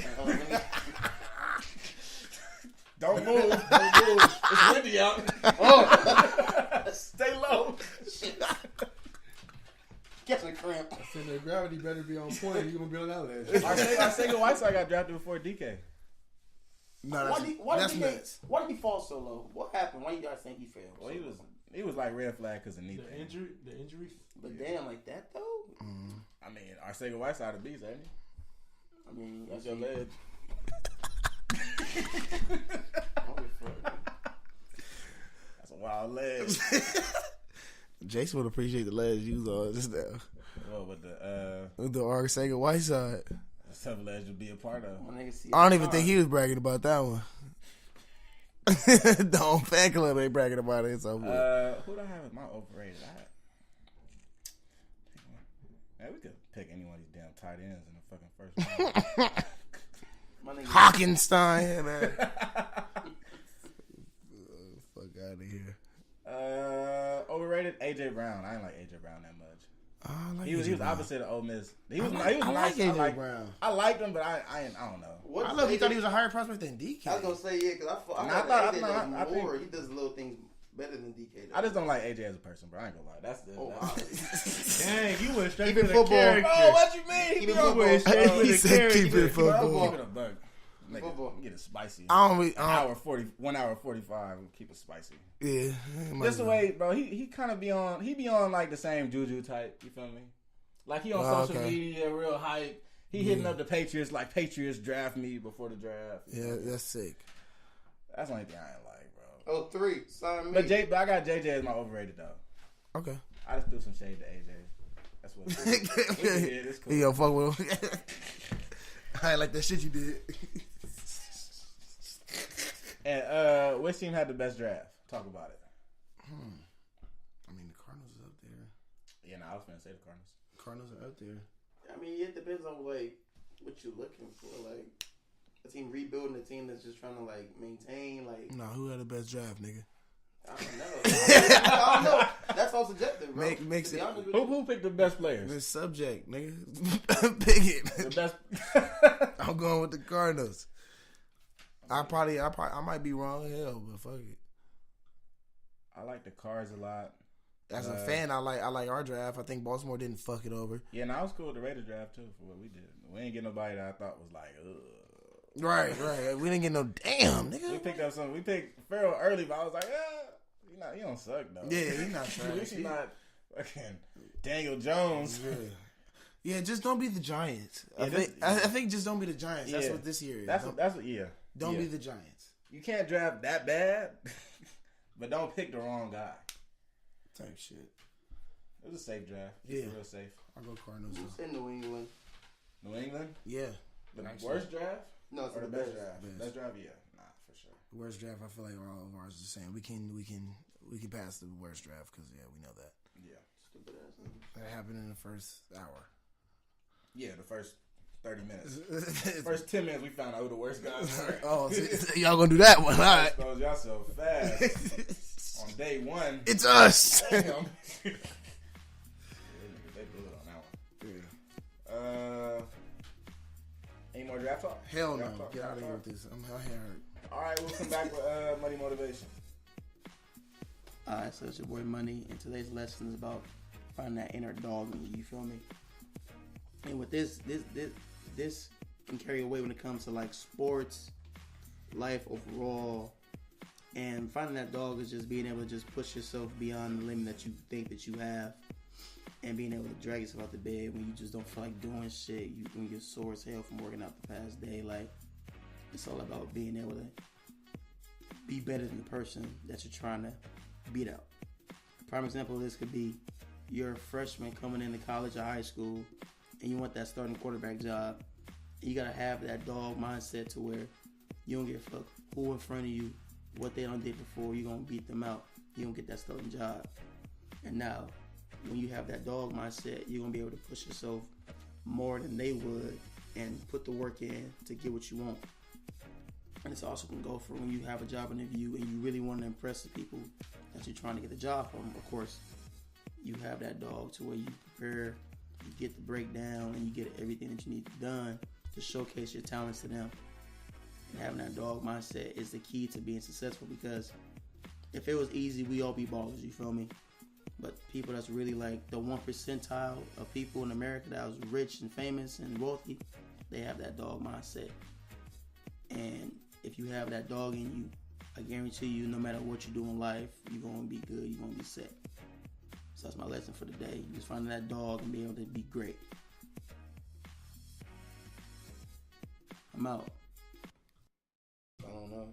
Don't move. It's windy out. Stay low. Catching a cramp. So the gravity better be on point. You're gonna be on that ledge. Arcega-Whiteside got drafted before DK. No, why did he fall so low? What happened? Why do you guys think he failed? Well, he was like red flag because of knee. The injury. But damn, like that though. I mean, Arcega-Whiteside a beast, ain't he? I mean, that's your ledge. That's a wild ledge. Jason would appreciate the ledge you was on just now. Well, with the Arcega-Whiteside. That's tough ledge to be a part of. I don't even think he was bragging about that one. The fan club ain't bragging about it. So who do I have as my overrated? Man, we could pick any one of these damn tight ends in the fucking first round. Hockenstein, man. Fuck out out of here. Overrated AJ Brown. I didn't like AJ Brown that much. Like he was opposite of Ole Miss. He was I nice. like AJ Brown. I liked him, but I don't know. I love. He thought he was a higher prospect than DK. I was gonna say because I think he does little things better than DK. I just don't like AJ as a person, bro. I ain't gonna lie. That's dang, you went straight to the football. Character. Oh, what you mean? Keep it football. He said keep it football. Keep it a buck. Football. Get it spicy. 1 hour 45. Keep it spicy. Yeah. Just the way, bro. He kind of be on. He be on like the same juju type. You feel me? Like he on social media, real hype. He hitting up the Patriots like Patriots draft me before the draft. Yeah, that's sick. That's the only thing I ain't like, bro. 03, sign me. But I got JJ as my overrated though. Okay. I just threw some shade to AJ. That's what it is. It's cool. Yo, fuck with him. I ain't like that shit you did. And which team had the best draft? Talk about it. I mean, the Cardinals is up there. Yeah, I was gonna say the Cardinals. Cardinals are up there. I mean, it depends on like what you're looking for. Like a team rebuilding, a team that's just trying to like maintain. Like no, who had the best draft, nigga? I don't know. I don't know. That's all subjective, bro. Makes it. Who picked the best players? The subject, nigga. Pick it. The best. I'm going with the Cardinals. I might be wrong, hell, but fuck it. I like the Cards a lot. As a fan, I like our draft. I think Baltimore didn't fuck it over. Yeah, and I was cool with the Raiders draft too for what we did. We ain't get nobody that I thought was like, ugh. Right. We didn't get no damn, nigga. We picked up some. We picked Farrell early, but I was like, you don't suck though. Yeah, he's not trash. At least he's not fucking Daniel Jones. Yeah, just don't be the Giants. I think just don't be the Giants. That's what this year is. That's what Don't be the Giants. You can't draft that bad, but don't pick the wrong guy. Type shit. It was a safe draft. Yeah, real safe. I'll go Cardinals. Who's in New England? New England? Yeah. The worst draft? No, it's or the best draft. Best draft, yeah. Nah, for sure. The worst draft, I feel like all of ours is the same. We can pass the worst draft because we know that. Yeah. Stupid ass. That happened in the first hour. Yeah, the first 30 minutes. First 10 minutes, we found out who the worst guys were. Oh, so y'all gonna do that one? All right. Expose y'all so fast. On day one. It's us. Damn. They blew it on that one. Any more draft talk? Hell no. Talk, get out of here with this. I'm out here. All right, we'll come back with Money Motivation. All right, so it's your boy Money, and today's lesson is about finding that inner dog in you. You feel me? And with this can carry away when it comes to like sports, life overall, and finding that dog is just being able to just push yourself beyond the limit that you think that you have, and being able to drag yourself out the bed when you just don't feel like doing shit. When you're sore as hell from working out the past day. Like, it's all about being able to be better than the person that you're trying to beat out. A prime example of this could be you're a freshman coming into college or high school, and you want that starting quarterback job. You gotta have that dog mindset to where you don't give a fuck who in front of you, what they done did before. You're gonna beat them out. You don't get that starting job. And now, when you have that dog mindset, you're gonna be able to push yourself more than they would and put the work in to get what you want. And this also can go for when you have a job interview and you really want to impress the people that you're trying to get the job from. Of course, you have that dog to where you prepare, you get the breakdown, and you get everything that you need done to showcase your talents to them. And having that dog mindset is the key to being successful, because if it was easy, we all be ballers, you feel me? But people that's really like the 1 percentile of people in America that was rich and famous and wealthy, they have that dog mindset. And if you have that dog in you, I guarantee you, no matter what you do in life, you're going to be good, you're going to be set. So that's my lesson for the day. Just finding that dog and being able to be great. I'm out. I don't know.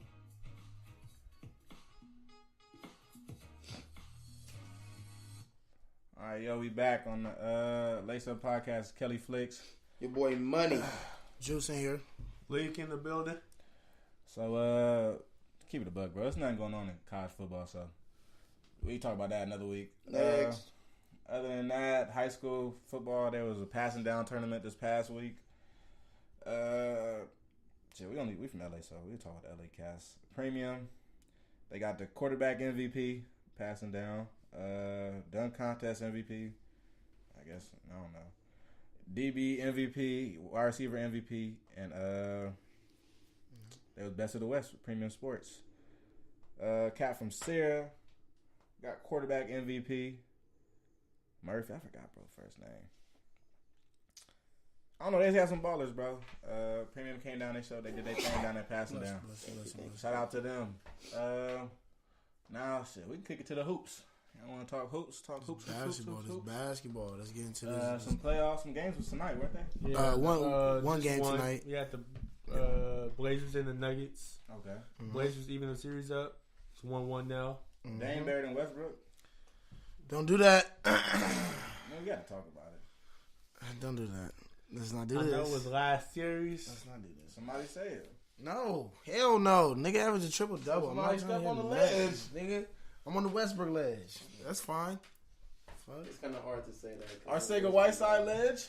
All right, yo, we back on the Lace Up Podcast. Kelly Flicks. Your boy Money. Juice in here. Leek in the building. So, keep it a buck, bro. There's nothing going on in college football, so we talk about that another week. Next. Other than that, high school football, there was a passing down tournament this past week. We from LA, so we talk about the LA Cast Premium. They got the quarterback MVP, passing down. Dunk contest MVP. I guess, I don't know. DB MVP, wide receiver MVP, and they was best of the West with Premium Sports. Cat from Sierra got quarterback MVP. Murphy, I forgot bro first name. I don't know. They got some ballers, bro. Premium came down. They showed they did their thing down there passing down. Shout out to them. Now shit, we can kick it to the hoops. I want to talk hoops. Basketball. Let's get into this. Some playoffs, some games was tonight, weren't they? Yeah, one game tonight. We had the Blazers and the Nuggets. Okay. Mm-hmm. Blazers even the series up. It's 1-1 now. Mm-hmm. Dame better than Westbrook. Don't do that. Man, we got to talk about it. Don't do that. Let's not do this. I know it was last series. Let's not do this. Somebody say it. No. Hell no. Nigga average a triple-double. Somebody step on the ledge. Nigga. I'm on the Westbrook ledge. That's fine. Fuck. It's kind of hard to say that. Arcega Whiteside ledge?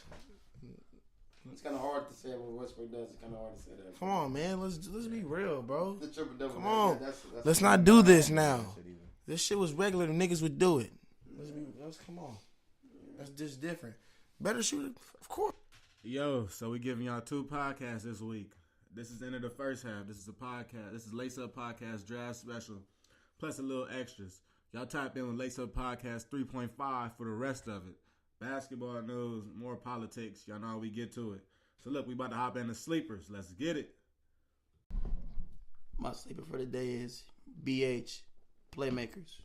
It's kind of hard to say what Westbrook does. It's kind of hard to say that. Come on, man. Let's be real, bro. The triple-double. Come on. That's Let's not do this now. This shit was regular. The niggas would do it. Come on. That's just different. Better shooter, of course. Yo, so we giving y'all 2 podcasts this week. This is the end of the first half. This is a podcast. This is Lace Up Podcast Draft Special, plus a little extras. Y'all type in with Lace Up Podcast 3.5 for the rest of it. Basketball news, more politics. Y'all know how we get to it. So look, we about to hop into sleepers. Let's get it. My sleeper for the day is BH Playmakers.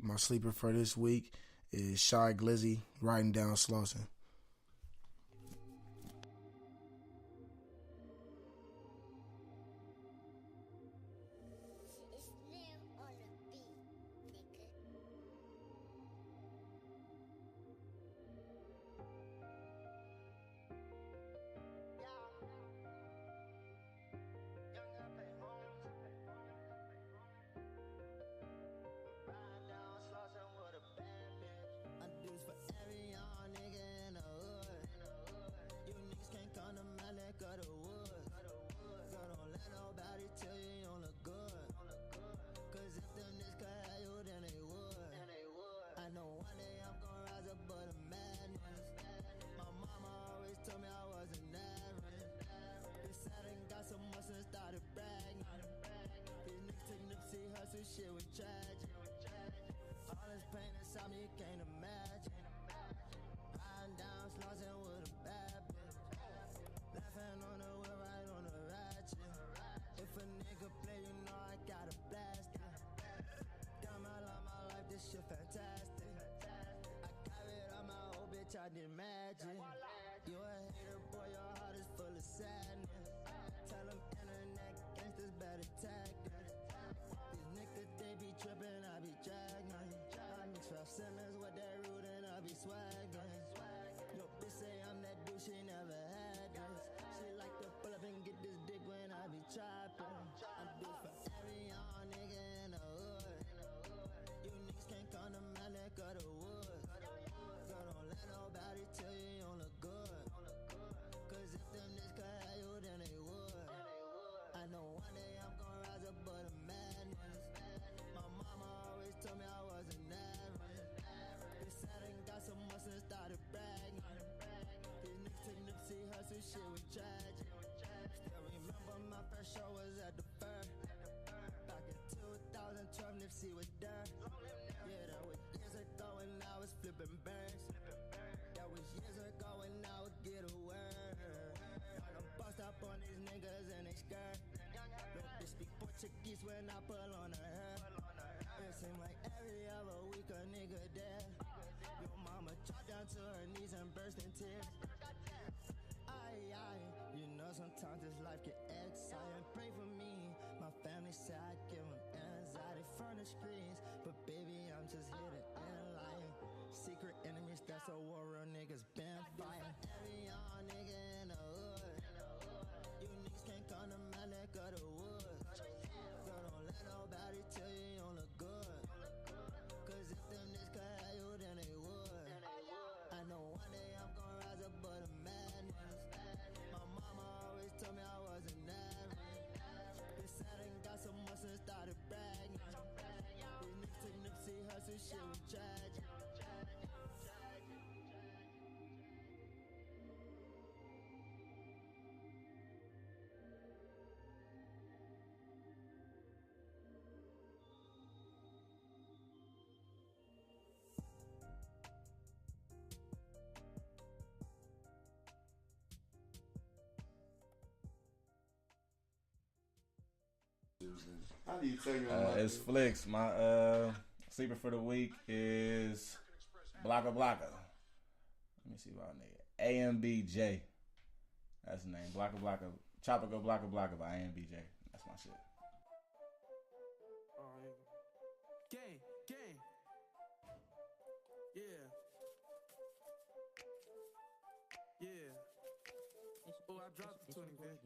My sleeper for this week is Shy Glizzy riding down Slauson. How do you tell your It's Flicks. My sleeper for the week is Blocka Blocka. Let me see my nigga. AMBJ. That's the name. Blocka Blocka. Chopper Go Blocka Blocka by AMBJ. That's my shit. Gang, gang. Yeah. Yeah. Oh, I dropped the 20, man.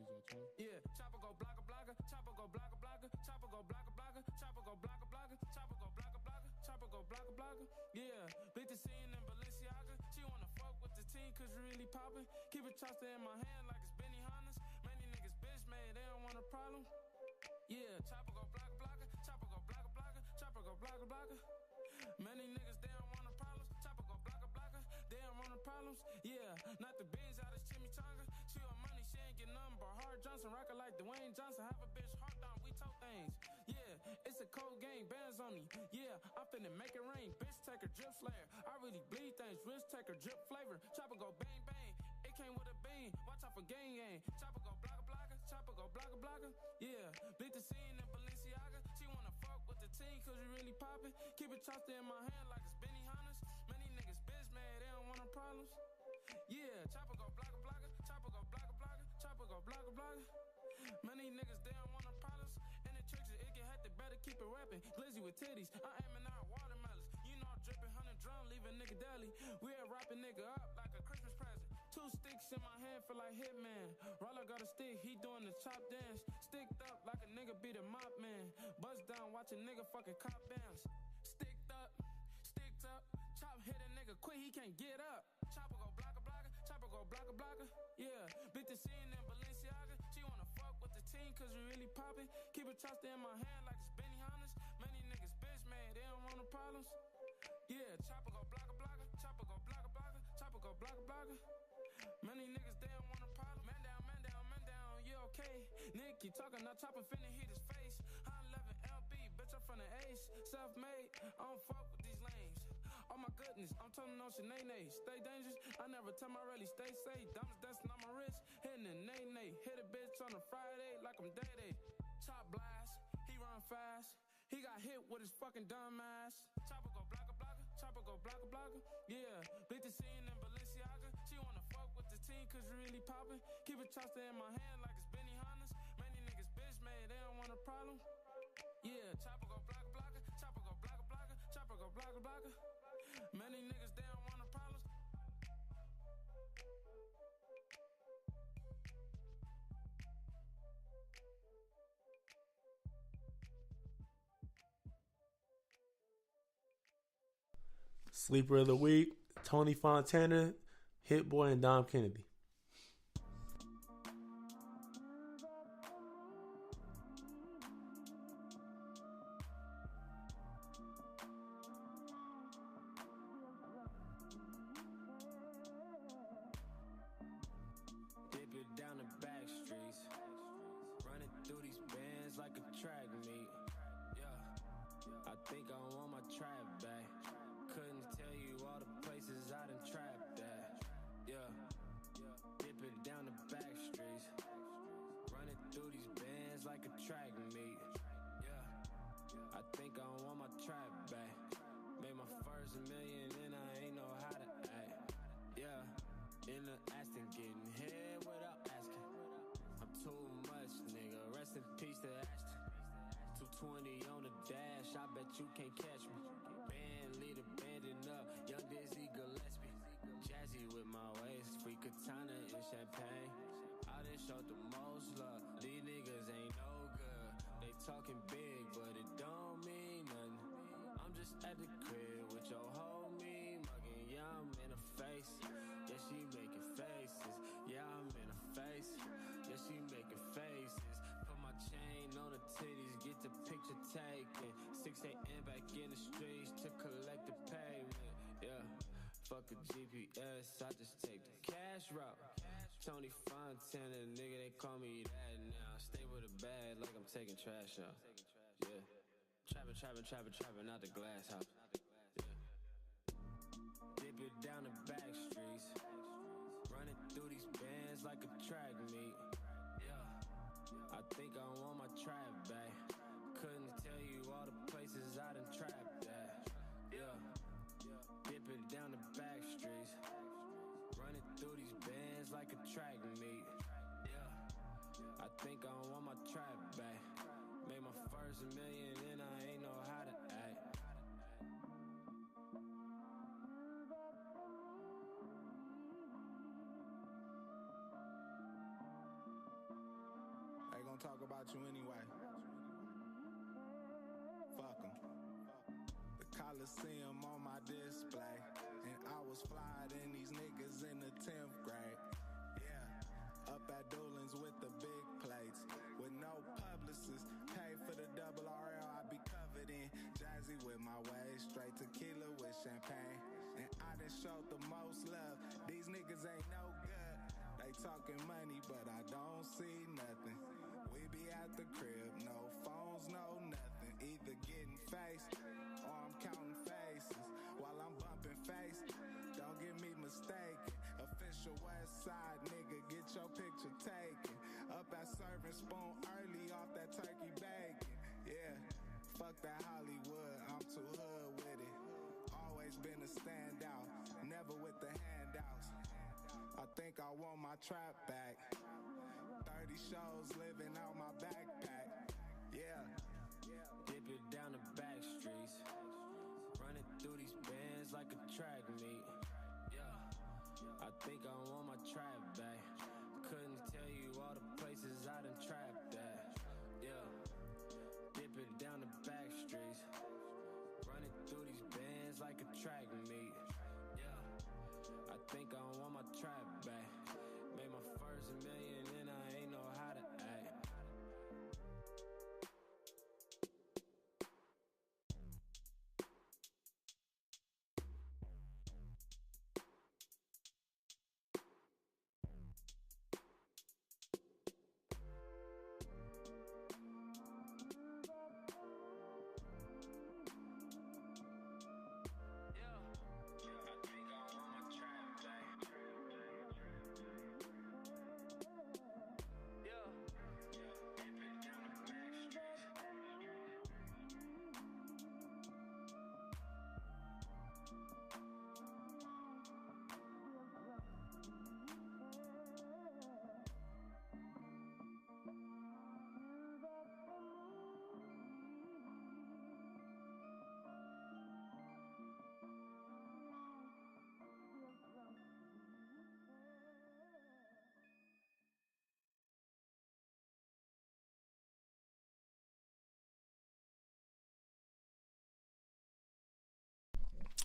Yeah. Chopper go blocka blocka, chopper go blocka blocka, chopper go blocka blocka, chopper go blocka blocka, chopper go blocka blocka, chopper go blocka blocka. Yeah. Beat the scene in Balenciaga. She wanna fuck with the team cause you really poppin'. Keep it choster in my hand like it's Benny Hannes. Many niggas bitch made, they don't want a problem. Yeah. Chopper go blocka blocka, chopper go blocka blocka, chopper go blocka blocka. Many niggas, they don't want no problems. Chopper go blocka blocka, they don't want no problems. Yeah, not the beans out of chimichanga. She on money, she ain't get nothing but hard Johnson. Rocker like Dwayne Johnson, have a bitch heart down, we told things. Yeah, it's a cold game, bands on me. Yeah, I'm finna make it rain. Bitch take her drip slayer. I really bleed things, wrist take her drip flavor. Chopper go bang bang, it came with a bean. Watch out for gang gang. Chopper go blocka blocka, chopper go blocka blocka. Yeah, beat the scene in Balenciaga. She wanna fuck with with the team, cause we really poppin'. Keep it chopped in my hand like it's Benny Hannes. Many niggas bitch mad, they don't want no problems. Yeah, chopper go blogger, blogger. Chopper go blogger, blogger. Chopper go blogger, blogger. Many niggas, they don't want no problems. And the tricks, it get hectic, better keep it rapping. Glizzy with titties, I aiming out watermelons. You know I'm dripping 100 drum, leaving nigga deli. We are wrapping nigga up like a Christmas present. 2 sticks in my hand, feel like Hitman. Roller got a stick, he doing the chop dance. Sticked up like a nigga be the mop man. Buzz down, watch a nigga fucking cop bounce. Sticked up, chop hit a nigga quick, he can't get up. Chopper go blocker, blocker, chopper go blocker, blocker. Yeah, beat the scene in Balenciaga. She wanna fuck with the team cause we really poppin'. Keep it chopped in my hand like it's Benny Hannes. Many niggas bitch mad, they don't want no problems. Yeah, chopper go blocker, blocker, chopper go blocker, blocker, chopper go blocker, blocker. Many niggas, they don't want no problem. Man down, man down, man down, you okay? Nick keep talking, now chopper finna hit his face. I'm 11 LB, bitch, I'm from the Ace. Self-made, I don't fuck with these lames. Oh my goodness, I'm turning on Sinead. Stay dangerous, I never tell my rally, stay safe. Diamonds dancing on my wrist, hitting a nay-nay. Hit a bitch on a Friday like I'm day-day. Chop blast, he run fast. He got hit with his fucking dumb ass. Chopper go blocker, blocker, chopper go blocker, blocker. Yeah, beat the scene in Balenciaga. She wanna fuck with the team cause we really poppin'. Keep it chopped in my hand like it's Benny Hannes. Many niggas bitch made, they don't want a problem. Yeah, chopper go blocker, blocker, chopper go blocker, blocker, chopper go blocker, blocker. Many niggas, they don't want no problems. Sleeper of the week, Tony Fontana, Hit Boy, and Dom Kennedy. Dip it down the back streets, running through these bands like a track meet. Yeah, I think I want my trap back. Couldn't tell you all the places I done trapped at. Yeah, dip it down the back streets, running through these bands like a track meet. Yeah, I think I want my trap back. Made my first $1 million and I ain't know how to act. Yeah, in the Aston getting head without asking. I'm too much, nigga. Rest in peace to Ashton. 220 on the dash, I bet you can't catch me. Band leader banding up, young Dizzy Gillespie. Jazzy with my waist, free katana and champagne. I done showed the most love, these niggas ain't no good. They talking big, but it don't mean nothing. I'm just at the crib with your homie mugging. Yeah, I'm in her face. Yeah, she making faces. Yeah, I'm in her face. Yeah, she making faces. Put my chain on the titties, get the picture taken. 6 a.m. back in the streets to collect the payment. Yeah, fuck a GPS, I just take the cash route. Tony Fontana, nigga, they call me that now. Stay with a bag like I'm taking trash out. Yeah. Trapping out the glass house. Yeah. Dip it down the back streets, running through these bands like a track meet. Yeah, I think I want my trap back. Couldn't tell you all the places I done trapped at. Yeah, dip it down the back streets, running through these bands like a track meet. Yeah, I think I want my trap back. Made my first $1 million and I ain't know how to act. They gonna talk about you anyway. Fuck 'em. The Coliseum on my display, and I was flyer than these niggas in the 10th grade. Yeah, up at Dolphins with the big plates, with no publicists. Pay for the double RL, I be covered in. Jazzy with my way, straight tequila with champagne. And I done showed the most love. These niggas ain't no good. They talking money, but I don't see nothing. We be at the crib, no phones, no nothing. Either getting faced or I'm counting faces while I'm bumping face. Don't get me mistaken. Official West Side nigga, get your picture taken. Up at Serving Spoon early off that turkey bacon. Yeah, fuck fuck that Hollywood, I'm too hood with it. Always been a standout, never with the handouts. I think I want my trap back. 30 shows living out my backpack. Yeah. Dip it down the back streets. Running through these bands like a track meet. Yeah. I think I want my trap back. Couldn't tell you all the places I done trapped at. Yeah. Dip it down the back streets. Running through these bands like a track meet. Yeah. I think I want my trap back. Made my first million and I ain't know how to act.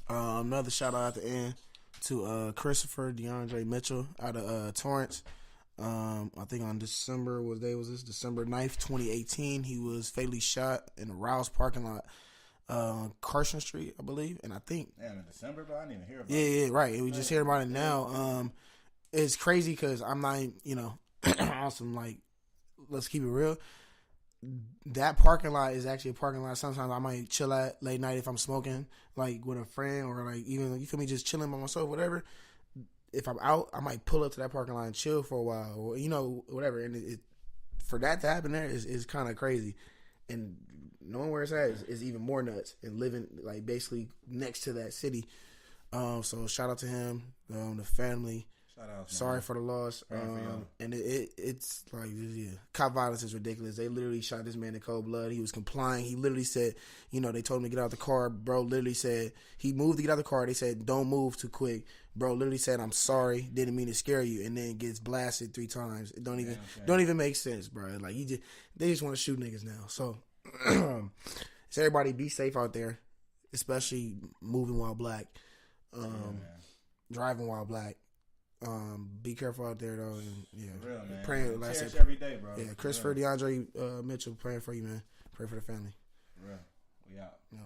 Another shout out at the end to Christopher DeAndre Mitchell out of Torrance. I think on December, what day was this? December 9th, 2018. He was fatally shot in a Rouse parking lot, Carson Street, I believe. And I think, damn, in December, bro, I didn't even hear about it. Yeah, right. We just hear about it now. It's crazy because I'm not, awesome. Like, let's keep it real. That parking lot is actually a parking lot. Sometimes I might chill at late night if I'm smoking, like with a friend, or like even, you feel me, just chilling by myself, whatever. If I'm out, I might pull up to that parking lot and chill for a while, or whatever. And it for that to happen there is kind of crazy. And knowing where it's at is even more nuts. And living like basically next to that city. So shout out to him, the family. Shout out, sorry for the loss. And it's like, yeah, cop violence is ridiculous. They literally shot this man in cold blood. He was complying. He literally said, they told him to get out of the car. Bro literally said, he moved to get out of the car. They said, don't move too quick. Bro literally said, I'm sorry, didn't mean to scare you, and then gets blasted 3 times. It don't even make sense, bro. Like, they just want to shoot niggas now. So, so everybody be safe out there, especially moving while black, driving while black. Be careful out there though, and real, man. Praying, like I said, every day, bro. Yeah, Christopher DeAndre Mitchell, praying for you, man. Pray for the family. Real. We out. Yeah.